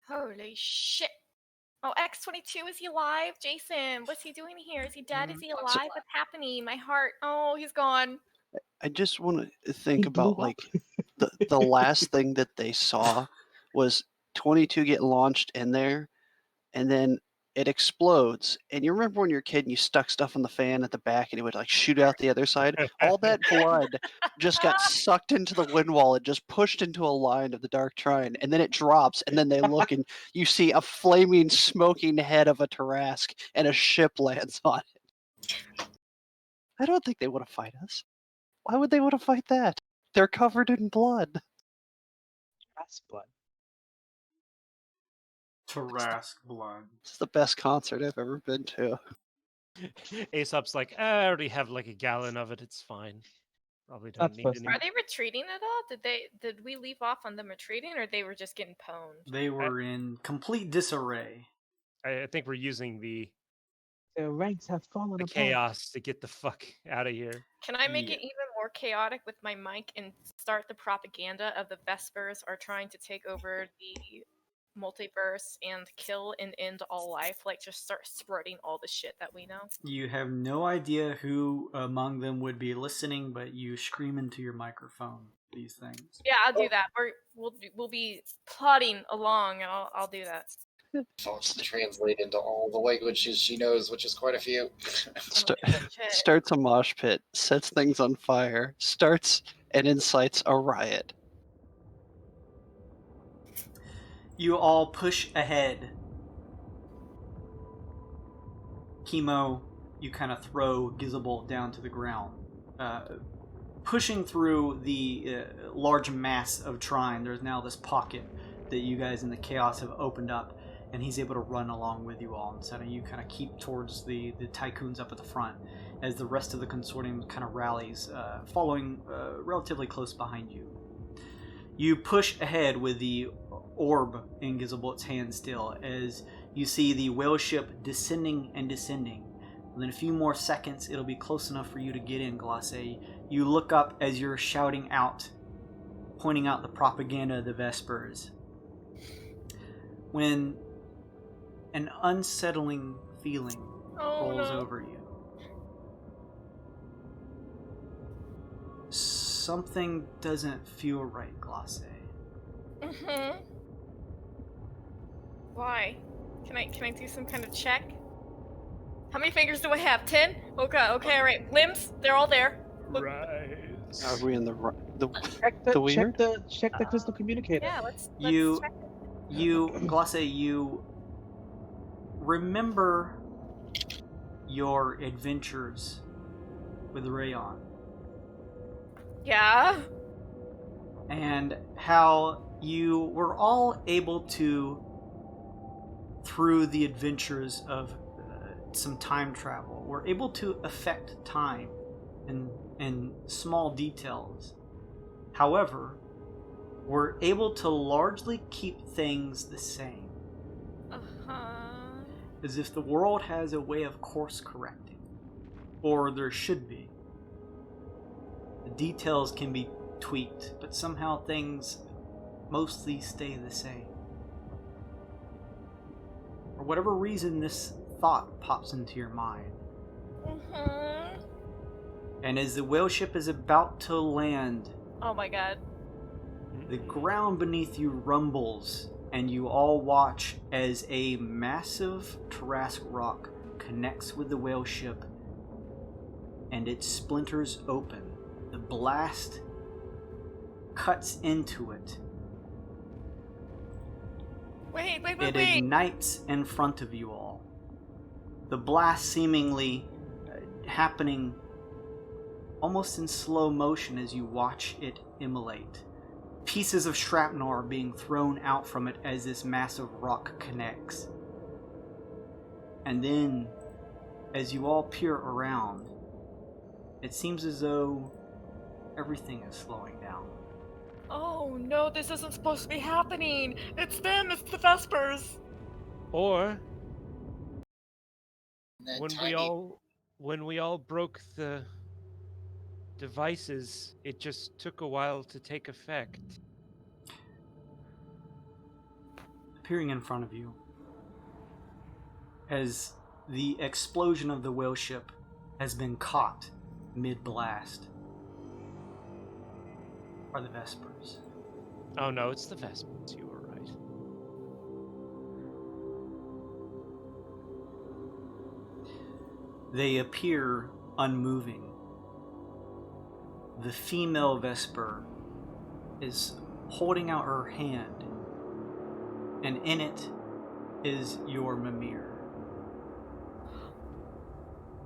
Holy shit. Oh, X22, is he alive? Jason, what's he doing here? Is he dead? Is he alive? What's happening? My heart. Oh, he's gone. I just want to think He blew about up. like the last thing that they saw was 22 get launched in there, and then it explodes. And you remember when you were a kid and you stuck stuff in the fan at the back and it would like shoot out the other side? All that blood just got sucked into the wind wall and just pushed into a line of the dark trine, and then it drops, and then they look and you see a flaming, smoking head of a Tarask, and a ship lands on it. I don't think they want to fight us. Why would they want to fight that? They're covered in blood. That's blood. Tarask blood. It's the best concert I've ever been to. Aesop's like, I already have like a gallon of it. It's fine. Probably don't That's need first any. time. Are they retreating at all? Did we leave off on them retreating, or they were just getting pwned? They were in complete disarray. I think we're using the Their ranks have fallen apart. chaos to get the fuck out of here. Can I make Yeah. it even more chaotic with my mic and start the propaganda of the Vespers are trying to take over the multiverse and kill and end all life? Like, just start spreading all the shit that we know. You have no idea who among them would be listening, but you scream into your microphone these things. Yeah, I'll do that. We'll be plodding along, and I'll do that. Fox to translate into all the languages she knows, which is quite a few. Shit. Starts a mosh pit, sets things on fire, starts and incites a riot. You all push ahead. Chemo, you kind of throw Gizzlebolt down to the ground. Pushing through the large mass of Trine, there's now this pocket that you guys in the chaos have opened up, and he's able to run along with you all. And so you kind of keep towards the Tycoons up at the front as the rest of the consortium kind of rallies, following relatively close behind you. You push ahead with the orb in Gizzlebolt's hand still, as you see the whale ship descending and descending. Within a few more seconds, it'll be close enough for you to get in, Glace. You look up as you're shouting out, pointing out the propaganda of the Vespers, when an unsettling feeling rolls over you. Something doesn't feel right, Glace. Mm-hmm. Why? Can I do some kind of check? How many fingers do I have? 10? Okay, alright. Limbs, they're all there. Look. Rise. Are we in the Check the Wyrd? crystal communicator. Yeah, let's You, check it. Glace, you remember your adventures with Rayon, Yeah? and how you were all able to, through the adventures of some time travel, were able to affect time in small details. However, were able to largely keep things the same. Uh-huh. As if the world has a way of course correcting. Or there should be. The details can be tweaked, but somehow things mostly stay the same. For whatever reason, this thought pops into your mind. Mm-hmm. And as the whale ship is about to land, Oh my god. the ground beneath you rumbles, and you all watch as a massive Tarask rock connects with the whale ship, and it splinters open. The blast cuts into it. Wait. It ignites in front of you all. The blast seemingly happening almost in slow motion as you watch it immolate. Pieces of shrapnel are being thrown out from it as this massive rock connects. And then, as you all peer around, it seems as though everything is slowing down. Oh no, this isn't supposed to be happening! It's them, it's the Vespers! Or That when we all broke the devices, it just took a while to take effect. appearing in front of you as the explosion of the whale ship has been caught mid-blast are the Vespers. Oh no, it's the Vespers. You were right. They appear unmoving. The female Vesper is holding out her hand, and in it is your Mimir.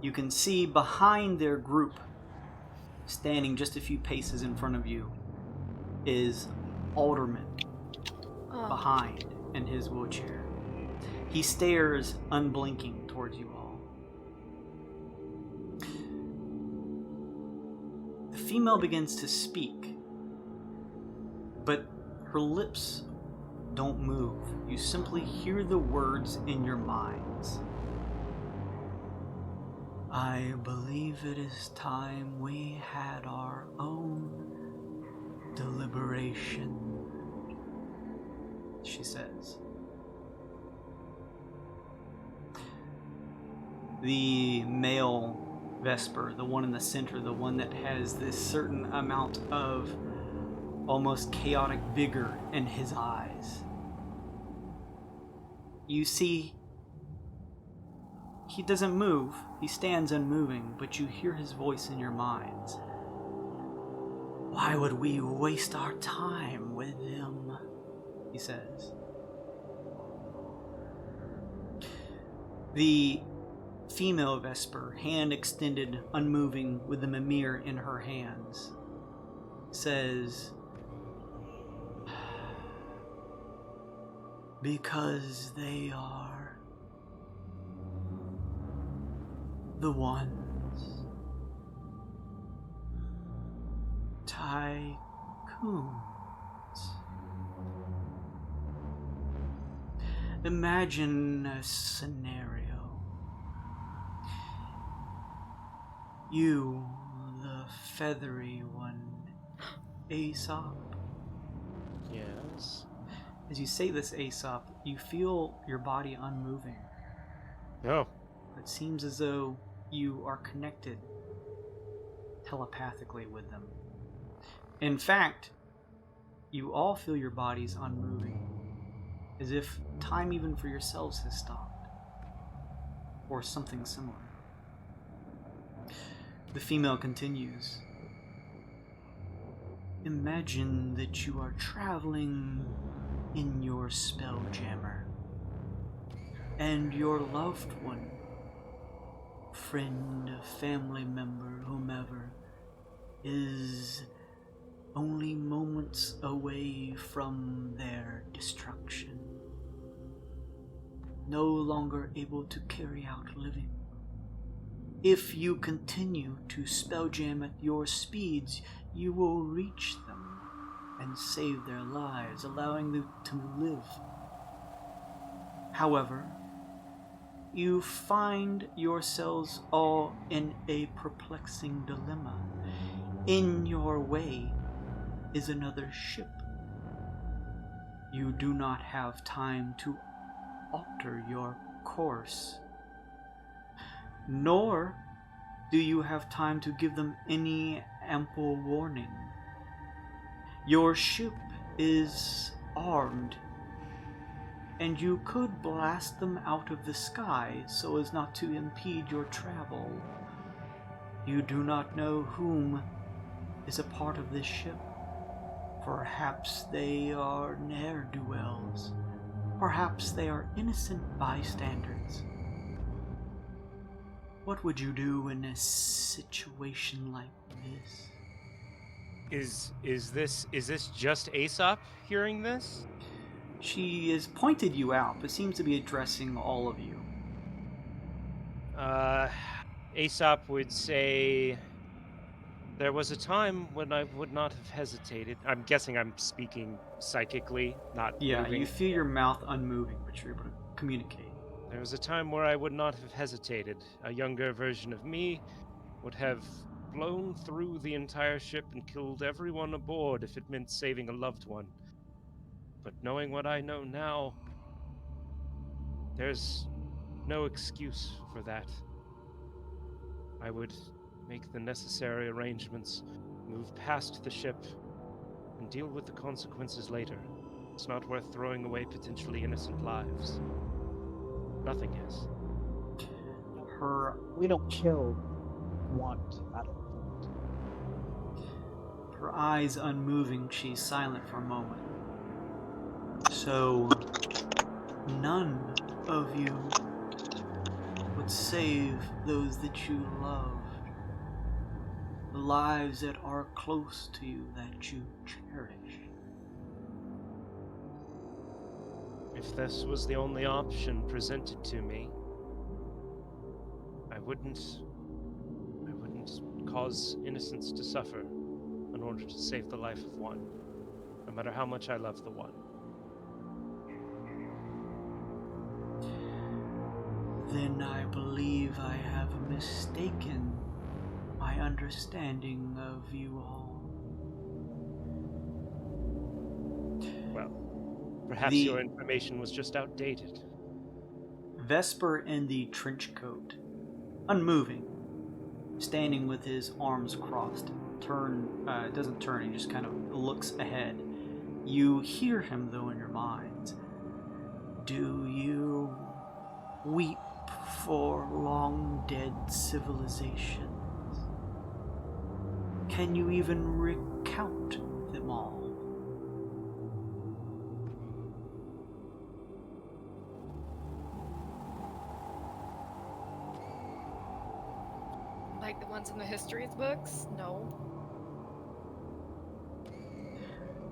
You can see behind their group, standing just a few paces in front of you, is Alderman behind in his wheelchair. He stares unblinking towards you all. The female begins to speak, but her lips don't move. You simply hear the words in your minds. I believe it is time we had our own deliberation, she says. The male Vesper, the one in the center, the one that has this certain amount of almost chaotic vigor in his eyes. You see, he doesn't move, he stands unmoving, but you hear his voice in your minds. Why would we waste our time with him? He says. The female Vesper, hand extended, unmoving, with the Mimir in her hands, says, because they are the ones. Tycoons. Imagine a scenario. You, the feathery one, Aesop. Yes. As you say this, Aesop, you feel your body unmoving. Oh. It seems as though you are connected telepathically with them. In fact, you all feel your bodies unmoving, as if time even for yourselves has stopped, or something similar. The female continues. Imagine that you are traveling in your spelljammer, and your loved one, friend, family member, whomever, is only moments away from their destruction, no longer able to carry out living. If you continue to spelljam at your speeds, you will reach them and save their lives, allowing them to live. However, you find yourselves all in a perplexing dilemma. In your way is another ship. You do not have time to alter your course, nor do you have time to give them any ample warning. Your ship is armed, and you could blast them out of the sky so as not to impede your travel. You do not know whom is a part of this ship. Perhaps they are ne'er-do-wells. Perhaps they are innocent bystanders. What would you do in a situation like this? Is this just Aesop hearing this? She has pointed you out, but seems to be addressing all of you. Aesop would say, there was a time when I would not have hesitated. I'm guessing I'm speaking psychically, not Yeah, moving. you feel your mouth unmoving, but you're able to communicate. There was a time where I would not have hesitated. A younger version of me would have blown through the entire ship and killed everyone aboard if it meant saving a loved one. But knowing what I know now, There's no excuse for that. I would make the necessary arrangements, move past the ship, and deal with the consequences later. It's not worth throwing away potentially innocent lives. Nothing is. We don't kill want, I don't think. Her eyes unmoving, she's silent for a moment. So, none of you would save those that you loved, the lives that are close to you, that you cherish. If this was the only option presented to me, I wouldn't cause innocents to suffer in order to save the life of one, no matter how much I love the one. Then I believe I have mistaken my understanding of you all. Well, perhaps your information was just outdated. Vesper in the trench coat, unmoving, standing with his arms crossed, doesn't turn, he just kind of looks ahead. You hear him though in your minds. Do you weep for long dead civilizations? Can you even recount them all? Like the ones in the histories books? No.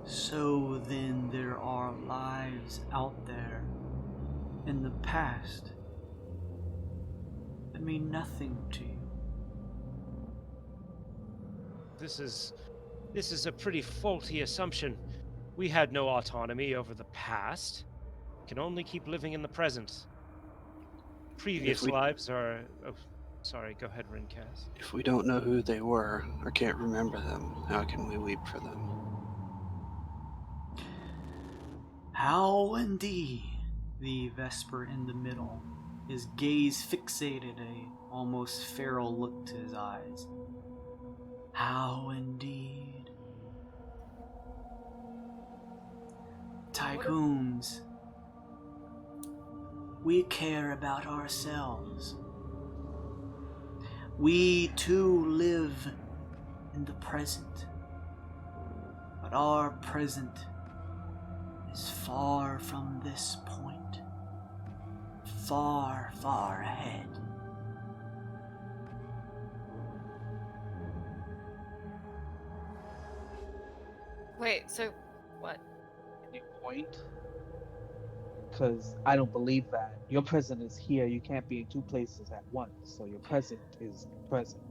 So then there are lives out there in the past that mean nothing to you. This is a pretty faulty assumption. We had no autonomy over the past. We can only keep living in the present. Previous lives are... Oh, sorry, go ahead, Rincast. If we don't know who they were or can't remember them, how can we weep for them? How indeed, the Vesper in the middle, his gaze fixated, a almost feral look to his eyes. How indeed. Tycoons, we care about ourselves. We too live in the present, but our present is far from this point, far, far ahead. Wait, so what? Any point? Because I don't believe that. Your present is here. You can't be in two places at once. So your present is present.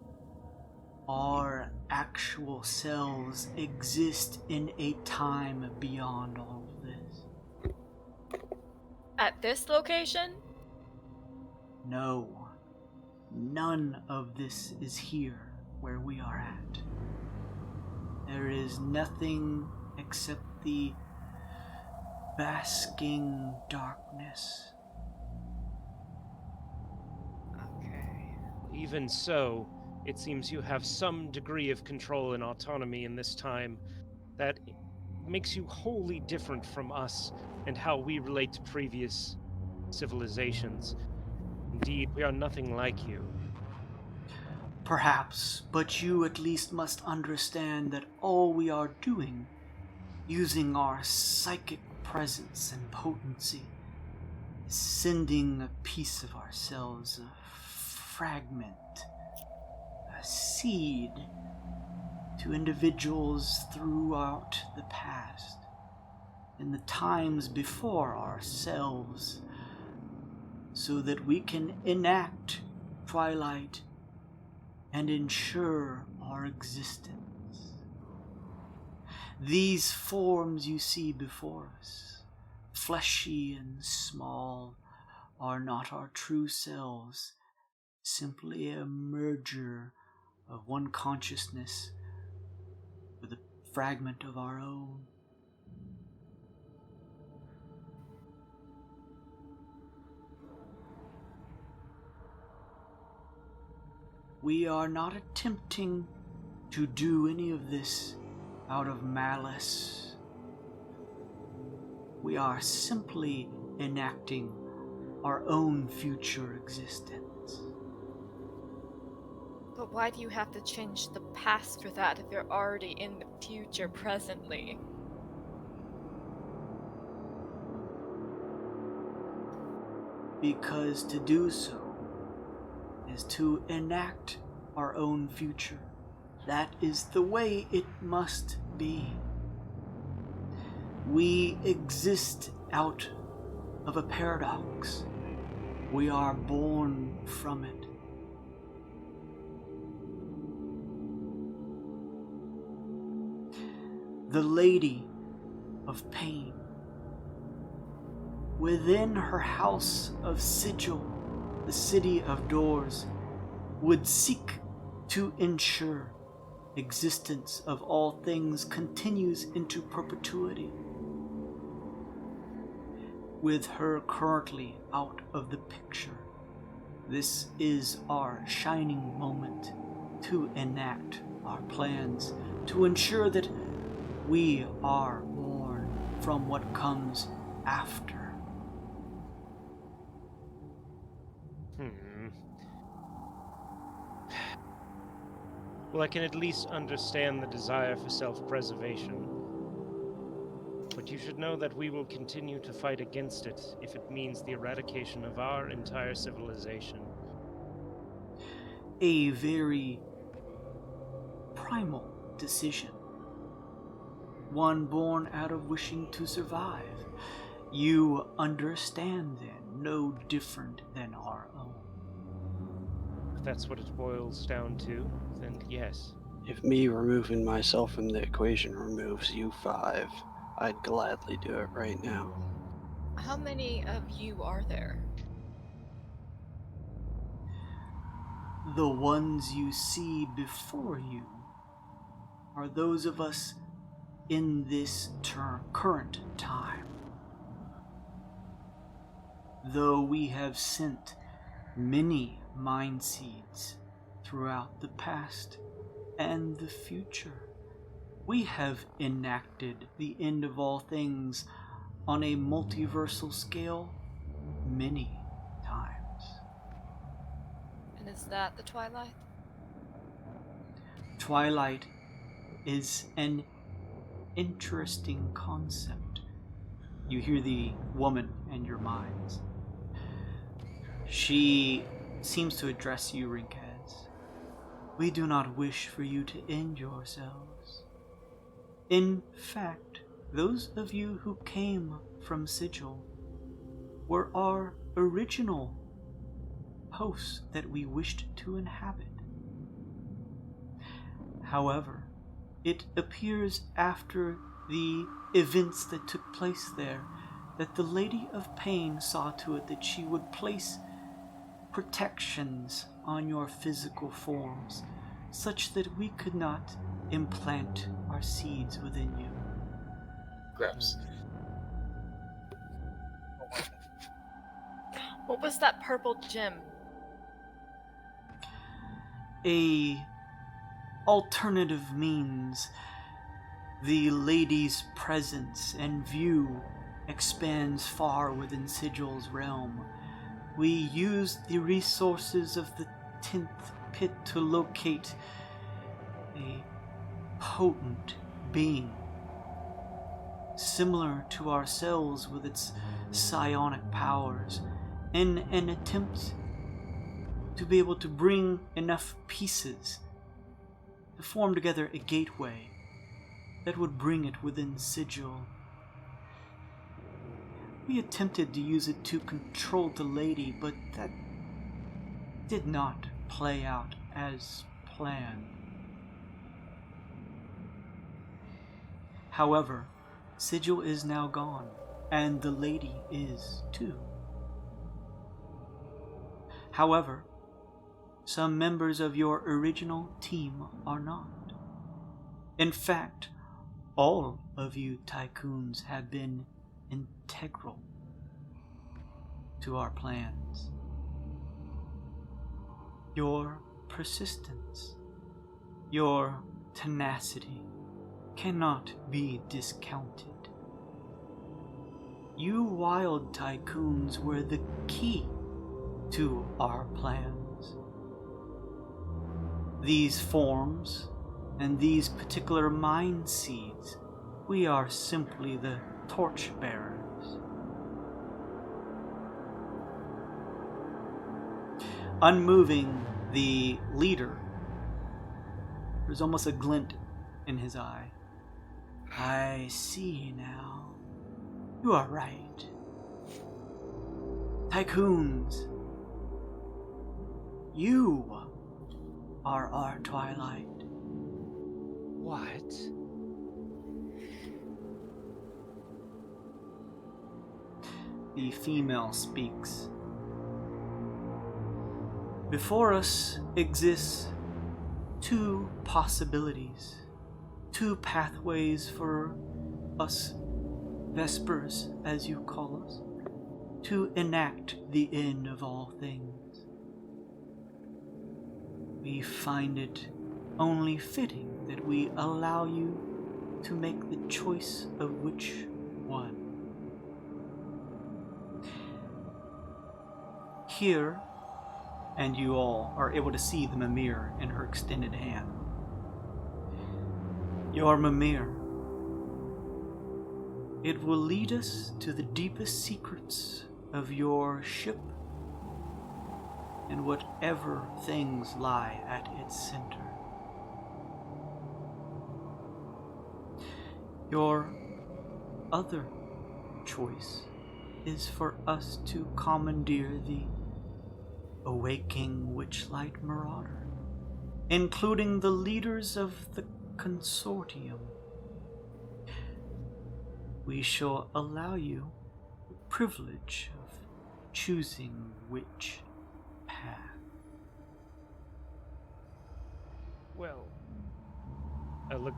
Our actual selves exist in a time beyond all of this. At this location? No, none of this is here where we are at. There is nothing except the basking darkness. Okay. Even so, it seems you have some degree of control and autonomy in this time that makes you wholly different from us and how we relate to previous civilizations. Indeed, we are nothing like you. Perhaps, but you at least must understand that all we are doing, using our psychic presence and potency, is sending a piece of ourselves, a fragment, a seed, to individuals throughout the past, in the times before ourselves, so that we can enact Twilight and ensure our existence. These forms you see before us, fleshy and small, are not our true selves, simply a merger of one consciousness with a fragment of our own. we are not attempting to do any of this out of malice. We are simply enacting our own future existence. But why do you have to change the past for that if you're already in the future presently? Because to do so is to enact our own future. That is the way it must be. We exist out of a paradox. We are born from it. The Lady of Pain, within her house of sigil, the city of doors, would seek to ensure existence of all things continues into perpetuity. With her currently out of the picture, this is our shining moment to enact our plans, to ensure that we are born from what comes after. Well, I can at least understand the desire for self-preservation. But you should know that we will continue to fight against it if it means the eradication of our entire civilization. A very primal decision. One born out of wishing to survive. You understand then, no different than our own. If that's what it boils down to, then yes. If me removing myself from the equation removes you 5, I'd gladly do it right now. How many of you are there? The ones you see before you are those of us in this current time. Though we have sent many mind seeds throughout the past and the future, we have enacted the end of all things on a multiversal scale many times. And is that the Twilight? Twilight is an interesting concept. You hear the woman in your minds. She seems to address you, Rinkaz. We do not wish for you to end yourselves. In fact, those of you who came from Sigil were our original hosts that we wished to inhabit. However, it appears after the events that took place there that the Lady of Pain saw to it that she would place protections on your physical forms such that we could not implant our seeds within you. Gross. What was that purple gem? A alternative means. The lady's presence and view expands far within Sigil's realm. We use the resources of the 10th pit to locate a potent being, similar to ourselves with its psionic powers, in an attempt to be able to bring enough pieces to form together a gateway that would bring it within Sigil. We attempted to use it to control the lady, but that did not play out as planned. However, Sigil is now gone, and the lady is too. However, some members of your original team are not. In fact, all of you Tycoons have been integral to our plans. Your persistence, your tenacity cannot be discounted. You Wyld Tycoons were the key to our plans. These forms and these particular mind seeds, we are simply the torchbearers. Unmoving the leader, there's almost a glint in his eye. I see now. You are right. Tycoons, you are our twilight. What? The female speaks. Before us exists two possibilities, two pathways for us Vespers, as you call us, to enact the end of all things. We find it only fitting that we allow you to make the choice of which one. Here, and you all are able to see the Mimir in her extended hand. Your Mimir, it will lead us to the deepest secrets of your ship and whatever things lie at its center. Your other choice is for us to commandeer the awaking Witchlight Marauder, including the leaders of the consortium. We shall allow you the privilege of choosing which path. Well, look,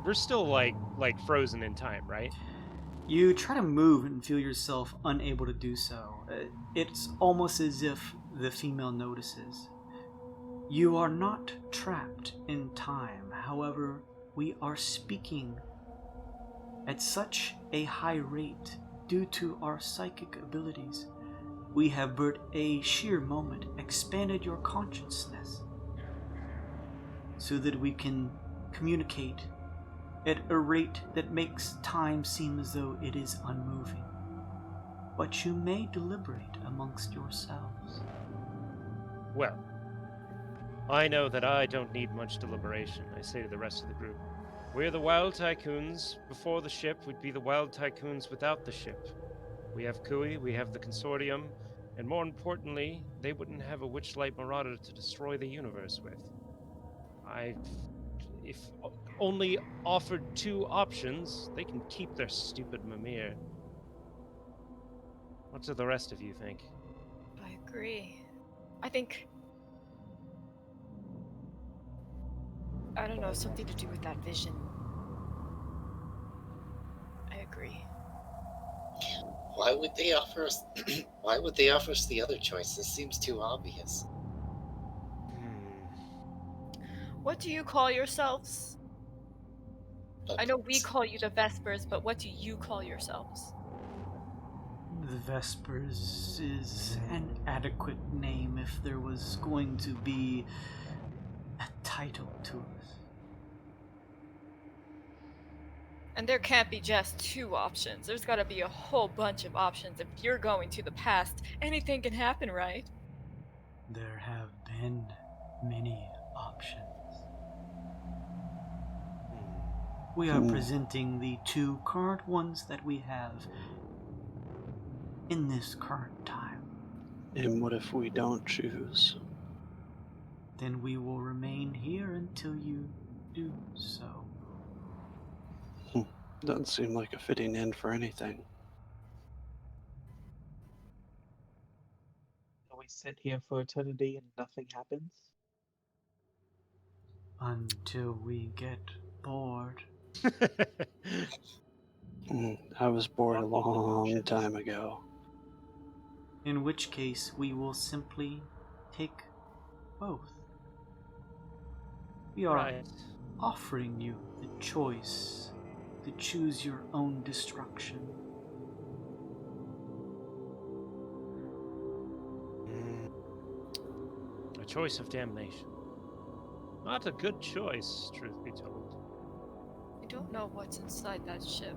we're still like frozen in time, right? You try to move and feel yourself unable to do so. It's almost as if the female notices. You are not trapped in time, however, we are speaking at such a high rate due to our psychic abilities. We have but a sheer moment expanded your consciousness so that we can communicate at a rate that makes time seem as though it is unmoving. But you may deliberate amongst yourselves. Well, I know that I don't need much deliberation, I say to the rest of the group. We're the Wyld Tycoons. Before the ship, we'd be the Wyld Tycoons without the ship. We have Kui, we have the Consortium, and more importantly, they wouldn't have a Witchlight Marauder to destroy the universe with. If only offered two options, they can keep their stupid Mimir. What do the rest of you think? I agree. I think, I don't know, something to do with that vision. I agree. Why would they offer us? Why would they offer us the other choice? This seems too obvious. What do you call yourselves? I know we call you the Vespers, but what do you call yourselves? The Vespers is an adequate name if there was going to be a title to us. And there can't be just two options. There's gotta be a whole bunch of options. If you're going to the past, anything can happen, right? There have been many options. We are presenting the two current ones that we have in this current time. And what if we don't choose? Then we will remain here until you do so. Doesn't seem like a fitting end for anything. Do we sit here for eternity and nothing happens? Until we get bored. I was bored a long time ago. In which case, we will simply take both. We are Right. offering you the choice to choose your own destruction. A choice of damnation. Not a good choice, truth be told. We don't know what's inside that ship,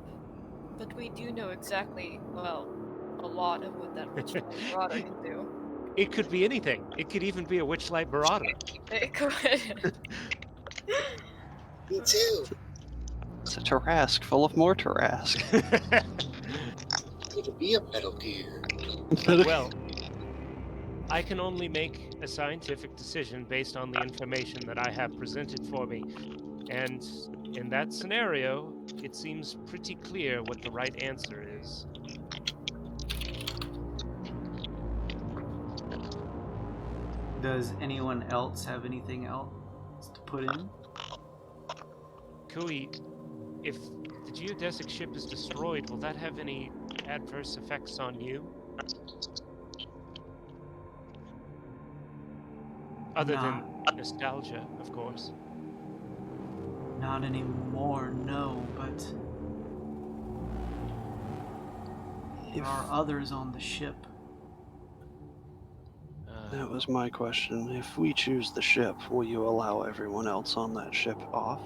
but we do know exactly, well, a lot of what that Witchlight Marauder can do. It could be anything. It could even be a Witchlight Marauder. It could. Me too. It's a Tarask full of more Tarask. It'll be a Metal Gear. Well, I can only make a scientific decision based on the information that I have presented for me. And in that scenario, it seems pretty clear what the right answer is. Does anyone else have anything else to put in? Kui, if the geodesic ship is destroyed, will that have any adverse effects on you? Other than nostalgia, of course. Not anymore, no, but there are others on the ship. That was my question. If we choose the ship, will you allow everyone else on that ship off?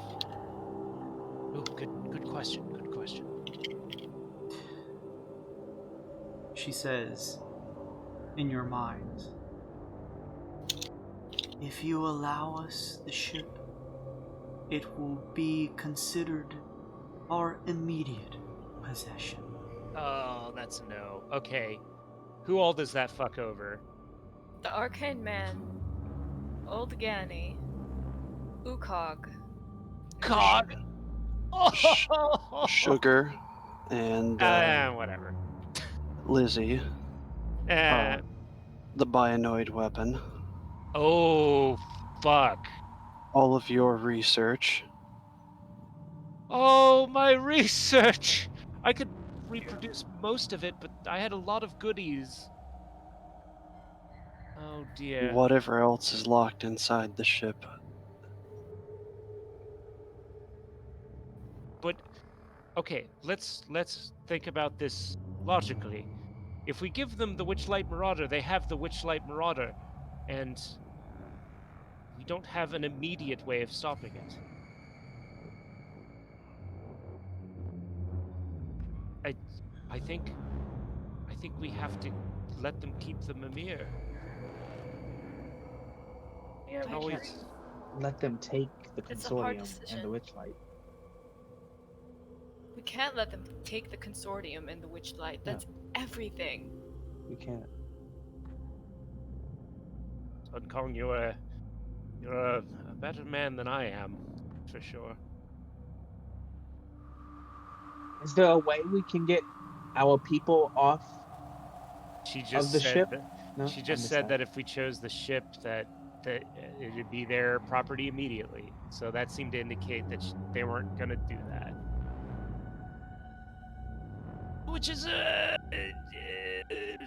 Oh, good question. Good question. She says, in your minds, if you allow us the ship, it will be considered our immediate possession. Oh, that's a no. Okay. Who all does that fuck over? The Arcane Man, Old Ganny, Ukog, Cog! Oh! Sugar and Whatever. Lizzie, Uh, the Bionoid weapon, oh, fuck. all of your research. Oh, my research! I could reproduce most of it, but I had a lot of goodies. Oh dear. Whatever else is locked inside the ship. But okay, let's think about this logically. If we give them the Witchlight Marauder, they have the Witchlight Marauder, and we don't have an immediate way of stopping it. I think we have to let them keep the Mimir. Yeah, Can we always- can't let them take the It's a hard consortium and decision. the Witchlight. We can't let them take the consortium and the Witchlight. That's everything. We can't. Sun Kong, you're a better man than I am, for sure. Is there a way we can get our people off She just the said ship? that, No, she I just missed said that if we chose the ship, that it'd be their property immediately. So that seemed to indicate that they weren't gonna do that. Which is it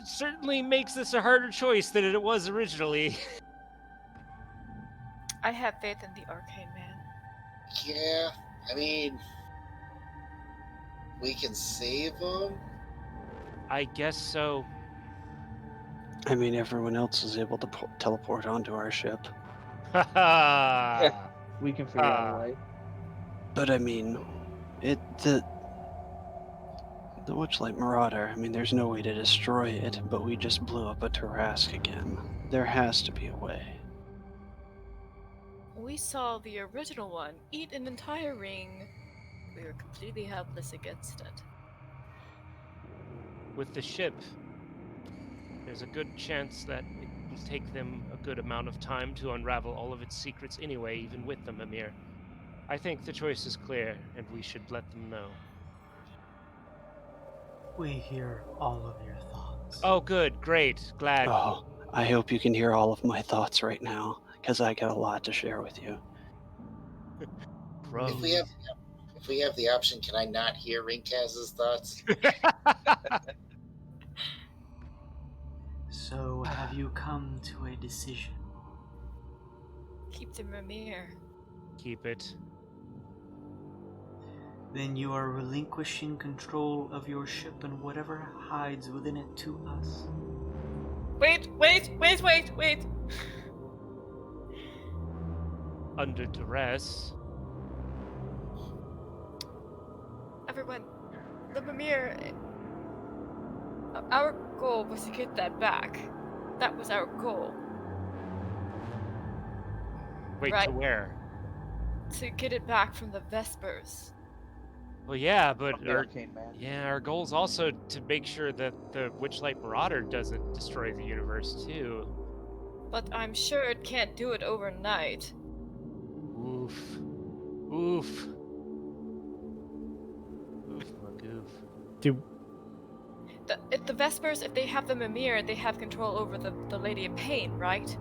certainly makes this a harder choice than it was originally. I have faith in the Arcane Man. Yeah, I mean, we can save them. I guess so. I mean, everyone else is able to teleport onto our ship. We can figure out a way. But I mean, the Witchlight Marauder, I mean, there's no way to destroy it, but we just blew up a Tarask again. There has to be a way. We saw the original one eat an entire ring. We were completely helpless against it. With the ship, there's a good chance that it will take them a good amount of time to unravel all of its secrets anyway, even with the Mimir. I think the choice is clear, and we should let them know. We hear all of your thoughts. Oh, good, great, glad. Oh, I hope you can hear all of my thoughts right now, because I got a lot to share with you. Bro. If we have the option, can I not hear Rinkaz's thoughts? So, have you come to a decision? Keep the Mimir. Keep it. Then you are relinquishing control of your ship and whatever hides within it to us. Wait. Under duress. Everyone, the Mimir. Our goal was to get that back. That was our goal. Wait, Right. to where? To get it back from the Vespers. Well, yeah, but From the arcane man. our goal is also to make sure that the Witchlight Marauder doesn't destroy the universe too. But I'm sure it can't do it overnight. Oof. Oof. Oof, goof. Do The Vespers, if they have the Mimir, they have control over the Lady of Pain, right?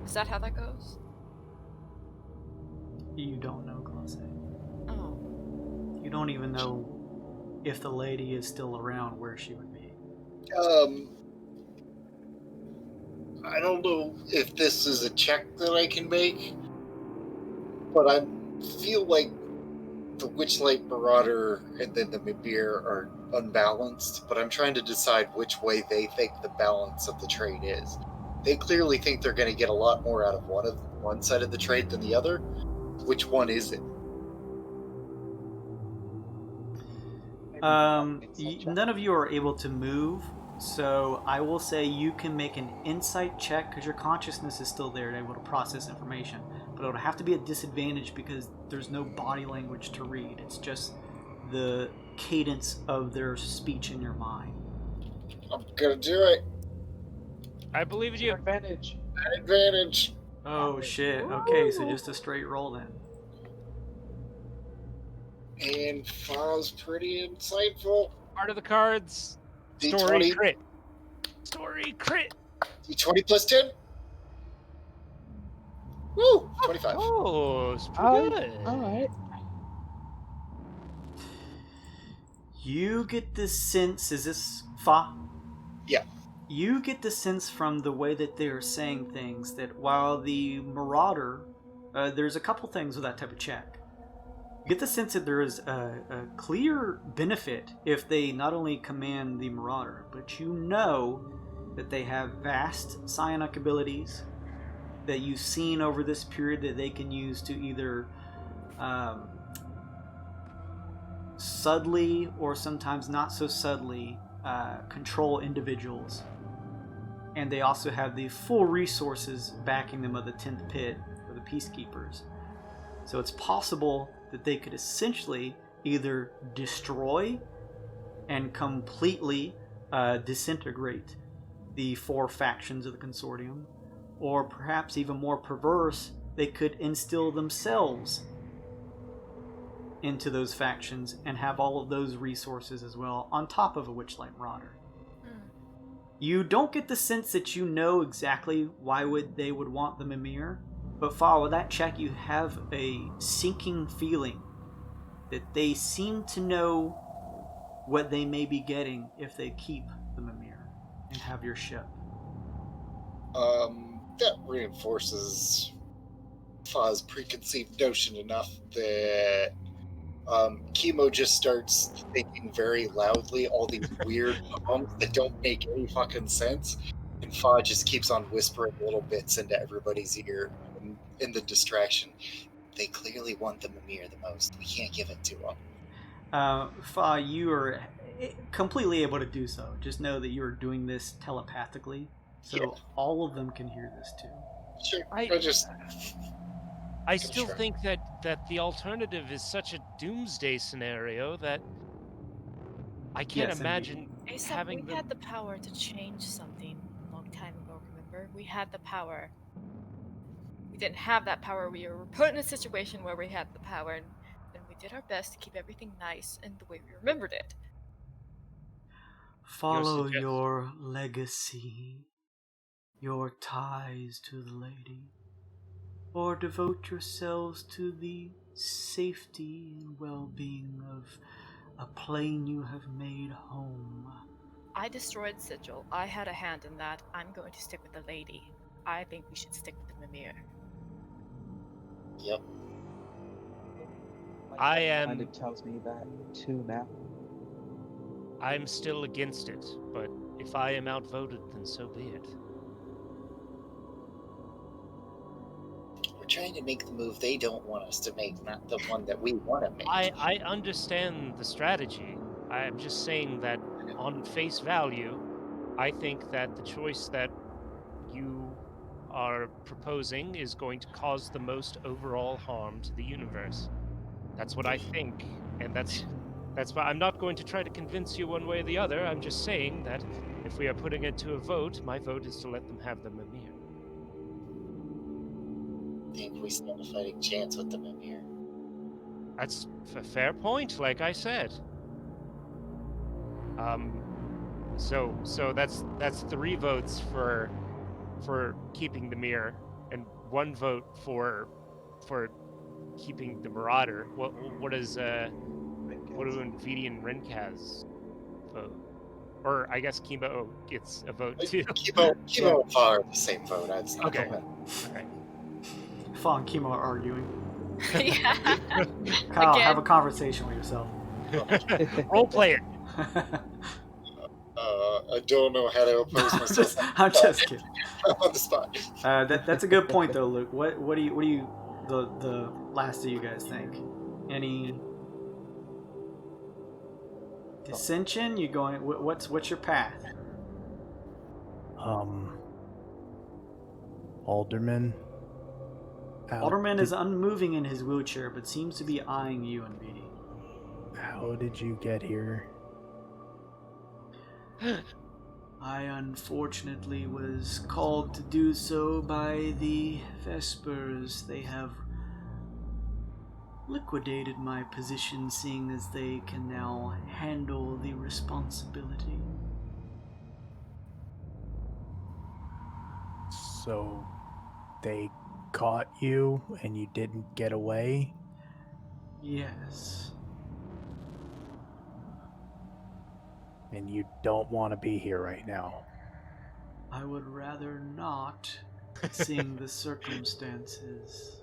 Is that how that goes? You don't know, Clausse. Oh. You don't even know if the lady is still around, where she would be. I don't know if this is a check that I can make, but I feel like the Witchlight Marauder and then the Mimir are unbalanced, but I'm trying to decide which way they think the balance of the trade is. They clearly think they're going to get a lot more out of one side of the trade than the other. Which one is it? None of you are able to move, so I will say you can make an insight check because your consciousness is still there and able to process information, but it'll have to be a disadvantage because there's no body language to read. It's just the cadence of their speech in your mind. I'm gonna do it. I believe in you. Advantage. Advantage. Oh shit, okay, so just a straight roll then. And Fa's pretty insightful. Part of the cards. D20. Story crit. Story crit. D20 plus 10. Woo! 25. Oh, it's pretty good. Alright. You get the sense, is this Fa? Yeah. You get the sense from the way that they're saying things that while the Marauder, there's a couple things with that type of check. You get the sense that there is a clear benefit if they not only command the Marauder, but you know that they have vast psionic abilities that you've seen over this period that they can use to either subtly or sometimes not so subtly control individuals. And they also have the full resources backing them of the 10th Pit or the Peacekeepers. So it's possible that they could essentially either destroy and completely disintegrate the 4 factions of the Consortium, or perhaps even more perverse, they could instill themselves into those factions and have all of those resources as well, on top of a Witchlight Marauder. You don't get the sense that you know exactly why they would want the Mimir, but follow that check, you have a sinking feeling that they seem to know what they may be getting if they keep the Mimir and have your ship. That reinforces Fa's preconceived notion enough that Chemo just starts thinking very loudly all these weird poems that don't make any fucking sense, and Fa just keeps on whispering little bits into everybody's ear in the distraction. They clearly want the Mimir the most. We can't give it to them. Fa, you are completely able to do so. Just know that you are doing this telepathically, so all of them can hear this too. Sure. I still think that the alternative is such a doomsday scenario that I can't imagine having we had the power to change something a long time ago, remember? We had the power. We didn't have that power. We were put in a situation where we had the power, and we did our best to keep everything nice and the way we remembered it. Follow your legacy, your ties to the lady, or devote yourselves to the safety and well-being of a plane you have made home. I destroyed Sigil. I had a hand in that. I'm going to stick with the lady. I think we should stick with the Mimir. Yep. I am- Kind of tells me that too now. I'm still against it, but if I am outvoted, then so be it. We're trying to make the move they don't want us to make, not the one that we want to make. I understand the strategy. I'm just saying that on face value, I think that the choice that you are proposing is going to cause the most overall harm to the universe. That's what I think, and that's why I'm not going to try to convince you one way or the other. I'm just saying that if we are putting it to a vote, my vote is to let them have the Mimir. I think we stand a fighting chance with the Mimir. That's a fair point, like I said. So that's 3 votes for keeping the mirror, and 1 vote for keeping the Marauder. What do Nvidia and Renkaz vote? Or I guess Kimo gets a vote too. Kimo and Fa are the same vote. That's not Okay. bad. Okay. Fa and Kimo are arguing. Yeah. Kyle, Again. have a conversation with yourself. Role player. I don't know how to oppose myself. I'm just kidding. On the spot. That's a good point though, Luke. What do you the last of you guys think? Any dissension? You going? What's your path? Alderman. Alderman is unmoving in his wheelchair, but seems to be eyeing you and BD. How did you get here? I unfortunately was called to do so by the Vespers. They have liquidated my position, seeing as they can now handle the responsibility. So they caught you and you didn't get away? Yes. And you don't want to be here right now? I would rather not, seeing the circumstances.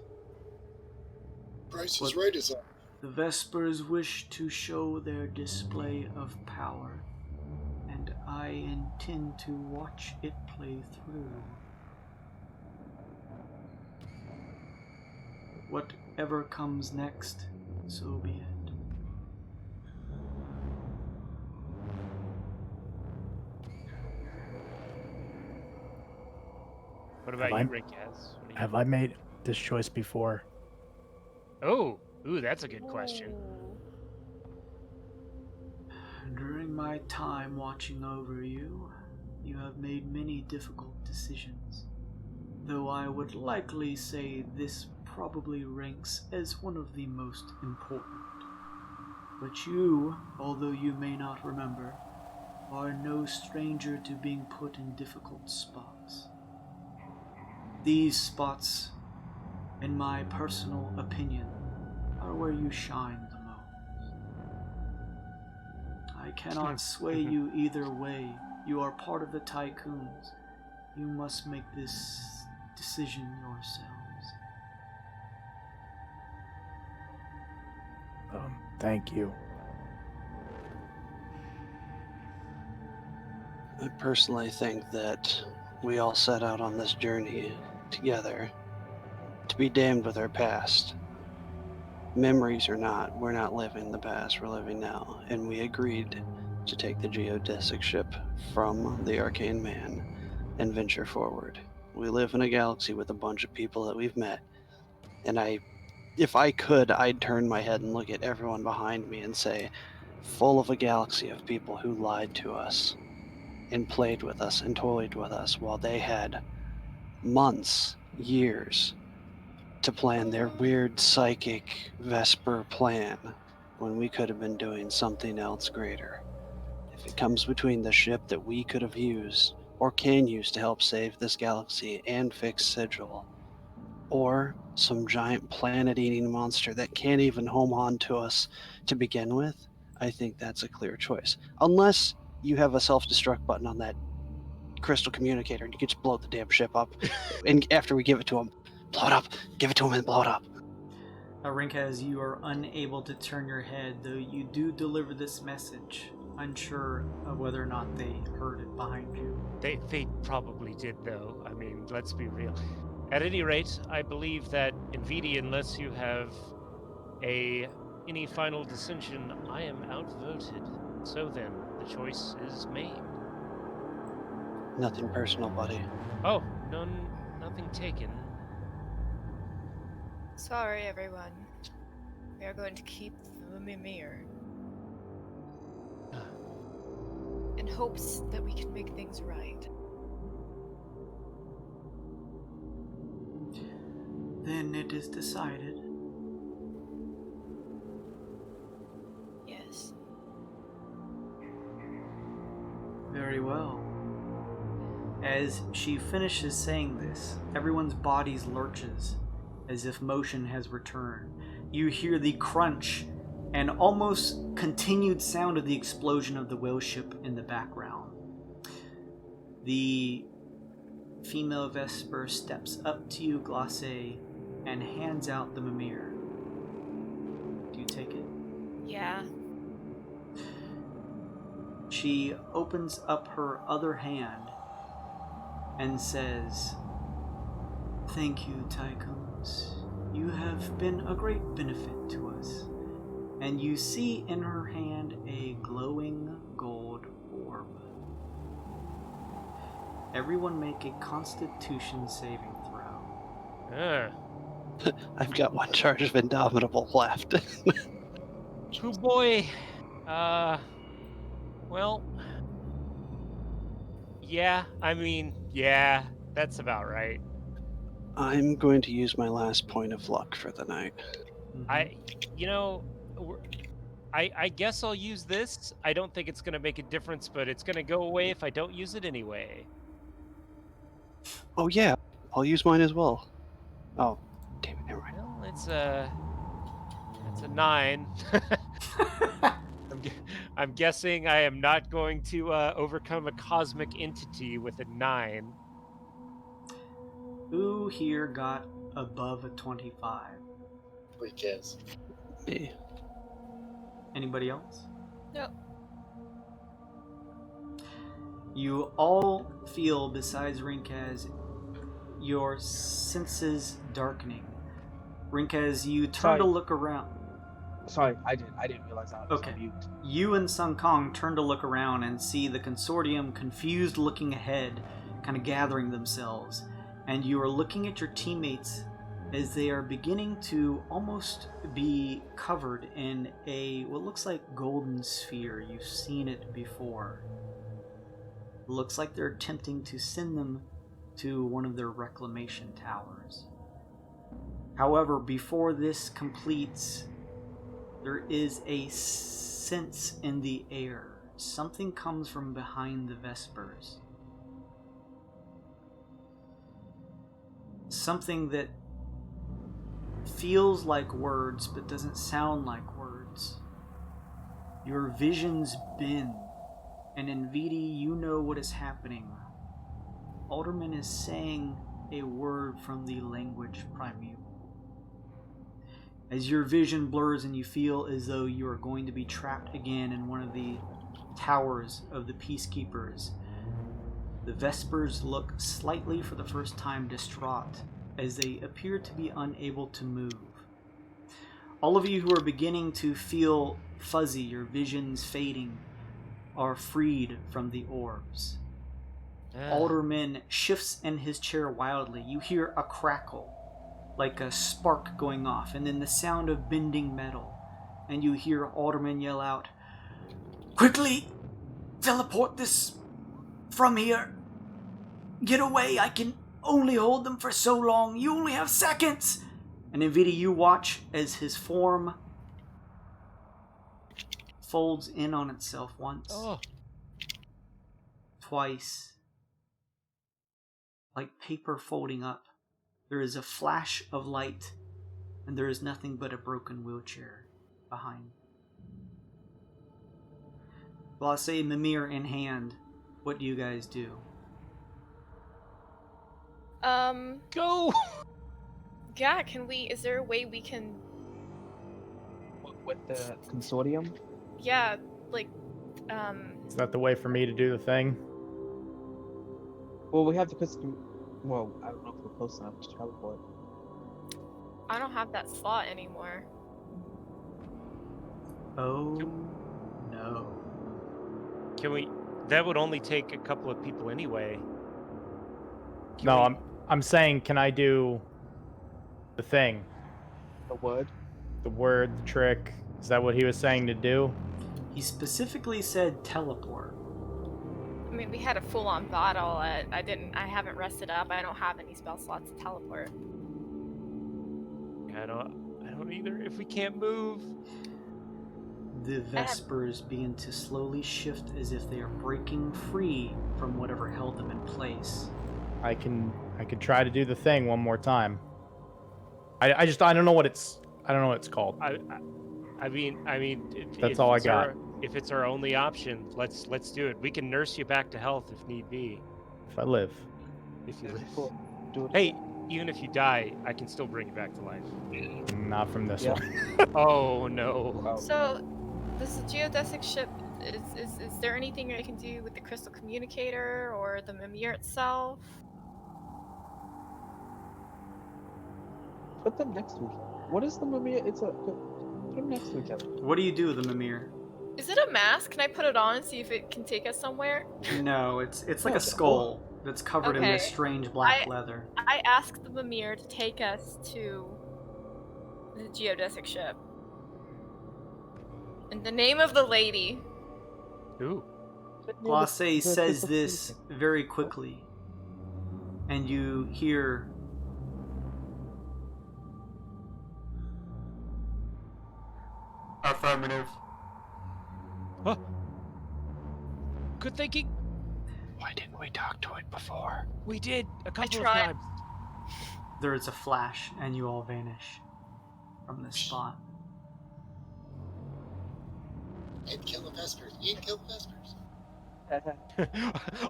Price What- is right is on. The Vespers wish to show their display of power, and I intend to watch it play through. Whatever comes next, so be it. What about Have you, I- Renkaz? Have I made this choice before? Ooh, that's a good question. During my time watching over you, you have made many difficult decisions, though I would likely say this probably ranks as one of the most important. But you, although you may not remember, are no stranger to being put in difficult spots. These spots, in my personal opinion, are where you shine the most. I cannot sway you either way. You are part of the Tycoons. You must make this decision yourselves. Thank you. I personally think that we all set out on this journey together to be damned with our past. Memories or not, we're not living the past, we're living now. And we agreed to take the geodesic ship from the arcane man and venture forward. We live in a galaxy with a bunch of people that we've met, and if I could, I'd turn my head and look at everyone behind me and say, full of a galaxy of people who lied to us and played with us and toyed with us while they had months, years to plan their weird psychic Vesper plan when we could have been doing something else greater. If it comes between the ship that we could have used or can use to help save this galaxy and fix Sigil, or some giant planet-eating monster that can't even home on to us to begin with, I think that's a clear choice. Unless you have a self-destruct button on that crystal communicator, and you can just blow the damn ship up. And after we give it to him, blow it up. Give it to him and blow it up. Rinkaz, you are unable to turn your head, though you do deliver this message, unsure of whether or not they heard it behind you. They probably did, though. I mean, let's be real. At any rate, I believe that Nvidia, unless you have any final dissension, I am outvoted. So then, the choice is made. Nothing personal, buddy. Oh, nothing taken. Sorry, everyone. We are going to keep the Mimir. In hopes that we can make things right. Then it is decided. Yes. Very well. As she finishes saying this, everyone's bodies lurches, as if motion has returned. You hear the crunch and almost continued sound of the explosion of the whale ship in the background. The female Vesper steps up to you, Glace, and hands out the Mimir. Do you take it? Yeah. She opens up her other hand and says, "Thank you, Tycoons. You have been a great benefit to us." And you see in her hand a glowing gold orb. Everyone make a Constitution saving throw. I've got one charge of Indomitable left. Oh boy. Well. Yeah, that's about right. I'm going to use my last point of luck for the night. I guess I'll use this. I don't think it's going to make a difference, but it's going to go away if I don't use it anyway. Oh yeah, I'll use mine as well. Oh, damn it, never mind. Well, it's a 9. I'm guessing I am not going to overcome a cosmic entity with a 9. Who here got above a 25? Rinkaz. Me. Anybody else? No. You all feel, besides Rinkaz, your senses darkening. Rinkaz, you turn to look around. Sorry, I didn't realize I was on mute. You and Sun Kong turn to look around and see the consortium confused looking ahead, kind of gathering themselves. And you are looking at your teammates as they are beginning to almost be covered in what looks like golden sphere. You've seen it before. It looks like they're attempting to send them to one of their reclamation towers. However, before this completes, there is a sense in the air. Something comes from behind the Vespers. Something that feels like words but doesn't sound like words. Your visions bend, and in VD you know what is happening. Alderman is saying a word from the language primeval. As your vision blurs and you feel as though you are going to be trapped again in one of the towers of the Peacekeepers, the Vespers look slightly for the first time distraught as they appear to be unable to move. All of you who are beginning to feel fuzzy, your visions fading, are freed from the orbs. Alderman shifts in his chair wildly. You hear a crackle, like a spark going off, and then the sound of bending metal. And you hear Alderman yell out, "Quickly! Teleport this from here! Get away! I can only hold them for so long! You only have seconds!" And in video you watch as his form folds in on itself once, twice, like paper folding up. There is a flash of light, and there is nothing but a broken wheelchair behind. Blase, Mimir in hand, what do you guys do? Go! Yeah, can we? Is there a way we can? With the consortium? Yeah, like, Is that the way for me to do the thing? Well, we have the crystal. Well, I don't know if we're close enough to teleport. I don't have that slot anymore. Oh no. Can we? That would only take a couple of people anyway. No, I'm saying, can I do the thing? The word? The word, the trick. Is that what he was saying to do? He specifically said teleport. I mean, we had a full-on battle. I haven't rested up. I don't have any spell slots to teleport. I don't either. If we can't move. The Vespers begin to slowly shift as if they are breaking free from whatever held them in place. I can try to do the thing one more time. I don't know what it's called. I mean, That's all I got. If it's our only option, let's do it. We can nurse you back to health if need be. If I live. If you live. Cool. Do it. Hey, even if you die, I can still bring you back to life. Not from this Yeah. one. Oh no. Oh. So, this geodesic ship. Is there anything I can do with the crystal communicator or the Mimir itself? Put them next to each other. What is the Mimir? Put them next to each other. What do you do with the Mimir? Is it a mask? Can I put it on and see if it can take us somewhere? No, it's like a skull that's covered in this Okay. strange black leather. I asked the Mimir to take us to the geodesic ship. In the name of the lady. Ooh. Glacé says this very quickly, and you hear affirmative. Huh. Good thinking. Why didn't we talk to it before? We did a couple of tried. times. there is a flash, and you all vanish from this spot. And kill the Vespers. You can kill the Vespers.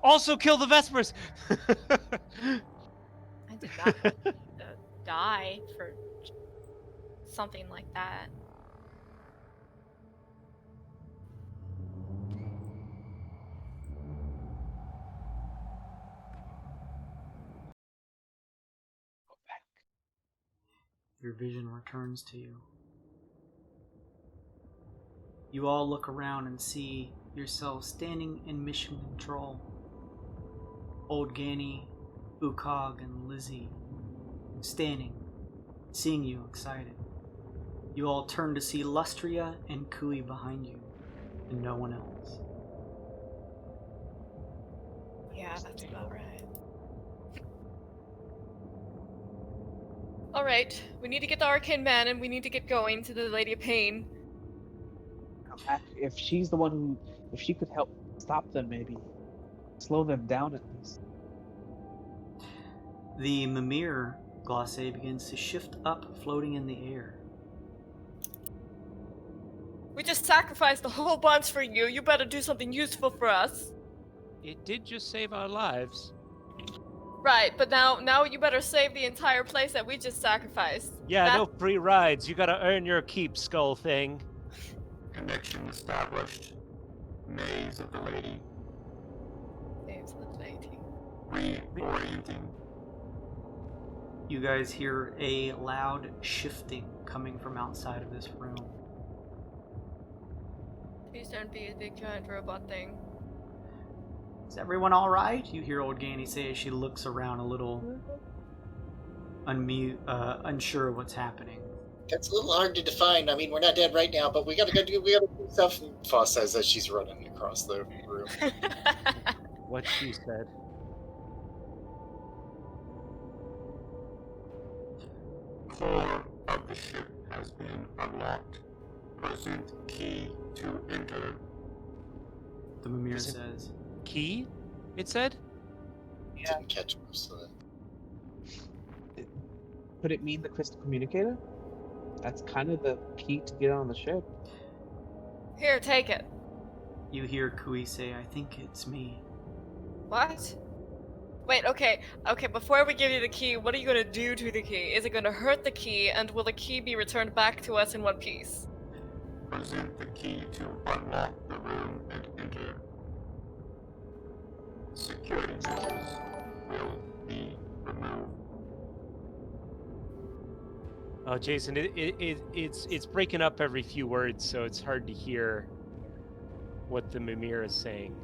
Also kill the Vespers. I did not die for something like that. Your vision returns to you. You all look around and see yourselves standing in mission control. Old Ganny, Ukog, and Lizzie standing, seeing you excited. You all turn to see Lustria and Kui behind you, and no one else. Yeah, that's about right. Alright, we need to get the Arcane Man and we need to get going to the Lady of Pain. If she's the one who, if she could help stop them, maybe slow them down at least. The Mimir, Glacé, begins to shift up, floating in the air. We just sacrificed a whole bunch for you. You better do something useful for us. It did just save our lives. Right, but now you better save the entire place that we just sacrificed. Yeah, That- no free rides. You gotta earn your keep, skull thing. Connection established. Maze of the lady. Names of the lady. Reorienting. You guys hear a loud shifting coming from outside of this room. Please don't be a big giant robot thing. Is everyone all right? You hear old Ganny say as she looks around a little unsure of what's happening. That's a little hard to define. I mean, we're not dead right now, but we gotta do stuff. Foss says as she's running across the room. What she said. Core of the ship has been unlocked. Present key to enter. The Mimir Is it- says. Key? It said? Didn't catch most of that. Could it mean the crystal communicator? That's kind of the key to get on the ship. Here, take it. You hear Kui say, I think it's me. What? Wait, okay, before we give you the key, what are you gonna do to the key? Is it gonna hurt the key, and will the key be returned back to us in one piece? Present the key to unlock the room and enter. Security measures will be removed. Oh, Jason, it's breaking up every few words, so it's hard to hear what the Mimir is saying.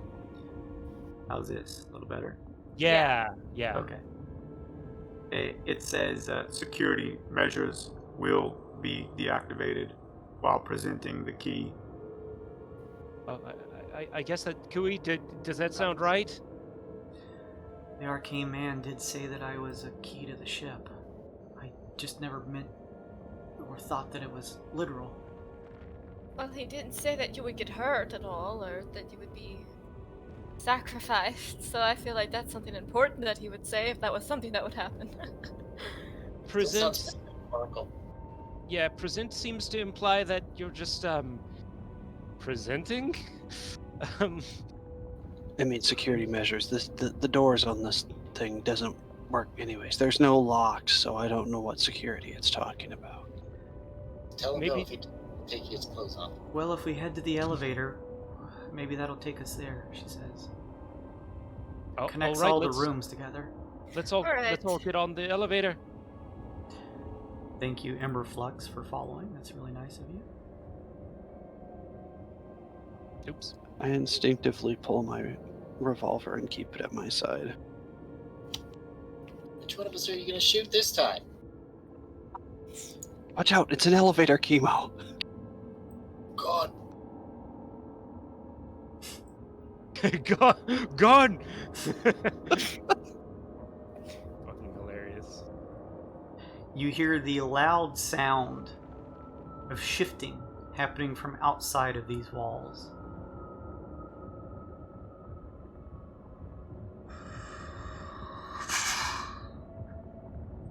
How's this? A little better? Yeah. Okay. It says security measures will be deactivated while presenting the key. I guess that does that sound right? The arcane man did say that I was a key to the ship. I just never meant or thought that it was literal. Well, he didn't say that you would get hurt at all, or that you would be sacrificed, so I feel like that's something important that he would say if that was something that would happen. Present. Oracle. Yeah, present seems to imply that you're just presenting. I mean, security measures. The doors on this thing doesn't work anyways. There's no locks, so I don't know what security it's talking about. Tell him Maybe- though if he take his clothes off. Well, if we head to the elevator, maybe that'll take us there, she says. Connects all the rooms together. Let's all Alright. get on the elevator. Thank you, Ember Flux, for following. That's really nice of you. Oops. I instinctively pull my revolver and keep it at my side. Which one of us are you gonna shoot this time? Watch out! It's an elevator, Chemo. God. Gone. Fucking hilarious. You hear the loud sound of shifting happening from outside of these walls.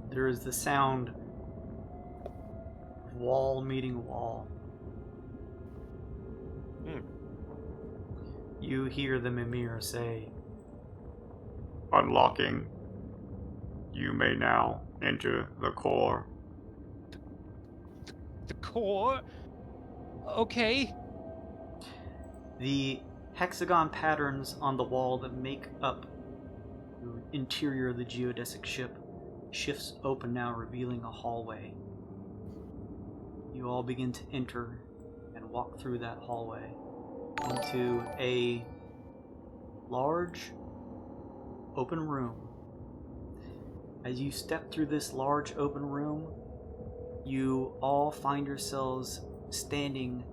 There is the sound of wall meeting wall. You hear the Mimir say, "Unlocking. You may now enter the core." The core. Okay. The hexagon patterns on the wall that make up the interior of the geodesic ship shifts open now, revealing a hallway. You all begin to enter and walk through that hallway into a large open room. As you step through this large open room, you all find yourselves standing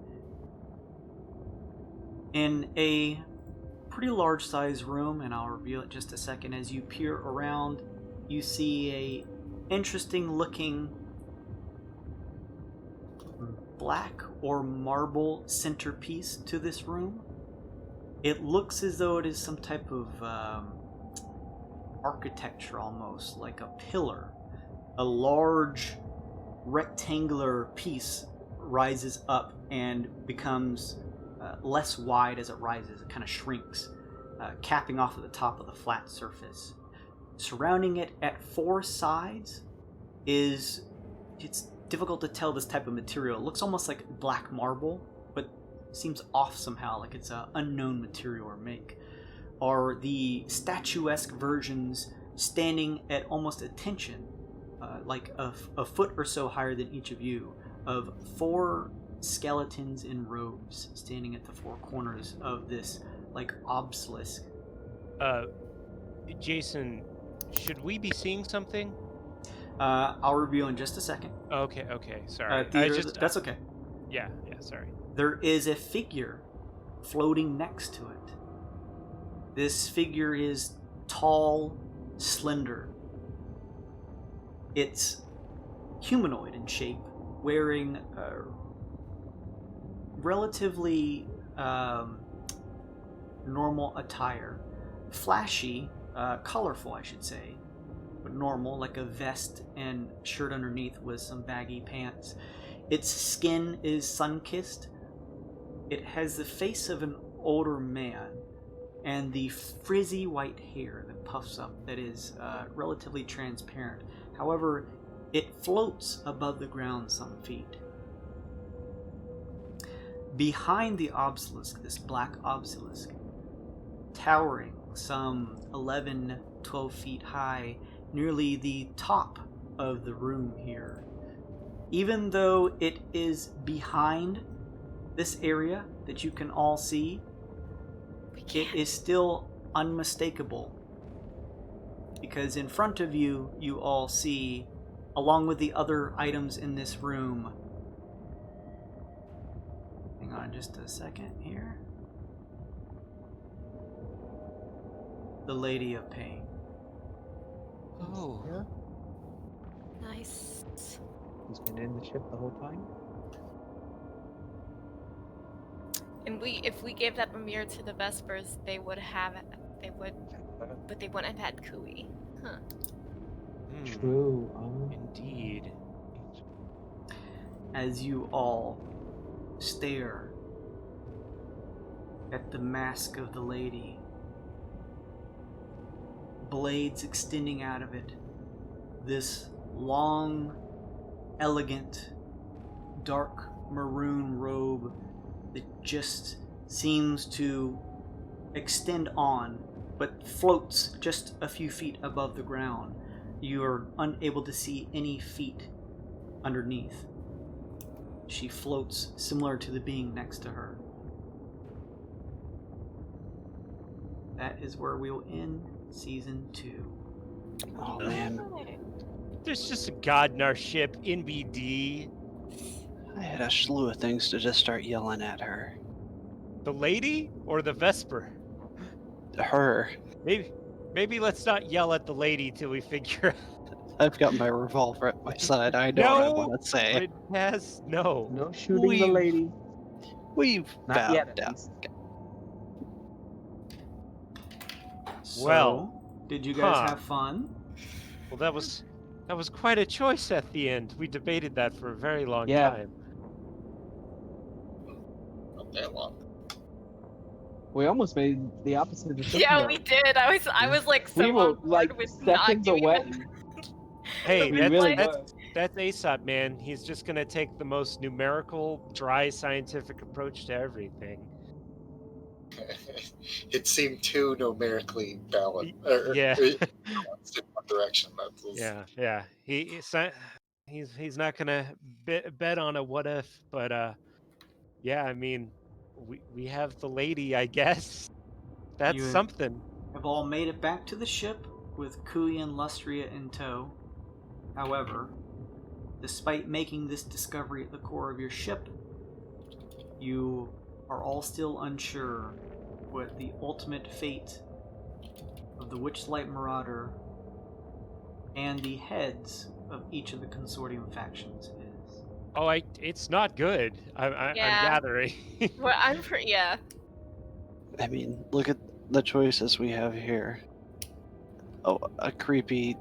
in a pretty large sized room, and I'll reveal it in just a second. As you peer around, you see a interesting looking black or marble centerpiece to this room. It looks as though it is some type of architecture, almost like a pillar. A large rectangular piece rises up and becomes less wide as it rises. It kind of shrinks, capping off at the top of the flat surface. Surrounding it at four sides it's difficult to tell this type of material. It looks almost like black marble, but seems off somehow, like it's an unknown material or make. Are the statuesque versions standing at almost attention, like a foot or so higher than each of you, of four skeletons in robes standing at the four corners of this like obelisk. Jason, should we be seeing something? I'll reveal in just a second. Okay, sorry. Theater, that's okay. Yeah, sorry. There is a figure floating next to it. This figure is tall, slender. It's humanoid in shape, wearing relatively normal attire. Flashy, colorful, I should say, but normal, like a vest and shirt underneath with some baggy pants. Its skin is sun-kissed. It has the face of an older man, and the frizzy white hair that puffs up that is relatively transparent. However, it floats above the ground some feet. Behind the obelisk, this black obelisk, towering some 11, 12 feet high, nearly the top of the room here. Even though it is behind this area that you can all see, it is still unmistakable. Because in front of you, you all see, along with the other items in this room, hang on just a second here, the Lady of Pain. Oh. Nice. He's been in the ship the whole time. And if we gave that mirror to the Vespers, but they wouldn't have had Kui. Huh. True. Indeed. As you all stare at the mask of the lady, blades extending out of it, this long, elegant, dark maroon robe that just seems to extend on, but floats just a few feet above the ground. You are unable to see any feet underneath. She floats similar to the being next to her. That is where we will end Season 2. Oh man, There's just a god in our ship in BD. I had a slew of things to just start yelling at her. The lady or the Vesper? Her. Maybe let's not yell at the lady till we figure out. I've got my revolver at my side. I know what I want to say. No. No shooting the lady. We've Not bowed yet, at down. least. So, Well, did you guys huh. have fun? Well, that was quite a choice at the end. We debated that for a very long Yeah. time. Not that long. We almost made the opposite decision. Yeah, though. we did. I was like so We were on board like with not seconds doing away. that. Hey, We that's, really that's, were. that's Aesop, man. He's just gonna take the most numerical, dry, scientific approach to everything. It seemed too numerically balanced. Yeah. Balanced in one direction. That was, Yeah. He's not gonna bet on a what if, but yeah. I mean, we have the lady, I guess. That's You have- something. Have all made it back to the ship with Kui and Lustria in tow. However, despite making this discovery at the core of your ship, you are all still unsure what the ultimate fate of the Witchlight Marauder and the heads of each of the consortium factions is. Oh, it's not good. I'm gathering. Well, yeah. I mean, look at the choices we have here. Oh, a creepy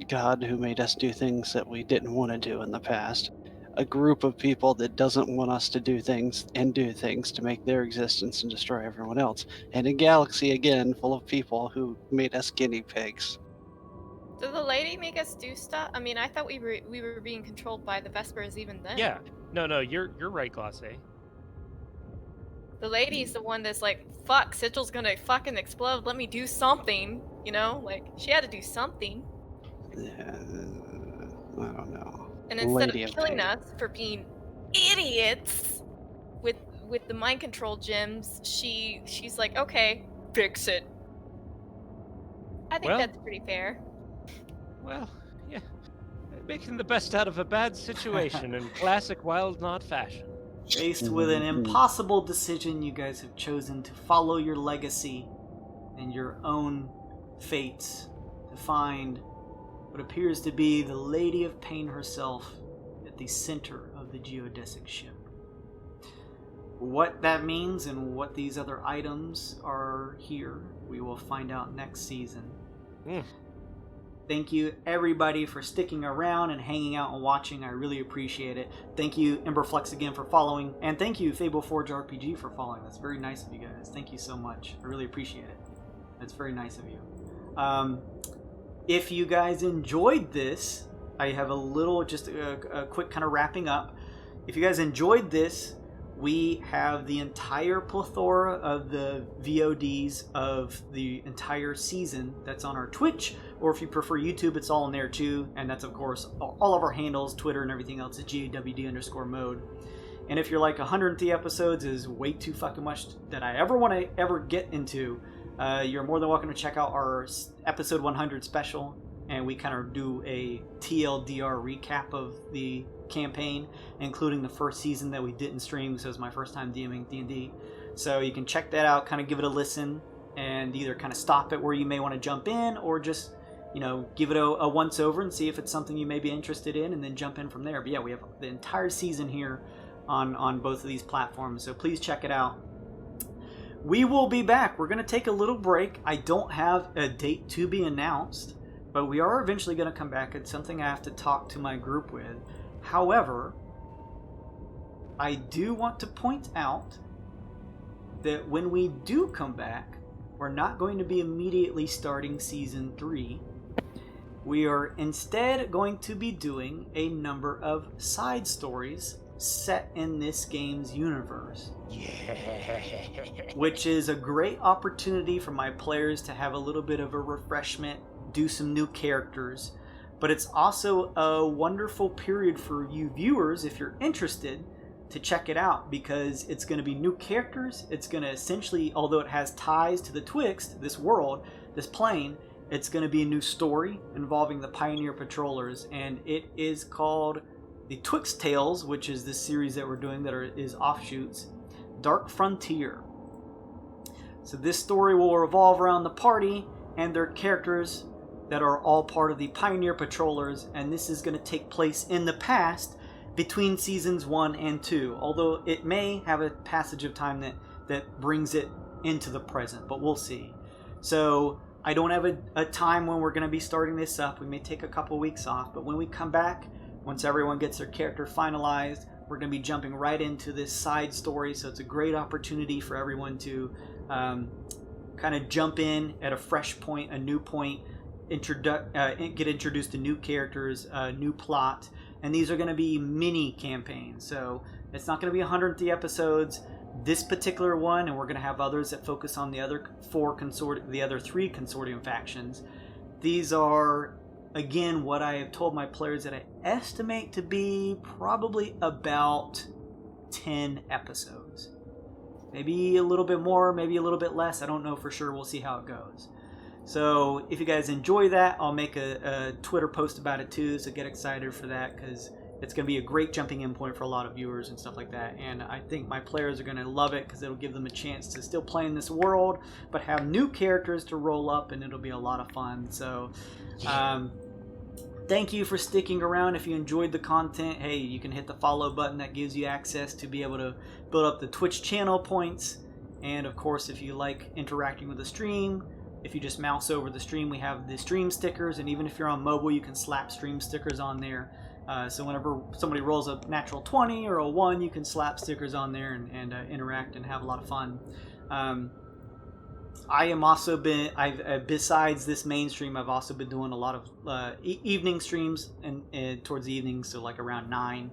god who made us do things that we didn't want to do in the past. A group of people that doesn't want us to do things and do things to make their existence and destroy everyone else. And a galaxy, again, full of people who made us guinea pigs. Did the lady make us do stuff? I mean, I thought we were being controlled by the Vespers even then. Yeah. No, you're right, Glace. The lady's the one that's like, fuck, Sigil's gonna fucking explode, let me do something, you know? Like, she had to do something. Yeah, I don't know. And instead Lady of of killing Pain. us for being idiots with the mind control gems, she's like, okay, fix it. I think Well- that's pretty fair. Well, yeah. Making the best out of a bad situation in classic Wyld not fashion. Faced with an impossible decision, you guys have chosen to follow your legacy and your own fates to find what appears to be the Lady of Pain herself at the center of the geodesic ship. What that means and what these other items are here, we will find out next season. Thank you, everybody, for sticking around and hanging out and watching. I really appreciate it. Thank you, Emberflex, again, for following. And thank you, Fableforge RPG, for following. That's very nice of you guys. Thank you so much. I really appreciate it. That's very nice of you. If you guys enjoyed this, I have a little, just a quick kind of wrapping up. If you guys enjoyed this, we have the entire plethora of the VODs of the entire season that's on our Twitch, or if you prefer YouTube, it's all in there too. And that's, of course, all of our handles, Twitter and everything else is GAWD_mode. And if you're like 103 episodes is way too fucking much that I ever want to ever get into, you're more than welcome to check out our episode 100 special. And we kind of do a TLDR recap of the campaign, including the first season that we didn't stream because it was my first time DMing D&D. So you can check that out, kind of give it a listen, and either kind of stop it where you may want to jump in, or just, you know, give it a once over and see if it's something you may be interested in, and then jump in from there. But yeah, we have the entire season here on both of these platforms, so please check it out. We will be back. We're going to take a little break. I don't have a date to be announced, but we are eventually going to come back. It's something I have to talk to my group with. However, I do want to point out that when we do come back, we're not going to be immediately starting Season 3. We are instead going to be doing a number of side stories set in this game's universe. Yeah. Which is a great opportunity for my players to have a little bit of a refreshment, do some new characters. But it's also a wonderful period for you viewers, if you're interested, to check it out, because it's going to be new characters. It's going to essentially, although it has ties to the Twixt, this world, this plane, it's going to be a new story involving the Pioneer Patrollers, and it is called the Twixt Tales, which is this series that we're doing that is offshoots, Dark Frontier. So this story will revolve around the party and their characters that are all part of the Pioneer Patrollers, and this is going to take place in the past between seasons 1 and 2, although it may have a passage of time that brings it into the present, but we'll see. So I don't have a time when we're going to be starting this up. We may take a couple weeks off, but when we come back, once everyone gets their character finalized, we're going to be jumping right into this side story, so it's a great opportunity for everyone to kind of jump in at a fresh point, a new point, get introduced to new characters, new plot, and these are going to be mini campaigns. So it's not going to be 103 episodes. This particular one, and we're going to have others that focus on the other the other 3 consortium factions. These are, again, what I have told my players that I estimate to be probably about 10 episodes. Maybe a little bit more, maybe a little bit less. I don't know for sure. We'll see how it goes. So if you guys enjoy that, I'll make a Twitter post about it too, so get excited for that, because it's going to be a great jumping in point for a lot of viewers and stuff like that. And I think my players are going to love it, because it'll give them a chance to still play in this world, but have new characters to roll up, and it'll be a lot of fun. So thank you for sticking around. If you enjoyed the content, hey, you can hit the follow button. That gives you access to be able to build up the Twitch channel points. And of course, if you like interacting with the stream, if you just mouse over the stream, we have the stream stickers, and even if you're on mobile, you can slap stream stickers on there. So whenever somebody rolls a natural 20 or a 1, you can slap stickers on there and interact and have a lot of fun. I am also besides this main stream, I've also been doing a lot of evening streams and towards the evening, so like around 9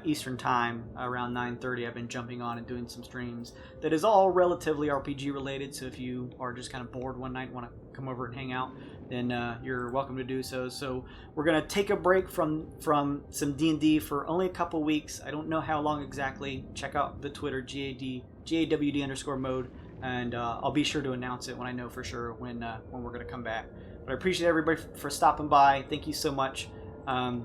Eastern time, around 9:30, I've been jumping on and doing some streams. That is all relatively RPG related, so if you are just kind of bored one night and want to come over and hang out, then you're welcome to do so. So we're going to take a break from some D&D for only a couple weeks. I don't know how long exactly. Check out the Twitter, GAWD_mode, and I'll be sure to announce it when I know for sure when we're going to come back. But I appreciate everybody for stopping by. Thank you so much.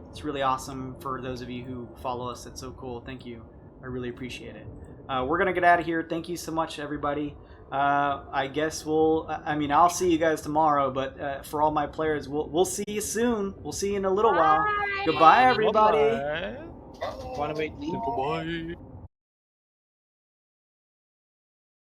It's really awesome for those of you who follow us. That's so cool. Thank you. I really appreciate it. We're going to get out of here. Thank you so much, everybody. I guess I'll see you guys tomorrow, but for all my players, we'll see you soon. We'll see you in a little while. Goodbye, everybody. Want to make Goodbye.